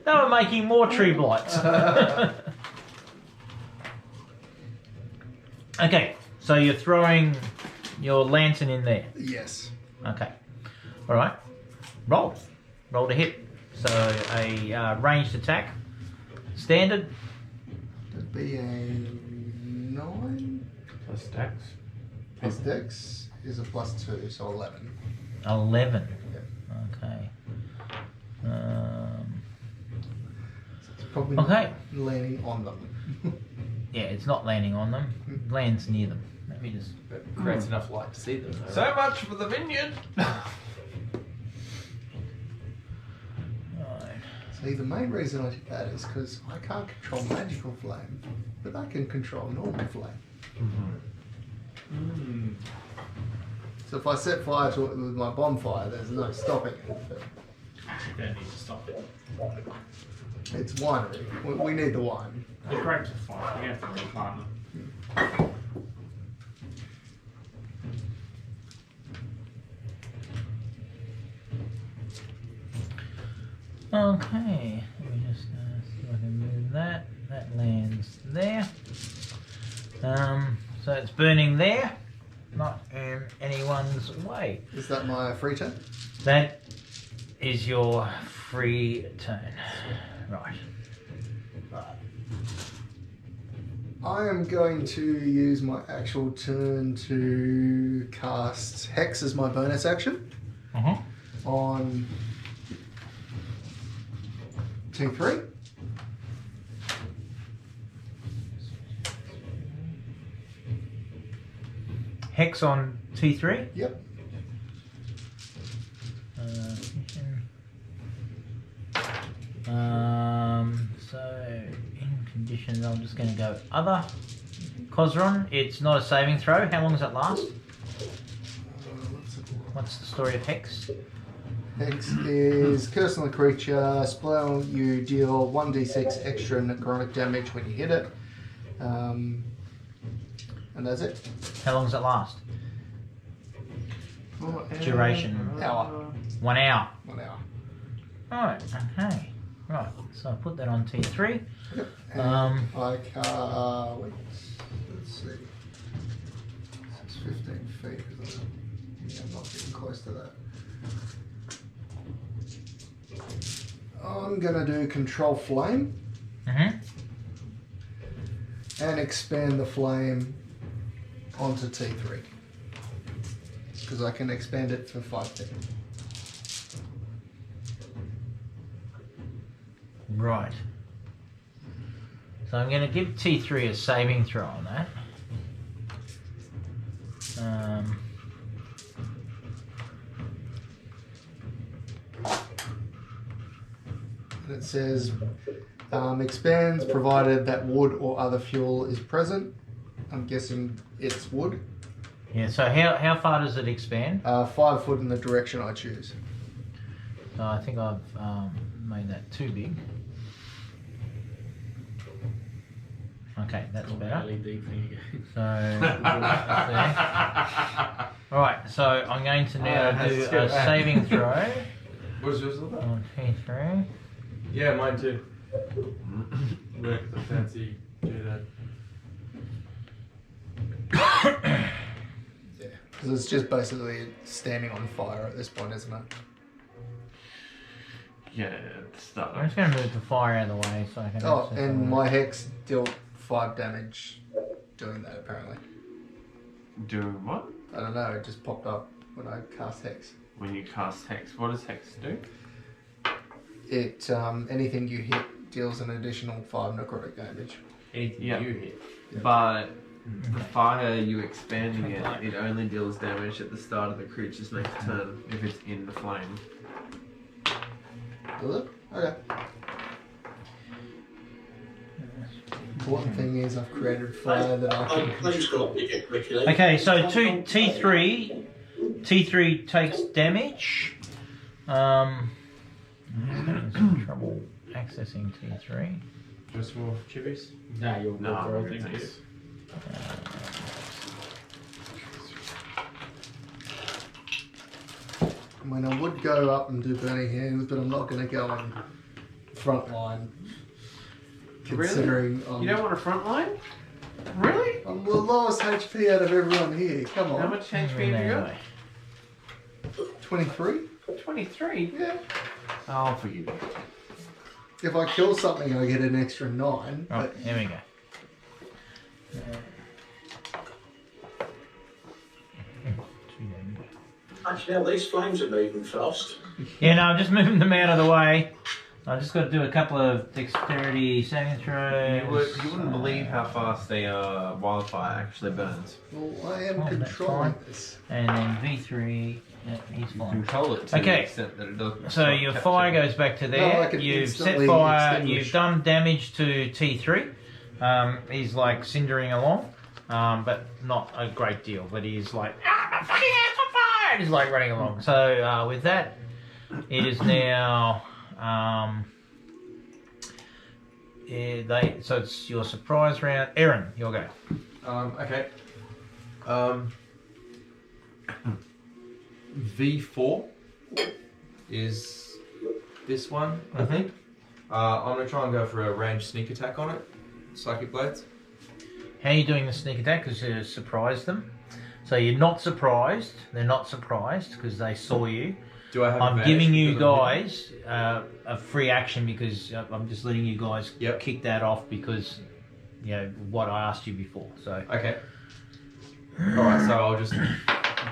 They were making more tree blights. Okay, so you're throwing your lantern in there. Yes. Okay. All right. Roll to hit. So a ranged attack. Standard. That'd be a 9 Plus dex. plus dex is a +2, so 11. 11. Yep. Okay. It's probably Okay. landing on them. Yeah, it's not landing on them. It lands near them. me just. It creates enough light to see them. Though, So right? much for the vineyard. Right. See, the main reason I did that is because I can't control magical flame, but I can control normal flame. Mm. So if I set fire to it with my bonfire, there's no stopping it. But You don't need to stop it. it's winery. We need the wine. The grapes are fine. We have to replant them. Okay, let me just see if I can move that. That lands there. So it's burning there, not in anyone's way. Is that my free turn? That is your free turn. Right. I am going to use my actual turn to cast Hex as my bonus action on T3. Hex on T3. Yep. So in conditions, I'm just going to go other. Cosron, it's not a saving throw. How long does it last? What's the story of Hex? Hex is curse on the creature. Spell, you deal 1d6 extra necrotic damage when you hit it. And that's it. How long does it last? Duration. Hour. 1 hour. 1 hour. Right, okay. Right, so I put that on T3. Yep. And I can wait. Let's see. It's 15 feet, isn't it? Yeah, I'm not getting close to that. I'm gonna do control flame and expand the flame onto T3 because I can expand it for 5 feet. Right. So I'm going to give T3 a saving throw on that. And it says expands provided that wood or other fuel is present. I'm guessing it's wood. Yeah, so how far does it expand? 5 foot in the direction I choose. So I think I've made that too big. Okay, that's better. LED thing again. So, alright, so I'm going to now do a saving throw What's yours all about? on T3. Yeah, mine too. Work the fancy Jedi. Yeah, because it's just basically standing on fire at this point, isn't it? Yeah, start. I'm just going to move the fire out of the way so I can... Oh, access and it. my hex dealt 5 damage doing that apparently. Doing what? I don't know, it just popped up when I cast hex. When you cast Hex, what does Hex do? It anything you hit deals an additional 5 necrotic damage. Anything Yeah. you hit. But the fire, you expanding it, it only deals damage at the start of the creature's next turn if it's in the flame. Does it? Okay. Important thing is I've created fire that I can Please go on, Nick, quickly. Okay, so T3 takes damage. I'm having some trouble accessing T3. Just more chippies? No, you're No, good, bro. Thank thanks. you. I mean, I would go up and do burning hands, but I'm not going to go on front line. Considering You don't want a front line? Really? I'm the lowest HP out of everyone here. Come How on. much HP have you got? Anyway. 23? 23? Yeah. Oh, forgive me. If I kill something, I get an extra 9. Right, But here we go. Actually, now these flames are moving fast. Yeah, no, I'm just moving them out of the way. I just got to do a couple of dexterity saving throws. You wouldn't believe how fast the wildfire actually burns. Well, I am Oh, that's controlling fine. this. And then V3. Yeah, he's You fine. control it to the Okay. extent that it doesn't. So stop your capturing. fire goes back to there. No, I can You've set instantly fire. extinguish. You've done damage to T3. He's like cindering along, but not a great deal. But he's like, my fucking house on fire! He's like running along. So with that, it is now. So it's your surprise round. Aaron, your go. Okay. V4 is this one, I think. I'm gonna try and go for a ranged sneak attack on it. Psychic blades. How are you doing the sneak attack? Because you surprised them. So you're not surprised. They're not surprised because they saw you. Do I have? I'm advantage giving you because I'm hidden? guys a free action because I'm just letting you guys Yep. kick that off because what I asked you before. So Okay. All right. So I'll just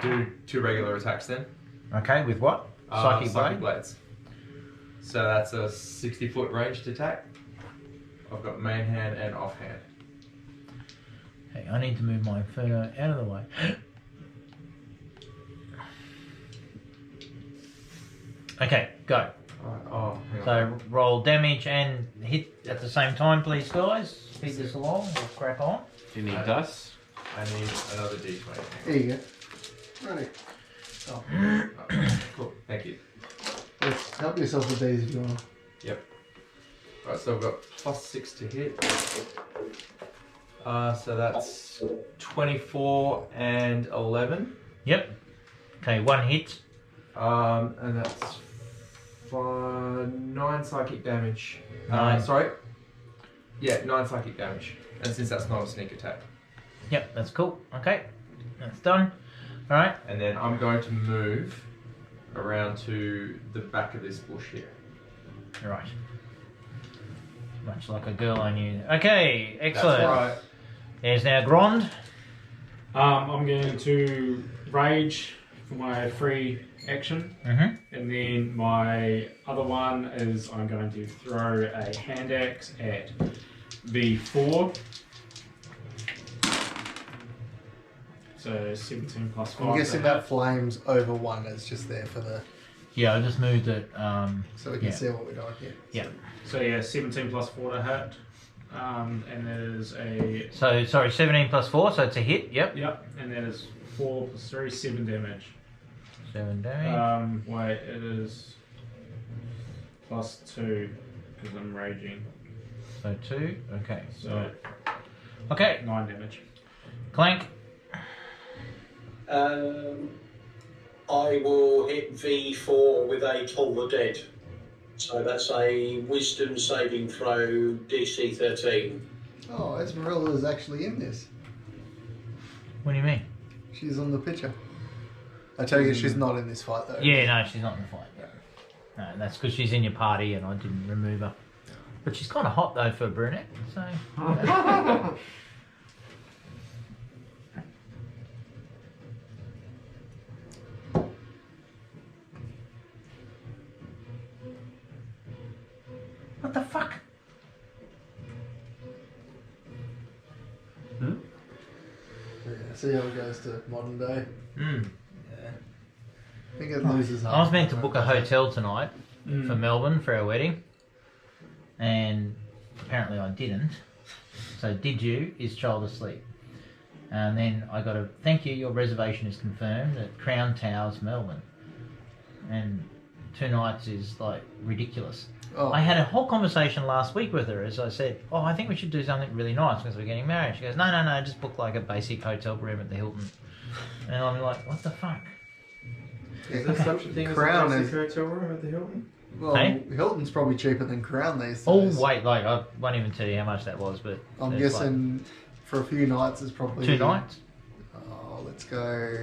do 2 regular attacks then. okay, with what? Psychic blade. blades. So that's a 60-foot ranged attack. I've got main hand and offhand. Hey, I need to move my inferno out of the way. Okay, go. Alright, oh, hang on. So roll damage and hit at the same time, please, guys. Speed this along. We'll crack on. Do you need dice? I need another d20. Here you go. Ready. Cool, thank you. Yes, help yourself with these if you want. Right, so I've got +6 to hit. So that's 24 and 11. Yep. Okay, one hit. And that's 9 psychic damage. 9. Sorry. Yeah, 9 psychic damage. And since that's not a sneak attack. Yep, that's cool. Okay, that's done. All right. And then I'm going to move around to the back of this bush here. All right. Much like a girl I knew. Okay, excellent. That's right. There's now Grond. I'm going to rage for my free action, Mm-hmm. and then my other one is I'm going to throw a hand axe at V4. So 17 plus 5. I'm guessing to that hit. flames over 1 is just there for the Yeah, I just moved it. so we can Yeah. see what we're doing here. Yeah. So yeah, 17 plus 4 to hit. And there's a So sorry, 17 plus 4, so it's a hit. Yep. yep, and that is 4 plus 3, 7 damage. 7 damage. Wait, it is plus 2 because I'm raging. So 2. Okay. So Okay. 9 damage. Clank. I will hit V4 with a Toll the Dead. So that's a Wisdom saving throw, DC 13. Oh, Esmeralda is actually in this. What do you mean? She's on the picture. I tell you, she's not in this fight though. Yeah, no, she's not in the fight. No, that's because she's in your party and I didn't remove her. But she's kind of hot though for a brunette. So. What the fuck? Yeah, see how it goes to modern day. Mm. Yeah. I think it loses. I was meant to book a hotel tonight for Melbourne for our wedding, and apparently I didn't. So did you? Is child asleep? And then I got a thank you. Your reservation is confirmed at Crown Towers, Melbourne, and 2 nights is like ridiculous. Oh, I had a whole conversation last week with her as I said, oh, I think we should do something really nice because we're getting married. She goes, no, just book like a basic hotel room at the Hilton. And I'm like, what the fuck? Is there such a thing Crown as is- a basic hotel room at the Hilton? well, Hey? Hilton's probably cheaper than Crown these days. Oh, wait, like, I won't even tell you how much that was, but... I'm it's guessing for a few nights it's probably Like 2 nights? Oh, let's go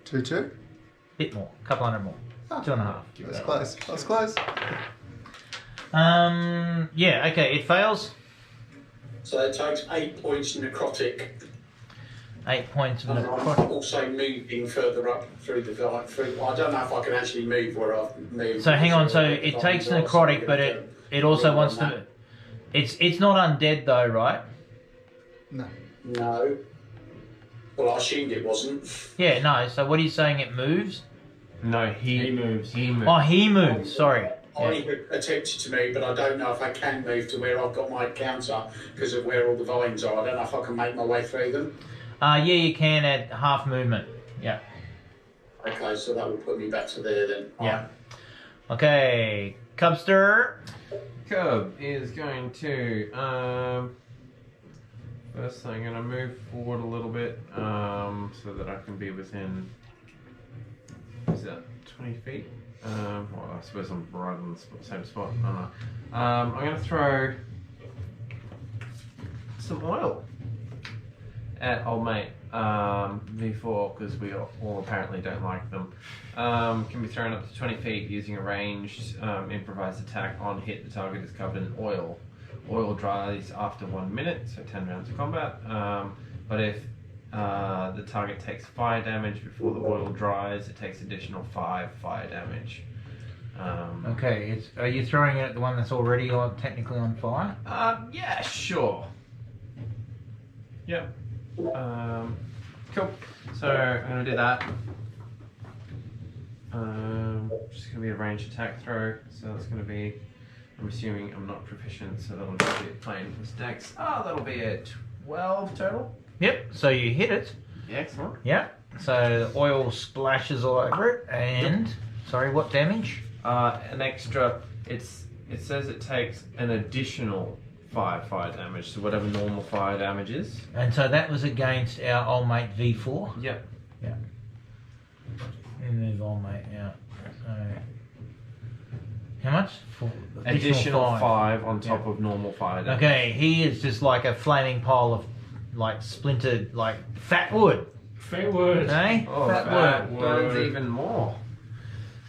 2-2. Bit more, a couple hundred more. Ah, 2.5. That's close. That's close. Yeah, okay, it fails. So it takes 8 points necrotic. 8 points of And I'm necrotic. also moving further up through the vine. I don't know if I can actually move where I've moved. So hang on, so it takes necrotic, but it also wants to. It's not undead though, right? No. No. Well, I assumed it wasn't. Yeah, no. So what are you saying? It moves? No, He moves. He moves. Oh, he moves. Sorry. I Yeah. attempted to move, but I don't know if I can move to where I've got my counter because of where all the vines are. I don't know if I can make my way through them. Yeah, you can at half movement. Yeah. Okay, so that will put me back to there then. Yeah. Okay, Cubster. Cub is going to first thing, I'm gonna move forward a little bit so that I can be within. Is that 20 feet? Well, I suppose I'm right on the same spot. I don't know. I'm gonna throw some oil at old mate V4 because we all apparently don't like them. Can be thrown up to 20 feet using a ranged improvised attack. On hit, the target is covered in oil. Oil dries after 1 minute, so 10 rounds of combat. But if the target takes fire damage before the oil dries, it takes additional 5 fire damage. Okay, are you throwing it at the one that's already technically on fire? Yeah, sure. Yep. Cool. So I'm gonna do that. Just gonna be a ranged attack throw. So that's gonna be. I'm assuming I'm not proficient, so that'll just be plain plus dex. Oh, that'll be a 12 total. Yep. So you hit it. Excellent. Yep. So the oil splashes all over it, and sorry, what damage? An extra. It says it takes an additional 5 fire damage, so whatever normal fire damage is. And so that was against our old mate V4. Yep. You move old mate out. So how much? Additional 5 on top of normal fire damage. Okay, he is just like a flaming pile of like splintered like fat wood. Fair word. Eh? Oh, fat that wood. burns even more.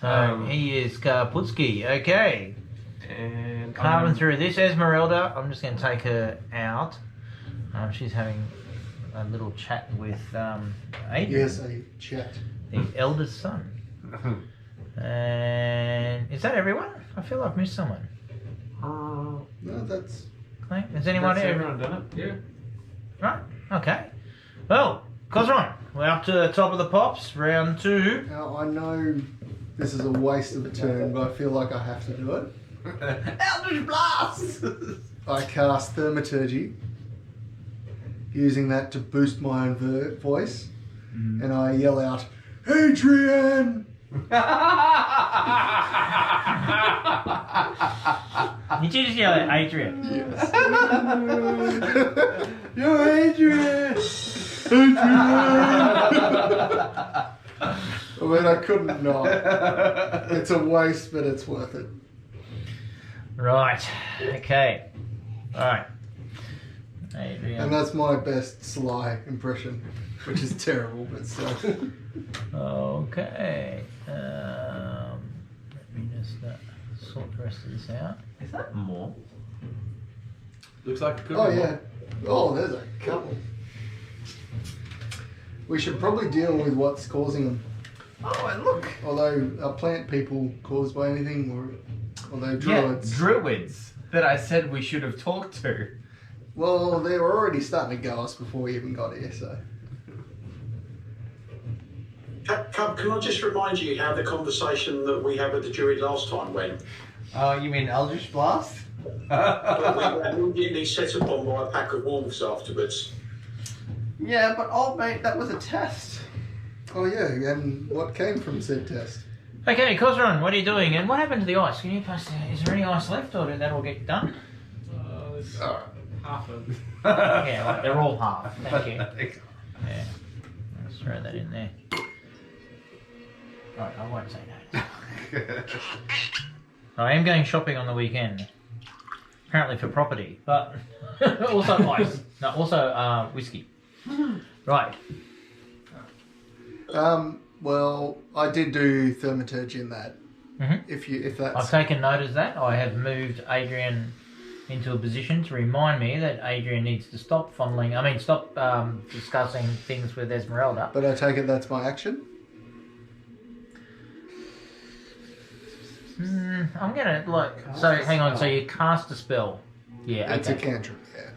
So he is Karputski. Okay. And Carving through this, Esmeralda. I'm just going to take her out. She's having a little chat with Adrian, Yes, a chat. the eldest son. And is that everyone? I feel I've missed someone. No, that's. Has anyone That's ever? everyone done it? Yeah. Right. Okay. Well, Cosron, we're up to the top of the pops. Round 2. Now, I know this is a waste of a turn, but I feel like I have to do it. Eldritch Blast! I cast Thaumaturgy, using that to boost my own voice, and I yell out, Adrian! Did you just yell at Adrian? Yes. You're Adrian! Adrian! I mean, I couldn't not. It's a waste, but it's worth it. Right. Okay. All right. Adrian. And that's my best Sly impression, which is terrible, but still. Okay. Let me just sort the rest of this out. Is that more? Looks like it could Oh, be yeah. Oh, there's a couple. We should probably deal with what's causing them. Oh, and look! Although, are plant people caused by anything? Or although druids. Yeah, druids that I said we should have talked to. Well, they were already starting to go us before we even got here, so. Cub, can I just remind you how the conversation that we had with the druid last time went? Oh, you mean Eldritch Blast? Well, we were immediately set upon by a pack of wolves afterwards. Yeah, but old mate, that was a test. Oh, yeah, and what came from said test? Okay, Cosron, what are you doing? And what happened to the ice? Can you pass? Is there any ice left, or did that all get done? There's Alright. half of it. Yeah, like they're all half. Thank you. Yeah. Let's throw that in there. Right, I won't say no. I am going shopping on the weekend. Apparently for property, but also ice. No, also whiskey. Right. Well, I did do Thaumaturgy in that. Mhm. If I've that's taken note of that. I have moved Adrian into a position to remind me that Adrian needs to stop stop discussing things with Esmeralda. But I take it that's my action. I'm gonna hang on. So you cast a spell. Yeah, It's okay. a cantrip, yeah.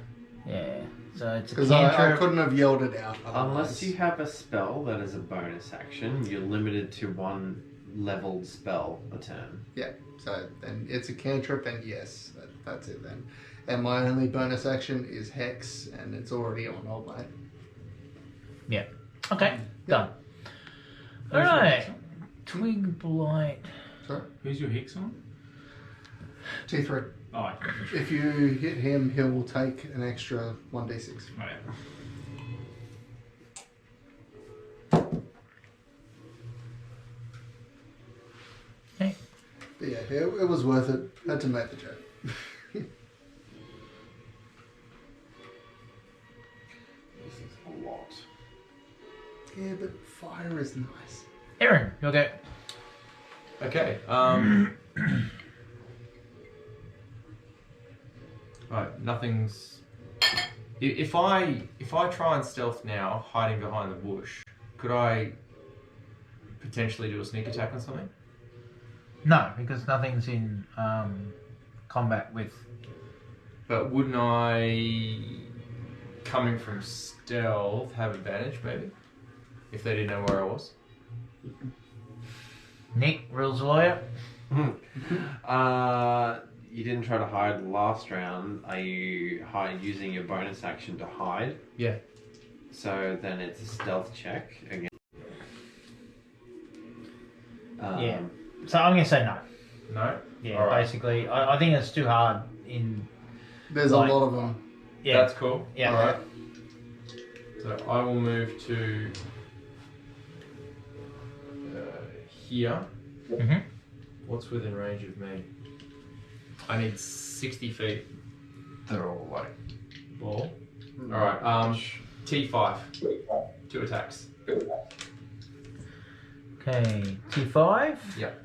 Yeah. So it's a Because I cantrip. couldn't have yelled it out. Unless otherwise. you have a spell that is a bonus action, you're limited to one leveled spell a turn. Yeah, so then it's a cantrip, and yes, that's it then. And my only bonus action is Hex, and it's already on Old Mate. Yeah. Okay. Done. All right. Twig blight. Sorry? Who's your hex on? T3. Oh, If you hit him, he'll take an extra 1d6. oh yeah. Okay. But yeah, it was worth it. Had to make the joke. This is a lot. Yeah, but fire is nice. Aaron, you'll go. Okay. Right. Nothing's. If I try and stealth now, hiding behind the bush, could I potentially do a sneak attack on something? No, because nothing's in combat with. But wouldn't I, coming from stealth, have advantage maybe? If they didn't know where I was? Nick, rules lawyer. You didn't try to hide last round. Are you using your bonus action to hide? Yeah. So then it's a stealth check again. Yeah. So I'm going to say no. No? Yeah, All right. basically. I think it's too hard in... There's Like- a lot of them. Yeah. That's cool. Yeah. Alright. So I will move to here. Mm-hmm. What's within range of me? I need 60 feet. They're all like Ball. Alright, T5. 2 attacks. Okay, T5. Yep.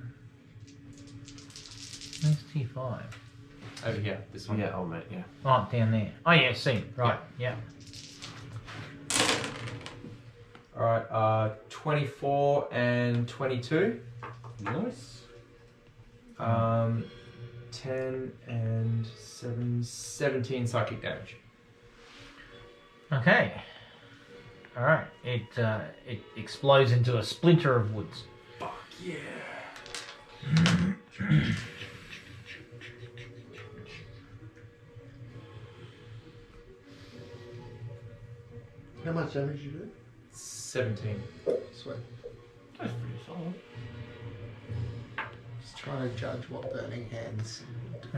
Where's T5? Over here, this one. yeah, old mate, yeah. Oh, down there. Oh, yeah, see. Right, yeah. Alright, 24 and 22. Nice. 10 and 7, 17 psychic damage. Okay. All right. It explodes into a splinter of woods. Fuck yeah. How much damage you do? 17. Sweet. That's pretty solid. Just trying to judge what burning hands.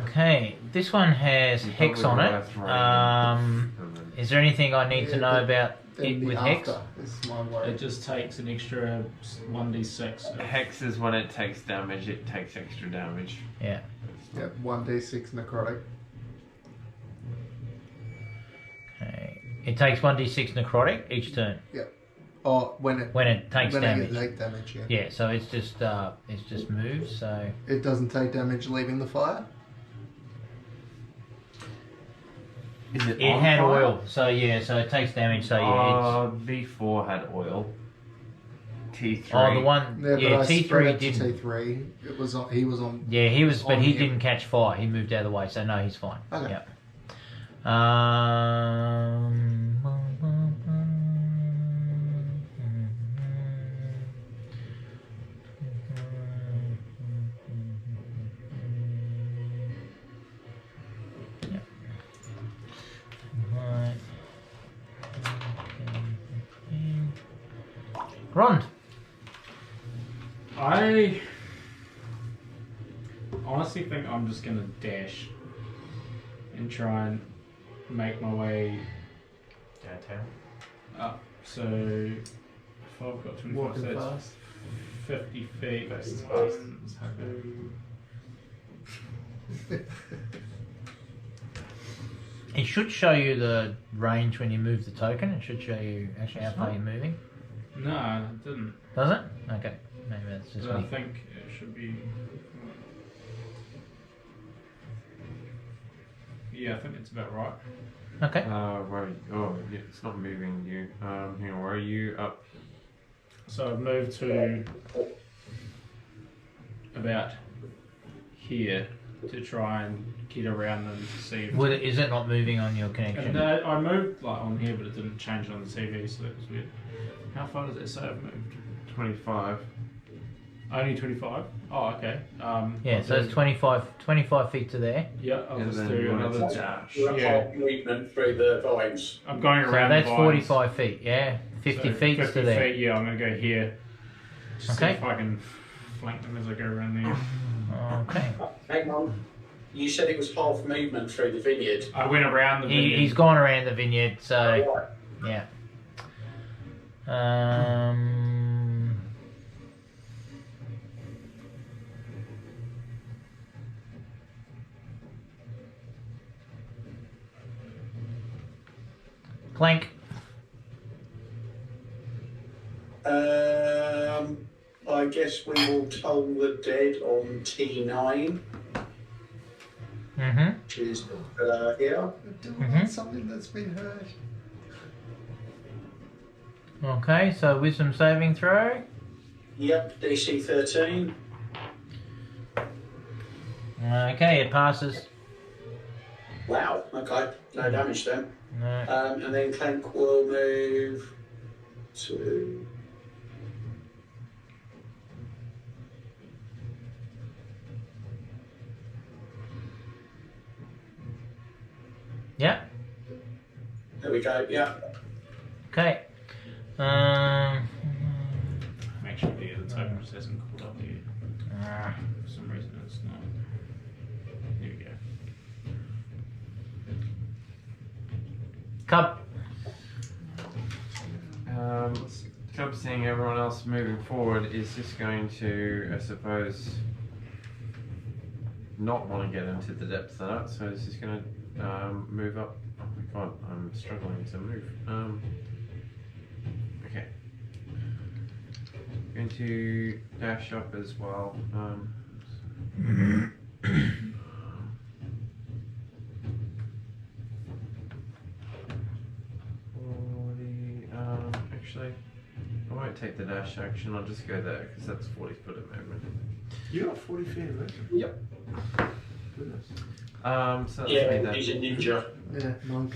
Okay, this one has You hex probably on gotta it. throw it in. Is there anything I need to Yeah, know about Then it the with hex? after is my worry. It just takes an extra 1d6. Hex is when it takes damage, it takes extra damage. Yeah. Yep, 1d6 necrotic. Okay. It takes 1d6 necrotic each turn Oh, when it takes when damage. it take damage, yeah. Yeah, so it's just moves. So It doesn't take damage leaving the fire. Is it it on had fire? oil. So yeah, so it takes damage. So yeah, B4 had oil. T3. it's the one. Yeah, Yeah, but I T3 spread it to didn't. T3. It was on. He was on. Yeah, he was, but on he him. didn't catch fire. He moved out of the way, so no, he's fine. Okay. Yep. Yep. Right. Grond. I honestly think I'm just gonna dash and try and make my way Downtown. up. So if I've got 25, Walking so that's fast. 50 feet. Versus One, fast. two. It should show you the range when you move the token. It should show you actually how far you're moving. No, it didn't. Does it? Okay. Maybe that's just But I me. think it should be. Yeah, I think it's about right. Okay. Where? Oh, yeah, it's not moving you. Hang on. Where are you up? So I've moved to about here to try and get around them to see if... Is it not moving on your connection? And I moved like on here, but it didn't change on the TV, so that was weird. How far does it say I've moved? 25. Only 25? Oh, okay. Yeah, so it's 25 feet to there. Yeah, I'll And just then do you want another to dash. You're Yeah. half movement through the vines. I'm going So around that's the vines. 45 feet, yeah? 50 So feet 50 to there. feet, yeah, I'm going to go here. Just Okay. see if I can flank them as I go around there. Okay. Hang on. You said it was half movement through the vineyard. I went around the vineyard. He's gone around the vineyard, so Right. yeah. Clank. I guess we will toll the dead on T9, Mm-hmm. which is here. Doing something that's been heard. Okay, so wisdom saving throw. Yep, DC 13. Okay, it passes. Wow, okay. No damage then. No. And then Clank will move to... Yeah. There we go, yeah. Okay. I'm actually there. The token just hasn't caught up here. For some reason it's not. There we go. Cup. Cub seeing everyone else moving forward is just going to, I suppose, not want to get into the depths of that, so it's just going to move up. Oh my god, I'm struggling to move. Okay. Going to dash up as well. 40, actually, I won't take the dash action, I'll just go there because that's 40 foot of movement. You got 40 feet, right? Yep. Goodness. So let's Yeah, make that. he's a ninja. Yeah, monk.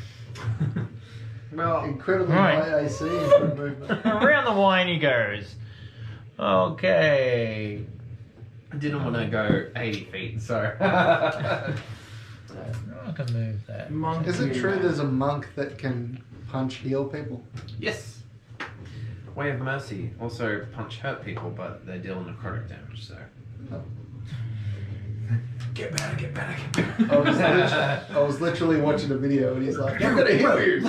Well, Incredibly Right. high AC and good movement. Around the wine he goes. Okay. I didn't want to go 80 feet, so. I can move that. Is it true there's a monk that can punch heal people? Yes. Way of Mercy. Also punch hurt people, but they deal necrotic damage, so. Get better, get better, get better. I was literally watching a video and he's like, I'm gonna heal you.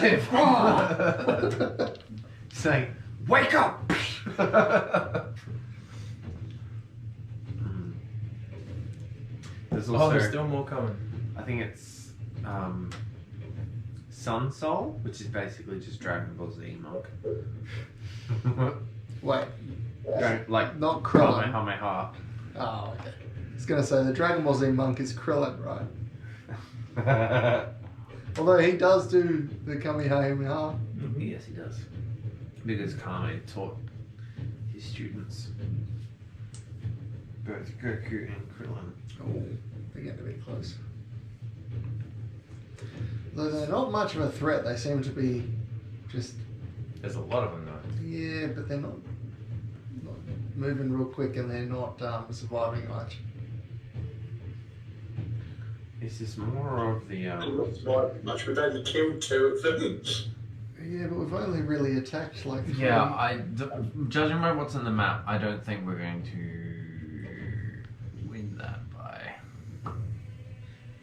Saying, wake up! There's also, there's still more coming. I think it's Sun Soul, which is basically just Dragon Ball Z monk. Wait, Like not Krillin. Kamehameha. Oh, okay. I was gonna say the Dragon Ball Z monk is Krillin, right? Although he does do the Kamehameha. Yes, he does. Because Kame taught his students, both Goku and Krillin. Oh, they're getting to be close. Though they're not much of a threat, they seem to be just, There's a lot of them though. yeah, but they're not moving real quick and they're not surviving much. Is this more of the Looks like much. We've only killed 2 of them. Yeah, but we've only really attacked like 3. Yeah, judging by what's on the map, I don't think we're going to win that by. I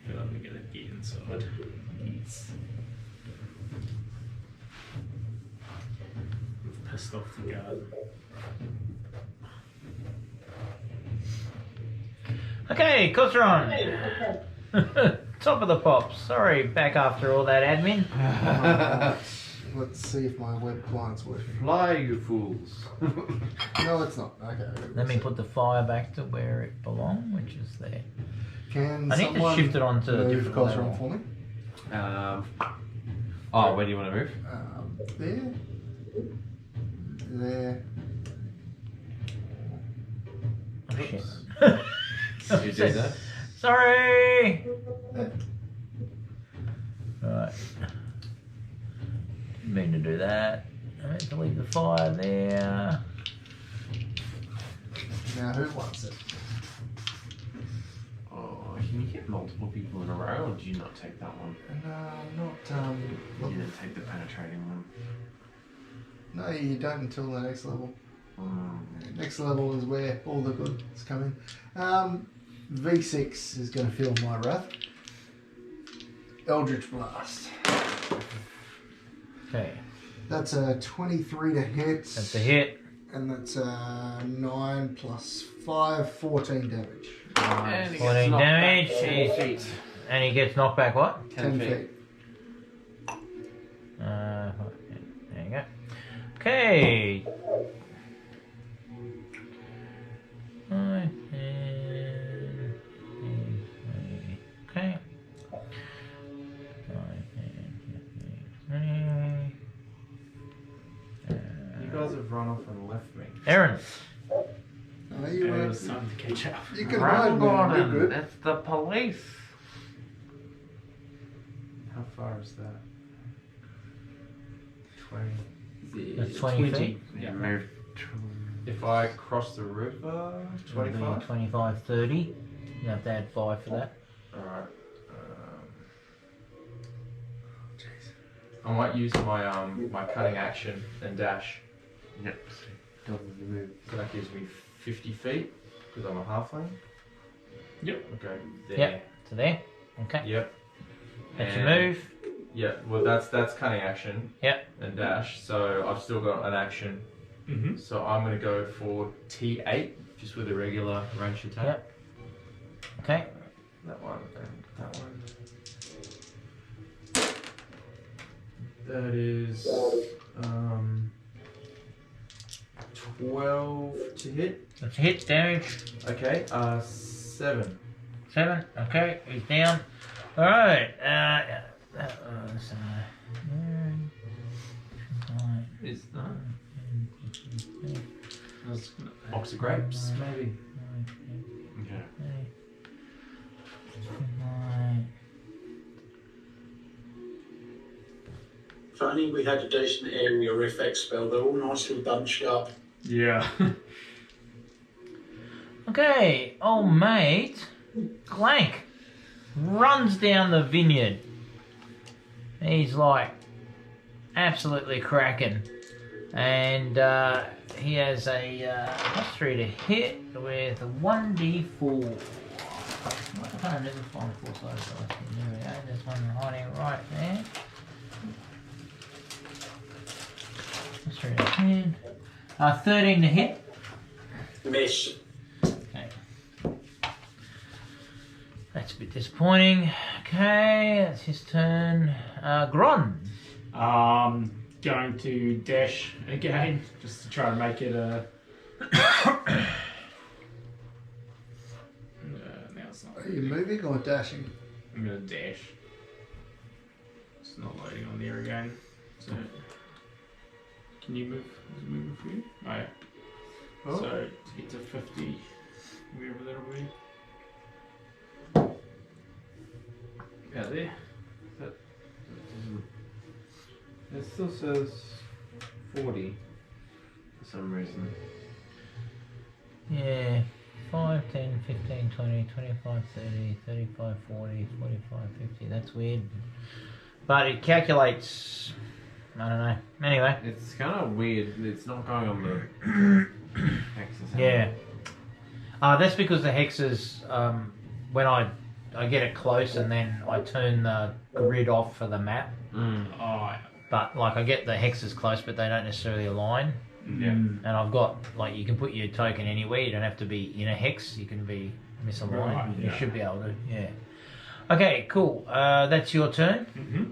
feel like we're gonna get inside. Yes. We've pissed off the guard. Okay, Kosron. Top of the pops. Sorry, back after all that admin. Let's see if my web client's working. Fly, you fools! No, it's not. Okay. Let me put the fire back to where it belongs, which is there. Can I need to someone shift it onto a move different Cosron level. for me? Where do you want to move? There. There. Oh, shit. You do that? Sorry. Right. Didn't mean to do that. I meant to leave the fire there. Now who wants it? Oh, can you get multiple people in a row, or do you not take that one? Not You didn't take the penetrating one. No, you don't until the next level. Mm. Next level is where all the good is coming. V6 is going to feel my wrath. Eldritch Blast. Okay. That's a 23 to hit. That's a hit. And that's 9 plus 5, 14 damage. And he 14 gets knocked damage. back 10 feet. And he gets knocked back what? 10 feet. There you go. Okay. Okay. You guys have run off and left me. Aaron. Oh, you, It was time to catch up. you can ride, man. You're good. It's the police. How far is that? 20. That's 20 feet. Yeah, move. If I cross the river, 25. 25, 30. You have to add 5 for that. Alright. I might use my my cutting action and dash. Yep. Double the move. So that gives me 50 feet because I'm a halfling. Yep. Okay. There. Yep. So there. Okay. Yep. That's your And- move. Yeah. Well, that's cutting action. Yep. And dash. So I've still got an action. Mm-hmm. So I'm gonna go for T8, just with a regular range attack. Yep. Okay. That one and that one. That is 12 to hit. That's a hit. Damage. Okay, 7. 7. Okay. He's down. Alright. That was. Is that box of grapes, maybe? Okay. If only we had a decent area effect spell, they're all nicely bunched up. Yeah. Okay, old mate, Clank, runs down the vineyard. He's like absolutely cracking. And he has a +3 to hit with a 1d4. I can't never find 4 sides dice. There we go, there's one hiding right there. +3 to hit. 13 to hit. Miss. Okay. That's a bit disappointing. Okay, that's his turn. Gron. Going to dash again, just to try and make it a. Now it's not. Are you moving or dashing? I'm gonna dash. It's not loading on there again. So, can you move? Is it moving for you? Oh yeah. Oh. So to get to 50, wherever that'll be. About there. It still says 40 for some reason. Yeah. 5, 10, 15, 20, 25, 30, 35, 40, 45, 50. That's weird. But it calculates. I don't know. Anyway. It's kind of weird. It's not going on the hexes. Yeah. That's because the hexes, when I get it close and then I turn the grid off for the map. Mm. Oh, But like I get the hexes close, but they don't necessarily align. Yeah. And I've got like you can put your token anywhere. You don't have to be in a hex. You can be misaligned. Right, You yeah. should be able to. Yeah. Okay. Cool. That's your turn. Mm-hmm.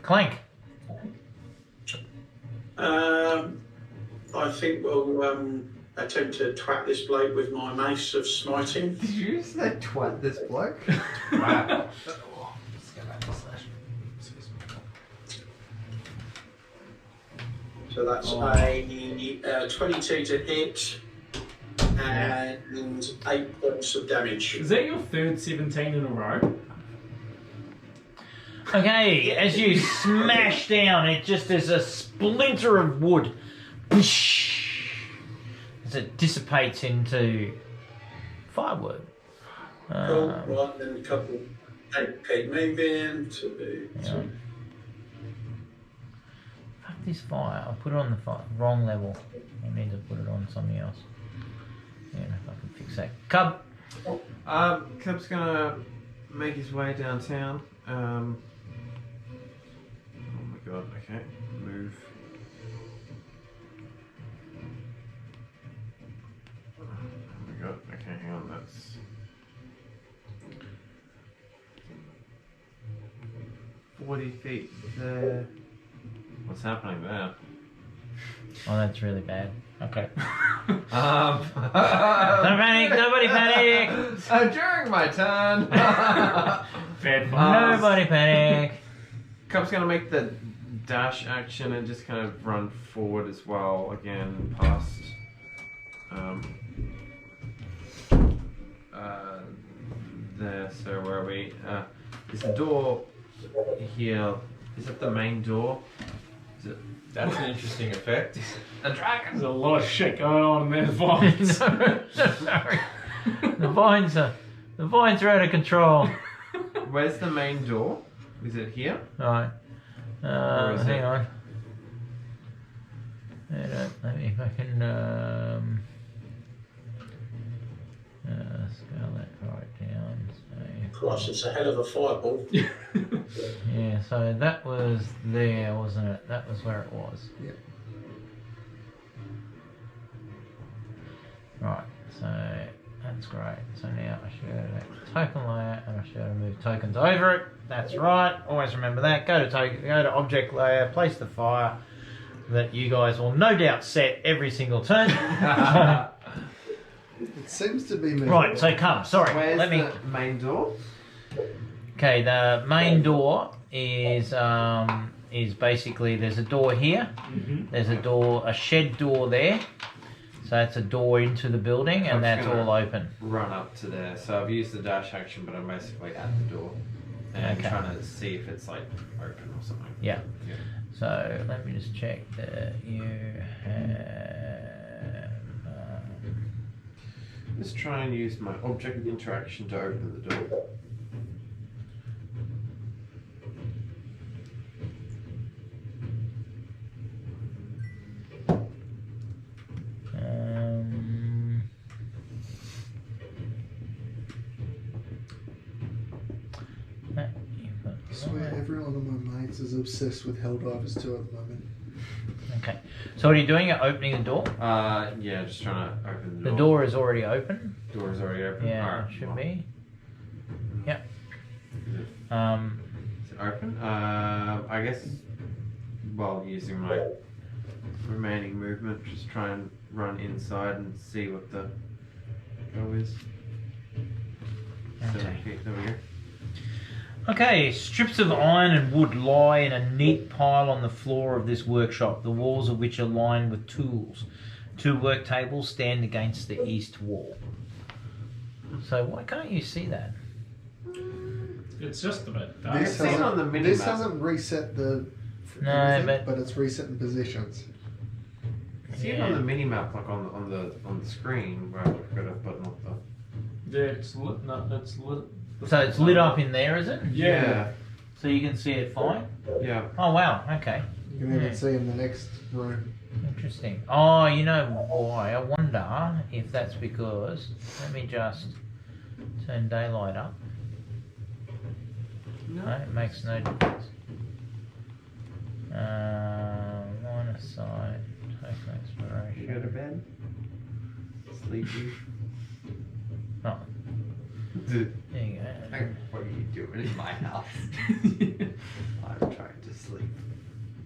Clank. I think we'll attempt to twat this bloke with my mace of smiting. Did you say twat this bloke? Wow. So that's a 22 to hit and 8 points of damage. Is that your third 17 in a row? Okay, as you smash down, it just is a splinter of wood. As it dissipates into firewood. Cool. Right, then a couple. Keep moving to. Yeah. Fuck this fire. I put it on the wrong level. I need to put it on something else. Yeah, if I can fix that. Cub! Cub's gonna make his way downtown. Oh my god, okay. Move. Oh my god, okay, hang on, that's 40 feet there. What's happening there? Oh, that's really bad. Okay. Don't Don't panic! Nobody panic! during my turn! Bad fun. Nobody panic! Cub's gonna make the dash action and just kind of run forward as well, again, past there. So where are we? Is the door here? Is it the main door? Is it? That's an interesting effect. A dragon. There's a lot of shit going on in there, vines. No. The vines are out of control. Where's the main door? Is it here? Right. Or is Hang it- on. Let me fucking scale that right down. Christ, it's a hell of a fireball. Yeah, so that was there, wasn't it? That was where it was. Yep. Right, so that's great. So now I should go to that token layer and I should move tokens over it. That's right. Always remember that. Go to object layer, place the fire that you guys will no doubt set every single turn. It seems to be me. Right, so come. Sorry, Where's let me. the main door? Okay, the main door is basically there's a door here. There's a shed door there. So that's a door into the building, and that's all open. Run up to there. So I've used the dash action, but I'm basically at the door and Okay. trying to see if it's like open or something. Yeah. Yeah. So let me just check that you have. Let's try and use my object interaction to open the door. I swear every one of my mates is obsessed with Helldivers 2 at the moment. Okay. So what are you doing? You're opening the door? Yeah, just trying to open the The door. door is already open. Door is already open. Yeah, Alright, it should well, be. Yep. Is it open? I guess while using my remaining movement, just try and run inside and see what the go is. 7 Okay. feet, there we go. Okay, strips of iron and wood lie in a neat pile on the floor of this workshop, the walls of which are lined with tools. 2 work tables stand against the east wall. So why can't you see that? It's just a bit dark. This seen on the this minimap. hasn't reset the No, everything, but- it's resetting positions. See it on the mini map, like on the screen where I've got a button up the. Yeah, it's lit. No, it's lit. So it's lit up in there, is it? Yeah. So you can see it fine? Yeah. Oh wow, okay. You can even Yeah. see in the next room. Interesting. Oh, you know why? I wonder if that's because. Let me just turn daylight up. No, it makes no difference. Line of sight, token You go to exploration. bed. Sleepy. Oh, Dude, there you go. what are you doing in my house? I'm trying to sleep.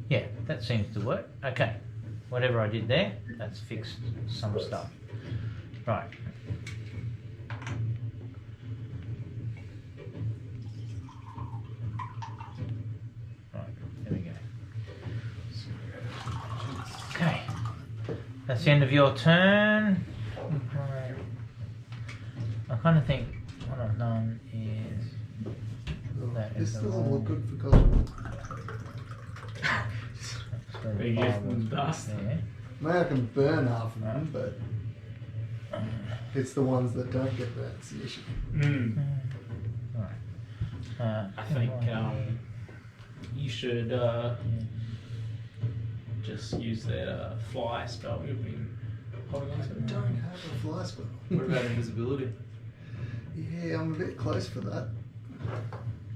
Yeah, that seems to work. Okay, whatever I did there. that's fixed some stuff. Right. Right, there we go. Okay. That's the end of your turn. I kind of think what I've done is that This is the doesn't wrong- look good for Cosmo. so the Big fire gift was and dust. there. Maybe I can burn half of them, but it's the ones that don't get burnt that's the issue. Right. I think you should just use that fly spell you've been holding on I to. don't have a fly spell. What about invisibility? Yeah, I'm a bit close for that.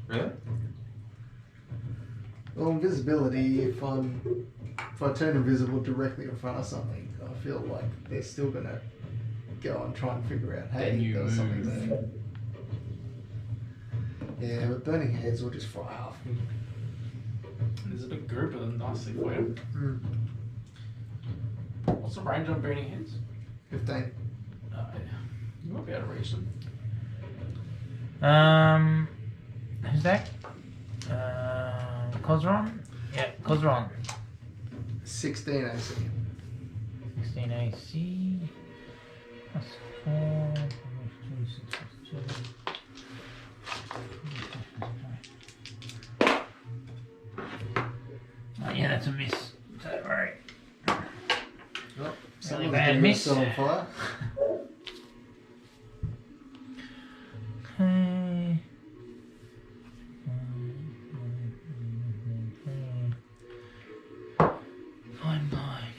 Really? Well, invisibility, if I turn invisible directly in front of something, I feel like they're still gonna go and try and figure out, hey, Then you there was something move. there. Yeah, but burning hands will just fry off. There's a big group of them nicely for you. What's the range on burning hands? 15. You might be able to reach them. Who's that? Cosron? Yeah, Cosron. 16 AC. 16 AC. Plus 4. Oh, yeah, that's a miss. Don't worry. Oh, Really someone's bad getting miss. set on fire. Okay. Fine, fine.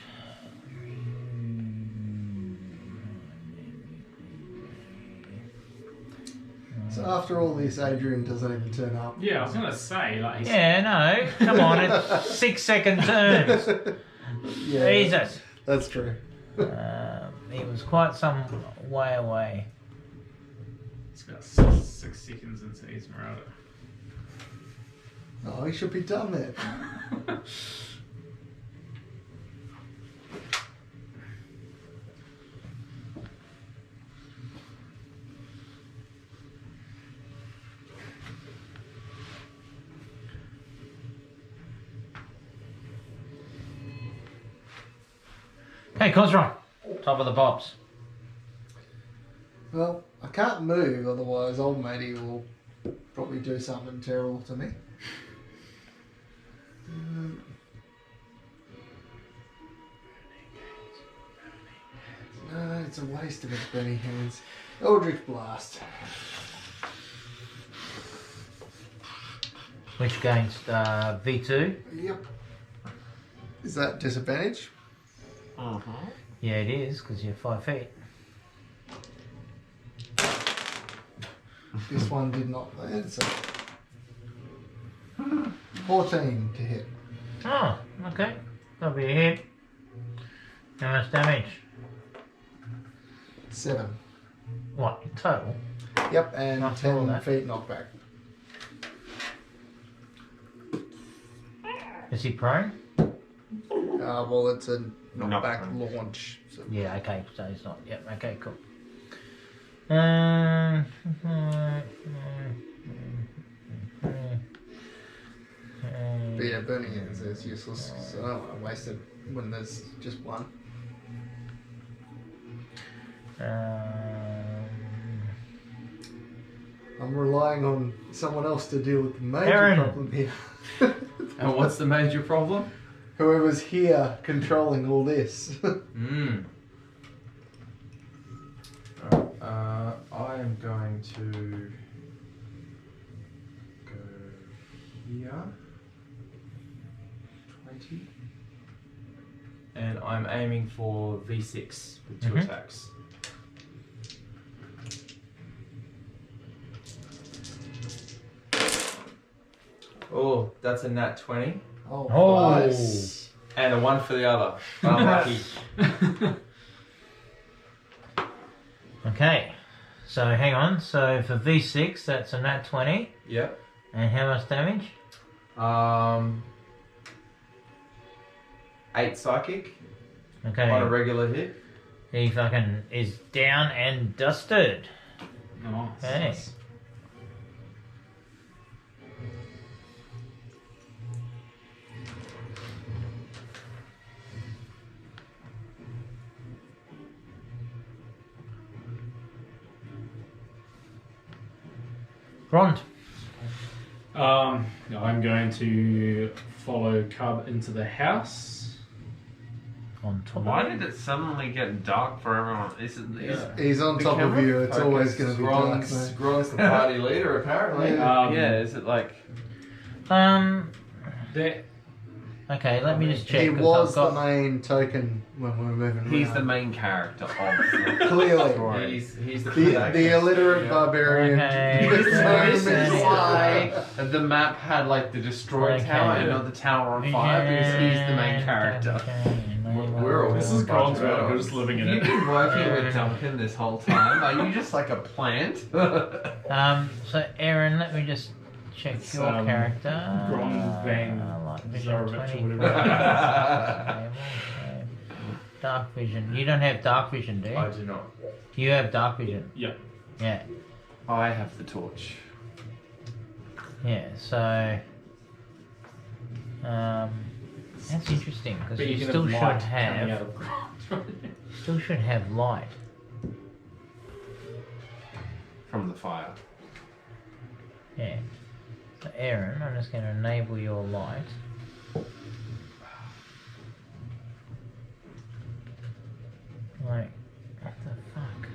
So after all this, Adrian doesn't even turn up. Yeah, I was gonna say like he's Yeah, no. Come on, it's 6-second turns. Yeah, Jesus. that's true. He was quite some way away. he's got 6 seconds into Esmeralda. Oh, he should be done there. Hey, Cosron. Top of the pops. Well, I can't move, otherwise old matey will probably do something terrible to me. No, it's a waste of its burning hands. Eldritch Blast. Which against V2? Yep. Is that disadvantage? Yeah, it is, because you're 5 feet. This one did not land, so 14 to hit. Oh, okay. That'll be a hit. How much damage? 7. What, total? Yep, and After all 10 that. feet knockback. Is he prone? Well, it's a knockback Knockback. launch. So. Yeah, okay, so he's not. Yep, okay, cool. But yeah, burning hands is useless, so I don't want to waste it when there's just one. I'm relying on someone else to deal with the major Aaron. problem here. And what's the major problem? Whoever's here controlling all this. I am going to go here. 20. And I'm aiming for V6 with 2 Mhm. attacks. Oh, that's a nat 20. Oh, Oh. nice. And a 1 for the other. Unlucky. Okay, so hang on. So for V6, that's a nat 20. Yep. And how much damage? 8 psychic. Okay. on a regular hit. He fucking is down and dusted. Nice. Okay. Grond. I'm going to follow Cub into the house. On top. Why did it suddenly get dark for everyone? He's on The top of camera you. It's always Focus. going to be dark, Gron's, mate. Gron's the party leader, apparently. Yeah, is it like There, Okay, let me just check. He 'cause was I've the got- main token when we were moving he's around. the main character of the Clearly. story? He's the The protagonist. illiterate Yeah. barbarian. Okay. with no This is mental- why the map had like the destroyed Okay. tower and not the tower on fire because he's the main character. We're all this is Gron's world. We're just living in You've it. been working with Duncan this whole time. Are you just like a plant? So Aaron, let me just check It's, your character. Gron Van Light vision Zarovich or 20. whatever. Dark vision. You don't have dark vision, do you? I do not. You have dark vision. Yeah. Yeah. I have the torch. Yeah. So. That's interesting because But you can still have should light coming out have of Gron. still should have light. From the fire. Yeah. So Aaron, I'm just going to enable your light. Like, what the fuck?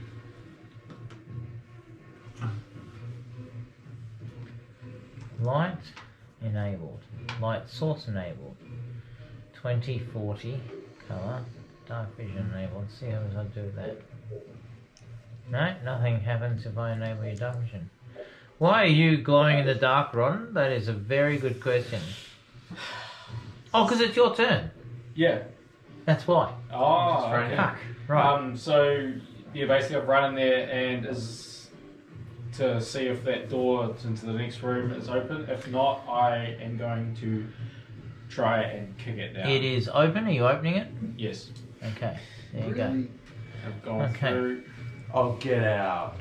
Light enabled. Light source enabled. 2040 color. Dark vision enabled. Let's see how I do that. No, nothing happens if I enable your dark vision. Why are you glowing in the dark, Ron? That is a very good question. Oh, because it's your turn. Yeah. That's why. Oh, Just right okay. Fuck. Right. So yeah, basically I've run in there and is to see if that door into the next room is open. If not, I am going to try and kick it down. It is open. Are you opening it? Yes. Okay. There you go. Really? I've gone Okay. through. Oh, get out.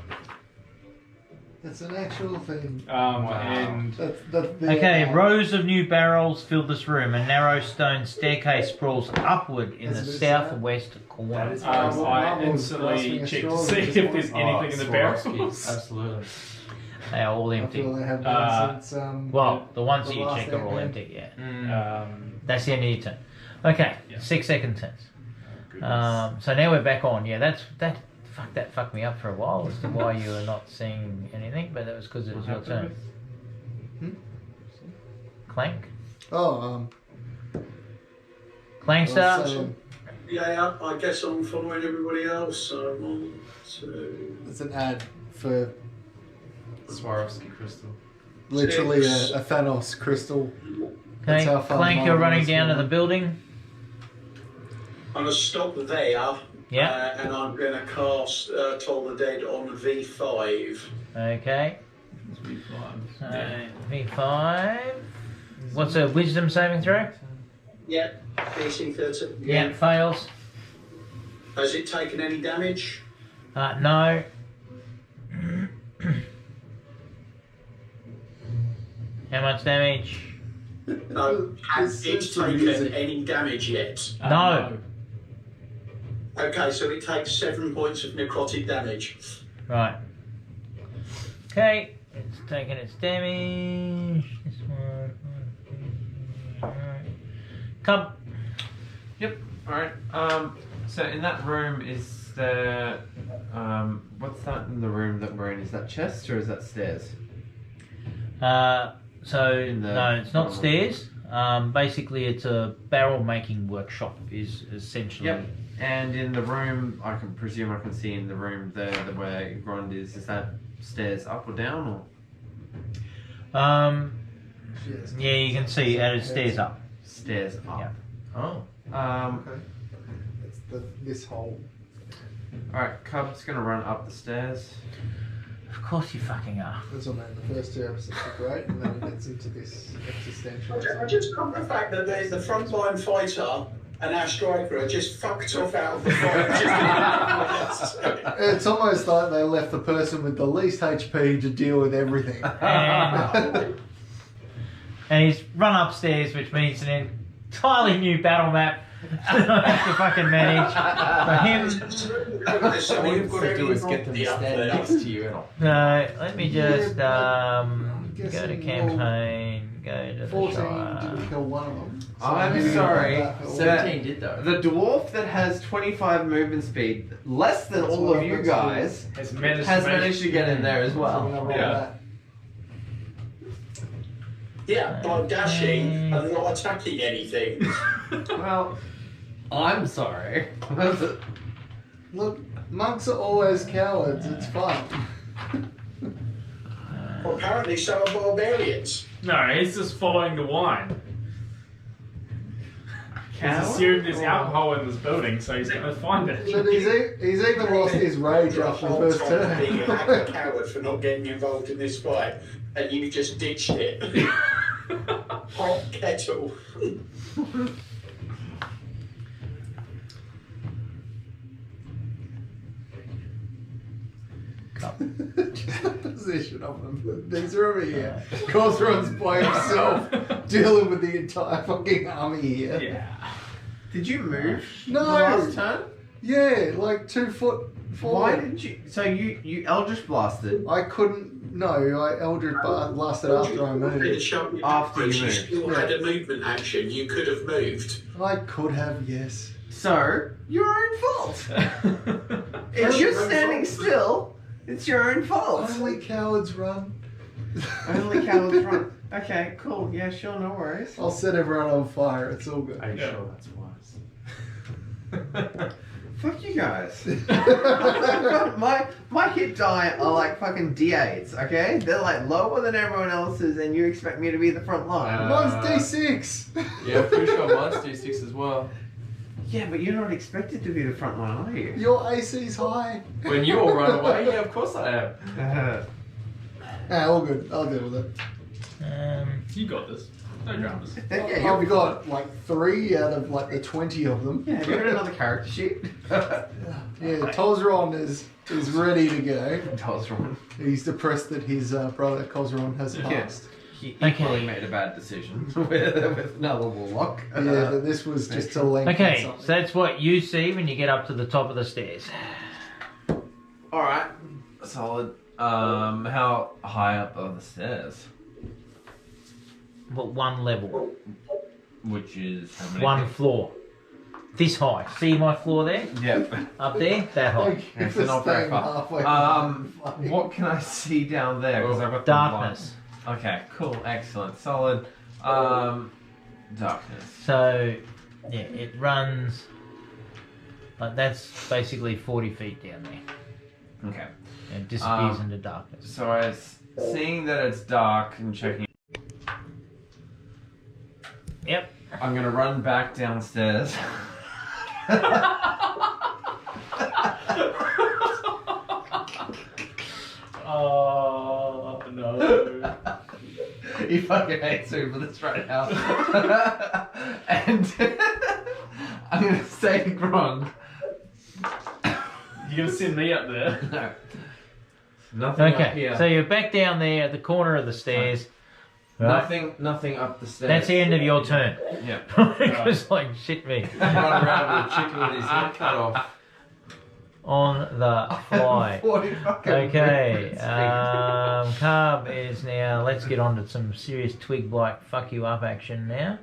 It's an actual thing. And That's Okay, rows of new barrels fill this room. A narrow stone staircase sprawls upward in the Is it southwest corner. That is I Marbles instantly grasping a check straw to at see this if there's point. anything in the Swarovski. barrels. Absolutely. They are all I empty. feel they have been Uh, since. Well, the ones The that you last check are all Ant-Man. empty, yeah. Mm. That's the end of your turn. Okay, Yeah. 6 seconds since. Goodness. So now we're back on. Yeah, that fucked me up for a while as to why you were not seeing anything, but that was because it was your turn. Clank? Oh, Clank I was starts. saying, Yeah, I guess I'm following everybody else. So I'm on to it's an ad for Swarovski crystal. literally Six. a Thanos crystal. Okay, That's how far Clank, you're Marvel running is down to for the me. building. I'm gonna stop there. Yeah. And I'm gonna cast Toll the Dead on V5. Okay. V5. So, V5. What's a wisdom saving throw? Yeah. DC 30. Yeah, fails. Has it taken any damage? No. How much damage? No. Has it It's some taken music. any damage yet? No. Okay, so it takes 7 points of necrotic damage. Right. Okay, it's taking its damage. This one. Alright. Cub. Alright, so in that room is there, what's that in the room that we're in? Is that chest or is that stairs? So In the no, it's not bottom. stairs. Basically, it's a barrel making workshop. Is essentially. Yep. And in the room, I can presume I can see in the room there where Grond is that stairs up or down or? Yes. Yeah, you can see added stairs up. Stairs up. Yeah. Oh. Okay. It's this hole. Alright, Cub's gonna run up the stairs. Of course you fucking are. That's what I mean. The first 2 episodes are great, and then it gets into this existential. I just love the fact that the frontline fighter and our striker had just fucked off out of the fight. It's almost like they left the person with the least HP to deal with everything. And he's run upstairs, which means an entirely new battle map I have to fucking manage. For him, All you've got to do is get them to stand next to you and all. no, let me just I'm go guessing to campaign, go to the 14 Shire. didn't kill one of them. So I'm maybe sorry. that will- 17 did though. The dwarf that has 25 movement speed, less than all of you guys, Has has managed to get in there as So I'm gonna well. roll Yeah. that. Yeah, by dashing and not attacking anything. Well, I'm sorry. Look, monks are always cowards. It's fine. Well, apparently, so are barbarians. No, he's just following the wine. He's Coward? assumed there's alcohol in this building, so he's gonna find it. But he's even lost his rage For a after the whole first time being a turn. hacker coward for not getting involved in this fight, and you just ditched it. Hot kettle. Just the position of them. These are over here. Cosron's by himself, dealing with the entire fucking army here. Yeah. Did you move No. the last turn? Yeah, like 2 foot Why forward. did you? So you Eldritch blasted. I couldn't. No, I Eldritch blasted after I moved. After you You moved. still had a movement action. You could have moved. I could have, yes. So your own fault. If That's you're your own standing fault. still, it's your own fault. Only cowards run. Only cowards run. Okay, cool. Yeah, sure, no worries. I'll set everyone on fire. It's all good. Are you Yeah. sure that's wise? Fuck you guys. my hit die are like fucking D8s, okay? They're like lower than everyone else's, and you expect me to be the front line. Mine's D6. Yeah, pretty sure mine's D6 as well. Yeah, but you're not expected to be the front line, are you? Your AC's high. When you all run away, yeah, of course I am. All good. I'll deal with it. You got this. No dramas. Yeah, you'll be I've got like 3 out of like the 20 of them. Yeah, have you got another character sheet? Yeah, Tozron is ready to go. Tells Ron. He's depressed that his brother Cosron has passed. He Okay. probably made a bad decision with another warlock. Yeah, but this was just to lengthen Okay, something. so that's what you see when you get up to the top of the stairs. Alright, solid. How high up are the stairs? Well, one level, Which is how many one feet? floor. This high. See my floor there? Yep. Up there? That high. Like, Yeah, if so it's not very staying far. halfway fucking- What can I see down there? 'Cause I've got the Darkness. light. Okay, cool, excellent, solid. Darkness. So, yeah, it runs. Like that's basically 40 feet down there. Okay. And it disappears Um, into darkness. So I was seeing that it's dark and checking. Yep. I'm gonna run back downstairs. Oh no. He fucking hates me for this right now. And I'm gonna say to Gron. You gonna send me up there? No. Nothing up Okay, here. so you're back down there at the corner of the stairs. Right? Nothing up the stairs. That's the end of your turn. Yeah. Because, like, shit me. Run around with a chicken with his head cut off. On the fly. 40 fucking Okay, movement speed. Carb is now, let's get on to some serious twig blight fuck you up action now.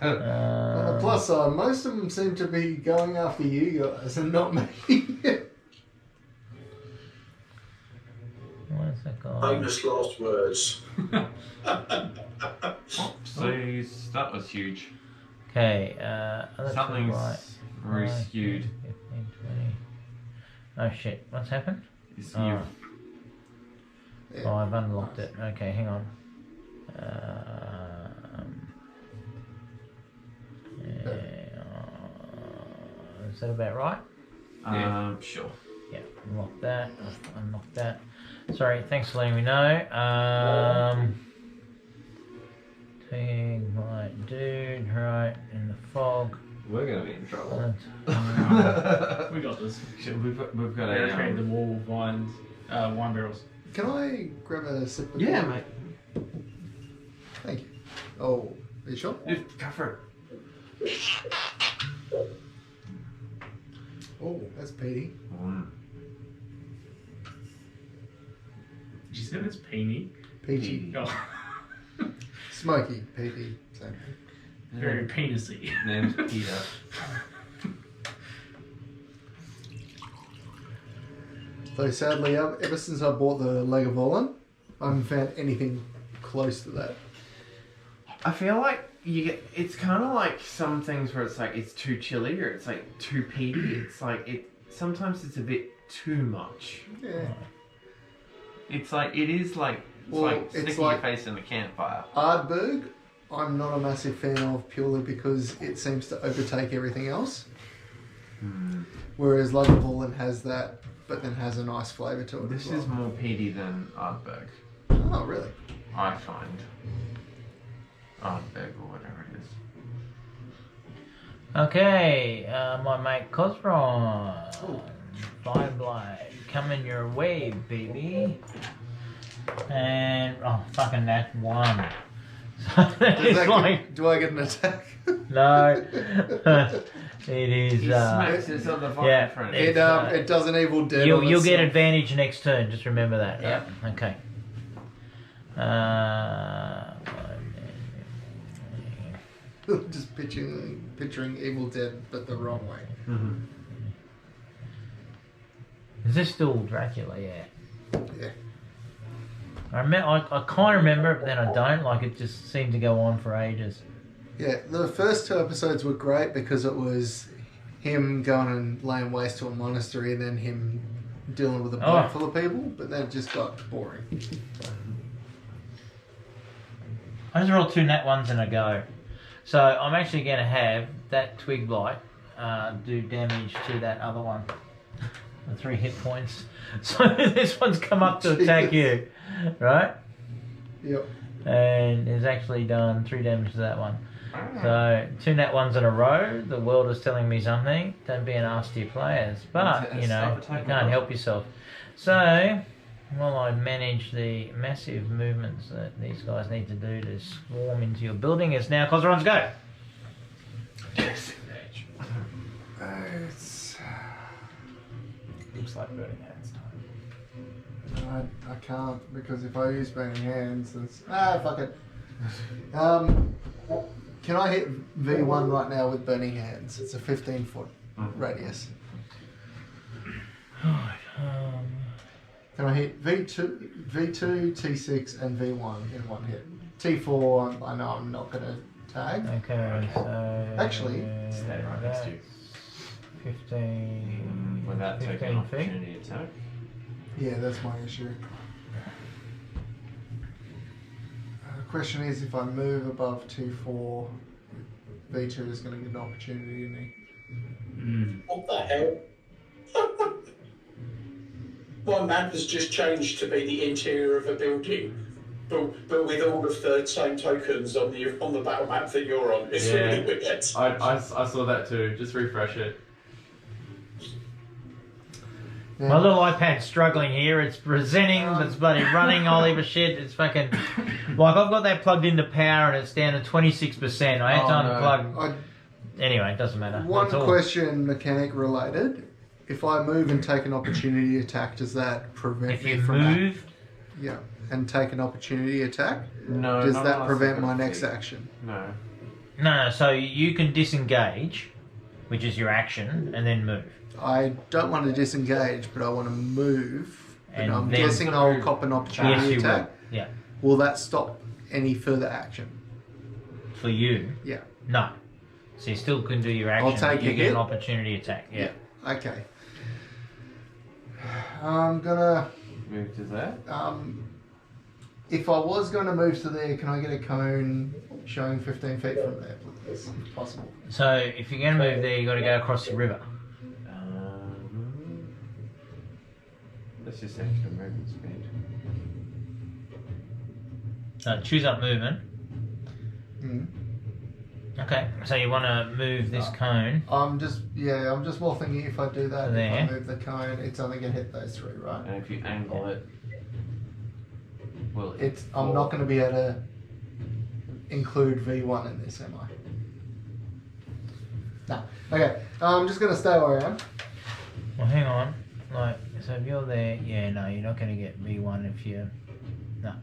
On the plus side, most of them seem to be going after you guys and not me. Where's that guy? Famous last words. Oopsies, that was huge. Okay, other Something's twig blight. very 5, skewed. 15, 20. Oh shit, what's happened? Is Oh. you- Oh, I've unlocked it. Okay, hang on. Is that about right? Sure. Yeah, unlock that. Unlock that. Sorry, thanks for letting me know. Twig, right, dude, right, in the fog. We're gonna be in trouble. We got this. We've got Barricade the a. wall with wine barrels. Can I grab a sip of Yeah, water? mate. Thank you. Oh, are you sure? Just go for it. Oh, that's peaty. Did you say that's peony? Peachy. Oh, Smoky, peaty. Same thing. very penisy. Name's Peter. Though sadly, ever since I bought the Lagavulin, I haven't found anything close to that. I feel like you get. It's kind of like some things where it's like it's too chilly or it's like too peaty. It's like it. Sometimes it's a bit too much. Yeah. It's like it is like it's Well, like it's sticking like- your face in the campfire. Ardbeg, I'm not a massive fan of purely because it seems to overtake everything else. Whereas Lagavulin has that, but then has a nice flavour to it. This as well. is more peaty than Ardbeg, Oh, really? I find. Ardbeg or whatever it is. Okay, my mate Cosron. Fireblade, coming your way, baby. And oh, fucking that one. So it's like Do I get an attack? no. It is. He smacks us on the yeah, front. It it does an evil dead. You'll on get itself. advantage next turn. Just remember that. Yeah. Yeah. Okay. Just picturing Evil Dead, but the wrong way. Is this still Dracula? Yeah. Yeah. I kind of remember it, but then I don't. Like it just seemed to go on for ages. Yeah, the first 2 episodes were great because it was him going and laying waste to a monastery and then him dealing with a boat full of people, but then it just got boring. I just rolled 2 nat ones in a go. So I'm actually going to have that twig blight do damage to that other one. The 3 hit points. So this one's come up to attack you, right? Yep. And it's actually done 3 damage to that one. So 2 nat ones in a row. The world is telling me something. Don't be an ass to your players, but you know you can't help yourself. So while I manage the massive movements that these guys need to do to swarm into your building, it's now Cosron's go. Disengage. It's... Looks like burning hands time. I can't because if I use Burning Hands, it's... fuck it. Can I hit V1 right now with Burning Hands? It's a 15-foot radius. Can I hit V2, T6, and V1 in one hit? T4, I know I'm not going to tag. Okay, so Actually, Stand right next to you. 15 Without taking 15 an feet. opportunity attack. Yeah, that's my issue. The question is if I move above T4, V2 is going to get an opportunity, isn't he? What the hell? My map has just changed to be the interior of a building, but with all of the same tokens on the battle map that you're on. It's really weird. I saw that too. Just refresh it. My little iPad's struggling here. It's presenting, but it's bloody running all over shit. It's fucking... Like, I've got that plugged into power and it's down to 26%. I had to unplug... Anyway, it doesn't matter. One That's all. question, mechanic related. If I move and take an opportunity attack, does that prevent If me you from move... Yeah, and take an opportunity attack? No. Does not that unless prevent they've got my a next feat. action? No. No, so you can disengage, which is your action, and then move. I don't want to disengage, but I want to move. And And I'm then guessing I'll cop an Yes, opportunity you attack. will. Yeah. Will that stop any further action? For you, Yeah. no. So you still can do your action, I'll but take you a get hit. an opportunity attack. Yeah. Okay. I'm gonna. Move to there. If I was going to move to there, can I get a cone showing 15 feet from there, please, if possible? So if you're going to move there, you got to go across the river. Let's just extra movement speed. So choose up movement. Mm. Okay, so you want to move this cone. I'm just more thinking if I do that, if There. I move the cone, it's only going to hit those 3, right? And if you angle it, well, I'm not going to be able to include V1 in this, am I? No. Okay, I'm just going to stay where I am. Well, hang on. Like, so if you're there, yeah, no, you're not going to get V1 if you. No.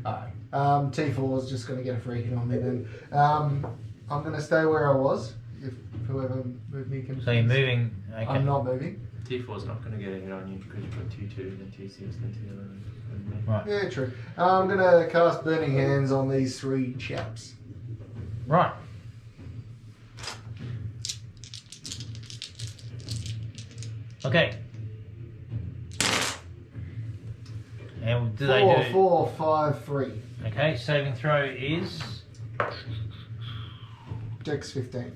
Alright. T4 is just going to get a free hit on me then. I'm going to stay where I was. If whoever moved me can. So you're moving. Okay. I'm not moving. T4 is not going to get a hit on you because you've got T2, then T6, then T11. Right. Yeah, true. I'm going to cast Burning Hands on these 3 chaps. Right. Okay. And do they do? 4, 5, 3. Okay, saving throw is Dex 15.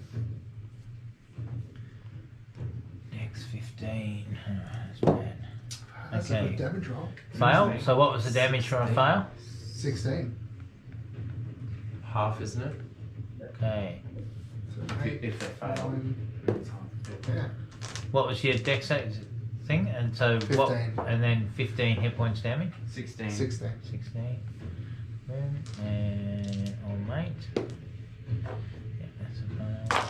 Dex 15. Oh, that's bad. That's a Okay. good damage roll. Fail. So what was the damage from a fail? 16. Half, isn't it? Okay. So if they fail, yeah. What was your dex thing? And so 15. And then 15 hit points damage. 16. 16. 16. And on mate. Yeah, that's a fail.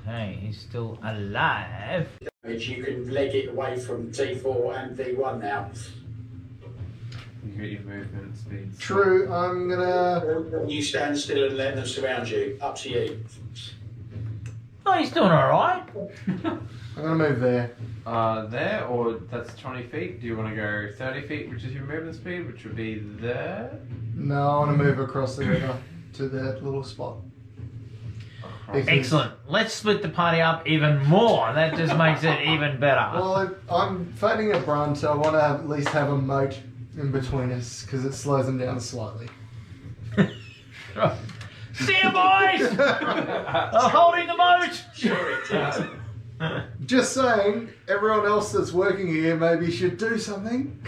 Okay, he's still alive. You can leg it away from T4 and V1 now. You get your movement speed. True, I'm gonna. You stand still and let them surround you. Up to you. Oh, he's doing alright. I'm gonna move there. There, or that's 20 feet. Do you want to go 30 feet, which is your movement speed, which would be there? No, I want to move across the river to that little spot. Because- Excellent. Let's split the party up even more. That just makes it even better. Well, I'm fighting a brunt, so I want to at least have a moat in between us because it slows them down slightly. See you, boys! I'm holding the moat! Sure it does. Just saying, everyone else that's working here maybe should do something.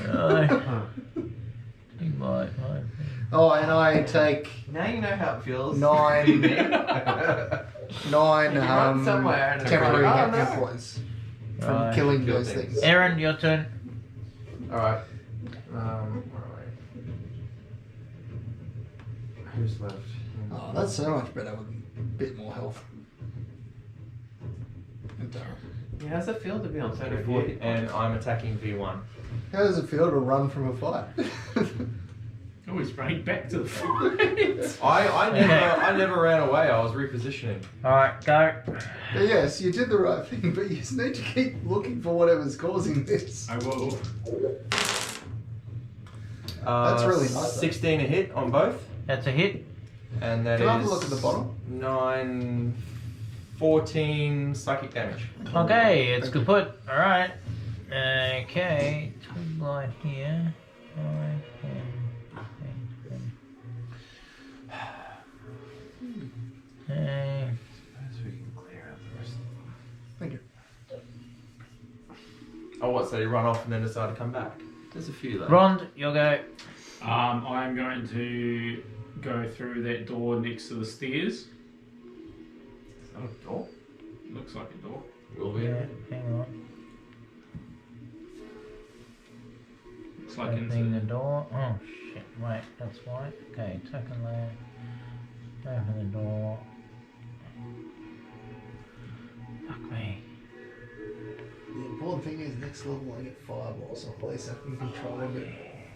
He might. Oh, and I take Now you know how it feels. 9 run somewhere and temporary it's like, hit oh, no. points from Right. killing Kill those things. things. Aaron, your turn. Alright. Where are we? Who's left? Oh, that's so much better with a bit more health. And Darren. Yeah, how's it feel to be on 34 34 hit and points? I'm attacking V1. How does it feel to run from a fight? Oh, he's running back to the fight. I never ran away, I was repositioning. Alright, go. But yes, you did the right thing, but you just need to keep looking for whatever's causing this. I will. That's really nice, though. 16 a hit on both. That's a hit. And that is Can I have a look at the bottom? 9, 14 psychic damage. Okay, it's kaput. Alright. Okay. Twin line here. 5, 10, 15, 20. Okay. So we can clear out the rest. Thank you. Oh, what? So you run off and then decide to come back? There's a few though. Rond, you'll go. I'm going to go through that door next to the stairs. Is that a door? Looks like a door. Will be. Yeah, hang on. Looks like Opening the into. door. Oh shit, wait, that's white. Okay, token layer. Open the door. Fuck me. The important thing is next level I get fireballs, so at least I can control a bit.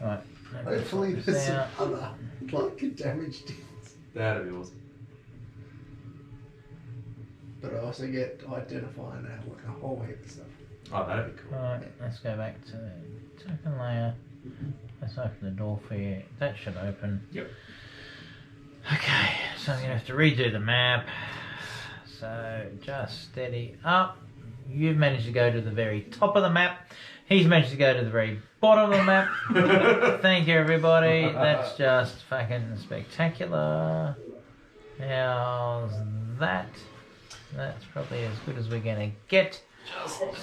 Right. Hopefully This there's some out. other like damage deals. That'd be awesome. But I also get to identify and have like a whole heap of stuff. Oh, that'd be cool. Alright, let's go back to the token layer. Let's open the door for you. That should open. Yep. Okay, so I'm gonna have to redo the map. So just steady up. You've managed to go to the very top of the map. He's managed to go to the very bottom of the map. Thank you, everybody. That's just fucking spectacular. How's that? That's probably as good as we're gonna get.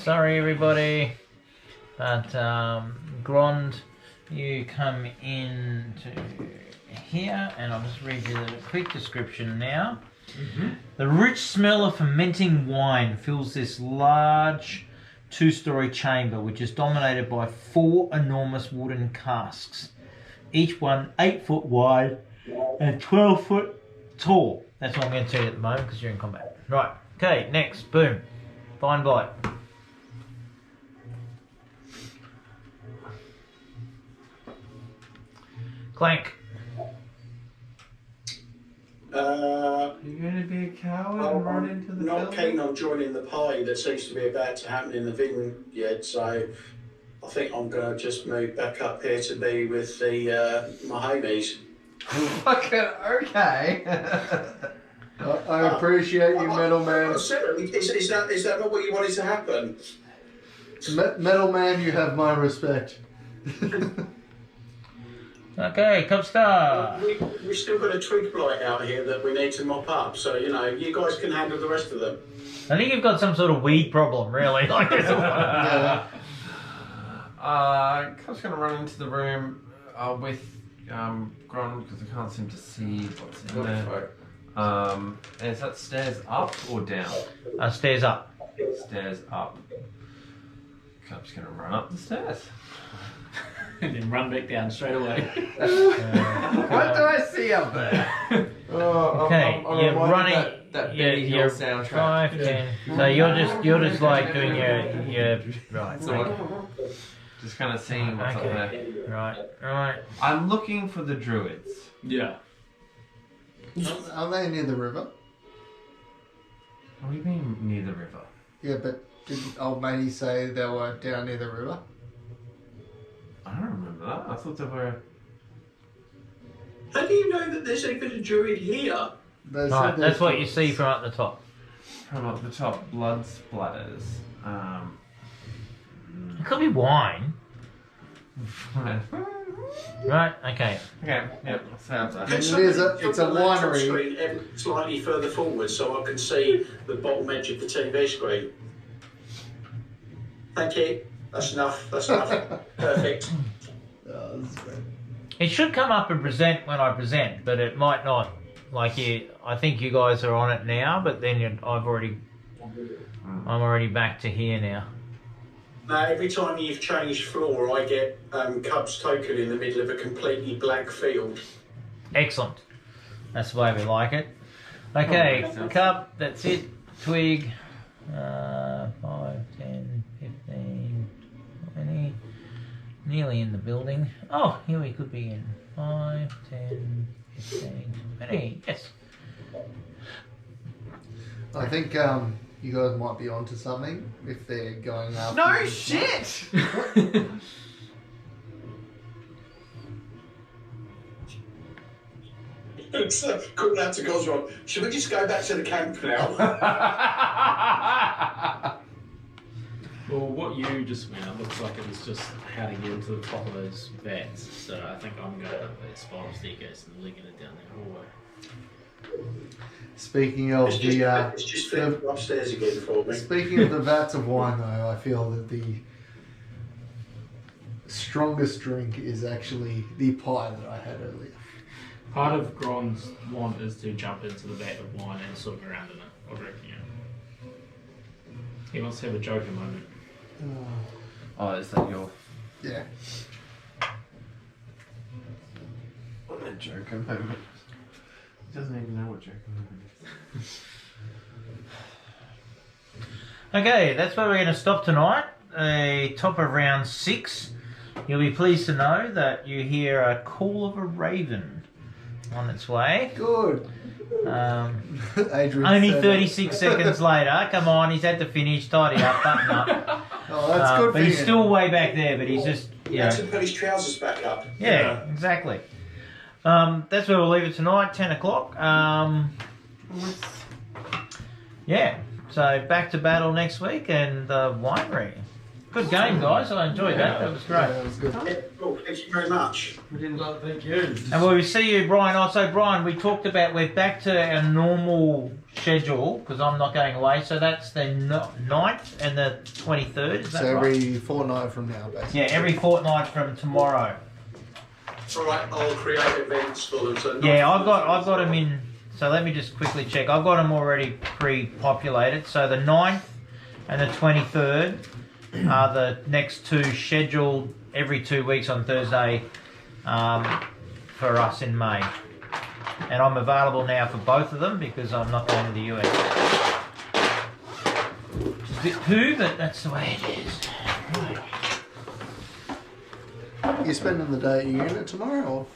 Sorry, everybody. But Grond you come into here, and I'll just read you the quick description now. The rich smell of fermenting wine fills this large 2-story chamber, which is dominated by 4 enormous wooden casks, each one 8 foot wide and 12 foot tall. That's what I'm going to tell you at the moment because you're in combat. Right, okay, next, boom. Fine blight. Clank. Are you going to be a coward and run into the not building? keen on joining the party that seems to be about to happen in the vineyard, so I think I'm going to just move back up here to be with the my homies. Fucking okay. I appreciate you, Metal Man. Is that not what you wanted to happen? Metal Man, you have my respect. Okay, Cubstar. We've still got a twig blight out here that we need to mop up, so you know, you guys can handle the rest of them. I think you've got some sort of weed problem, really. Like this. Yeah. Cub's going to run into the room with Gron because I can't seem to see what's in there. And is that stairs up or down? Stairs up. Stairs up. Cub's going to run up the stairs. And then run back down straight away. What do I see up there? Okay, I'm you're reminded running. that you're Benny Hill soundtrack. 5, 10. So you're just like doing your right. So Okay. Just kind of seeing what's up there. Right. I'm looking for the druids. Yeah. Are they near the river? What do you mean near the river? Yeah, but didn't old matey say they were down near the river? I don't remember that. I thought they were. How do you know that there's even a druid here? They said Right, there's that's what you druids. see from up the top. From up the top, blood splatters. It could be wine. Right. Okay. Okay, yep, sounds like Can It somebody is a- put it's a the laptop winery. screen slightly further forward so I can see the bottom edge of the TV screen. Thank you. That's enough. Perfect. Oh, this is great. It should come up and present when I present, but it might not. Like I think you guys are on it now, but then I'm already back to here now. Now, every time you've changed floor, I get Cubs token in the middle of a completely black field. Excellent. That's the way we like it. Okay, cup. That's it. Twig. 5, 10, 15, 20. Nearly in the building. Oh, here we could be in 5, 10, 15, 20. Yes. I think you guys might be onto something if they're going up. no shit. Calling out to Gosron, should we just go back to the camp now? Well, what you just went, it looks like it was just how to get into the top of those vats. So I think I'm going up that spiral staircase and linking it down that hallway. Speaking of It's just flipped upstairs again for me. speaking of the vats of wine, though, I feel that the strongest drink is actually the pie that I had earlier. Part of Gron's want is to jump into the vat of wine and swim around in it, I reckon, yeah. He wants to have a joker moment. Oh, is that your Yeah. Joker moment? He doesn't even know what Joker moment is. Okay, that's where we're going to stop tonight. Top of round 6. You'll be pleased to know that you hear a call of a raven on its way. Good. Adrian Only said 36 seconds later. Come on, he's had to finish. Tidy up, button up. Oh, that's good for But he's you. still way back there, but he's just, He had to put his trousers back up. Yeah, exactly. That's where we'll leave it tonight, 10 o'clock. Yeah, so back to battle next week and the winery. Good game, guys. I enjoyed that. That was great. Yeah, that was good. Well, thank you very much. Thank you. And we'll see you, Brian. Also, Brian, we talked about we're back to our normal schedule because I'm not going away. So that's the 9th and the 23rd. Is that So right? every fortnight from now, basically. Yeah, every fortnight from tomorrow. Right, I'll create events for them. So Yeah, I've got them in. So let me just quickly check. I've got them already pre-populated. So the 9th and the 23rd are the next two scheduled every 2 weeks on Thursday for us in May. And I'm available now for both of them because I'm not going to the US. Which is a bit poo, but that's the way it is. You spending the day at your unit tomorrow, or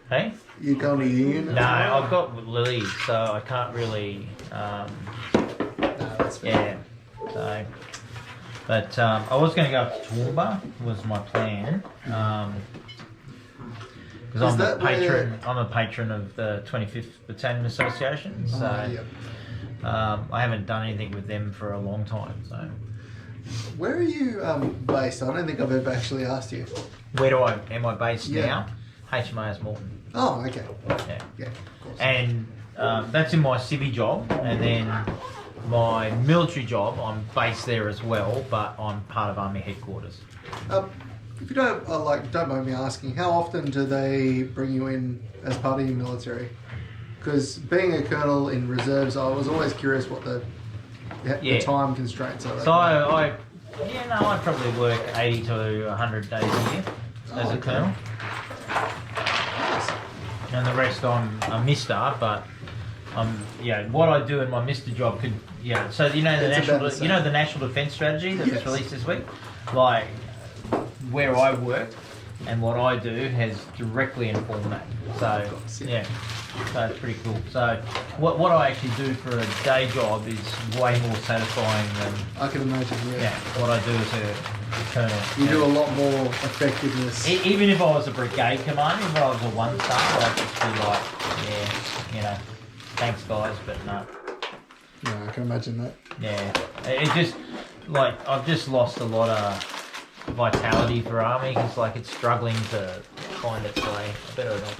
Hey? you going to your unit? No, tomorrow? I've got leave, so I can't really. No, that's fair. Yeah. So, but I was going to go up to Toowoomba was my plan. Because Is I'm the that where- patron. I'm a patron of the 25th Battalion Association, so Yeah. I haven't done anything with them for a long time. So Where are you based? I don't think I've ever actually asked you. where am I based Yeah. now? HMAS Morton. Oh, okay. Yeah. Yeah, of course. And that's in my civvy job, and then my military job, I'm based there as well, but I'm part of Army headquarters. If you don't don't mind me asking, how often do they bring you in as part of your military? Because being a colonel in reserves, I was always curious what the time constraints are. So I probably work 80 to 100 days a year as a okay. colonel, and the rest I'm a mister, but what I do in my mister job could So It's about the same. the national defence strategy that was Yes. released this week, like where I work and what I do has directly informed that. So course, yeah, so it's pretty cool. So what I actually do for a day job is way more satisfying than I can imagine, what I do as a colonel. You do a lot more effectiveness. Even if I was a brigade commander, if I was a 1-star, I'd just be like, thanks guys, but no. Yeah, I can imagine that. Yeah, it just I've just lost a lot of vitality for army because it's struggling to find its way. I better not.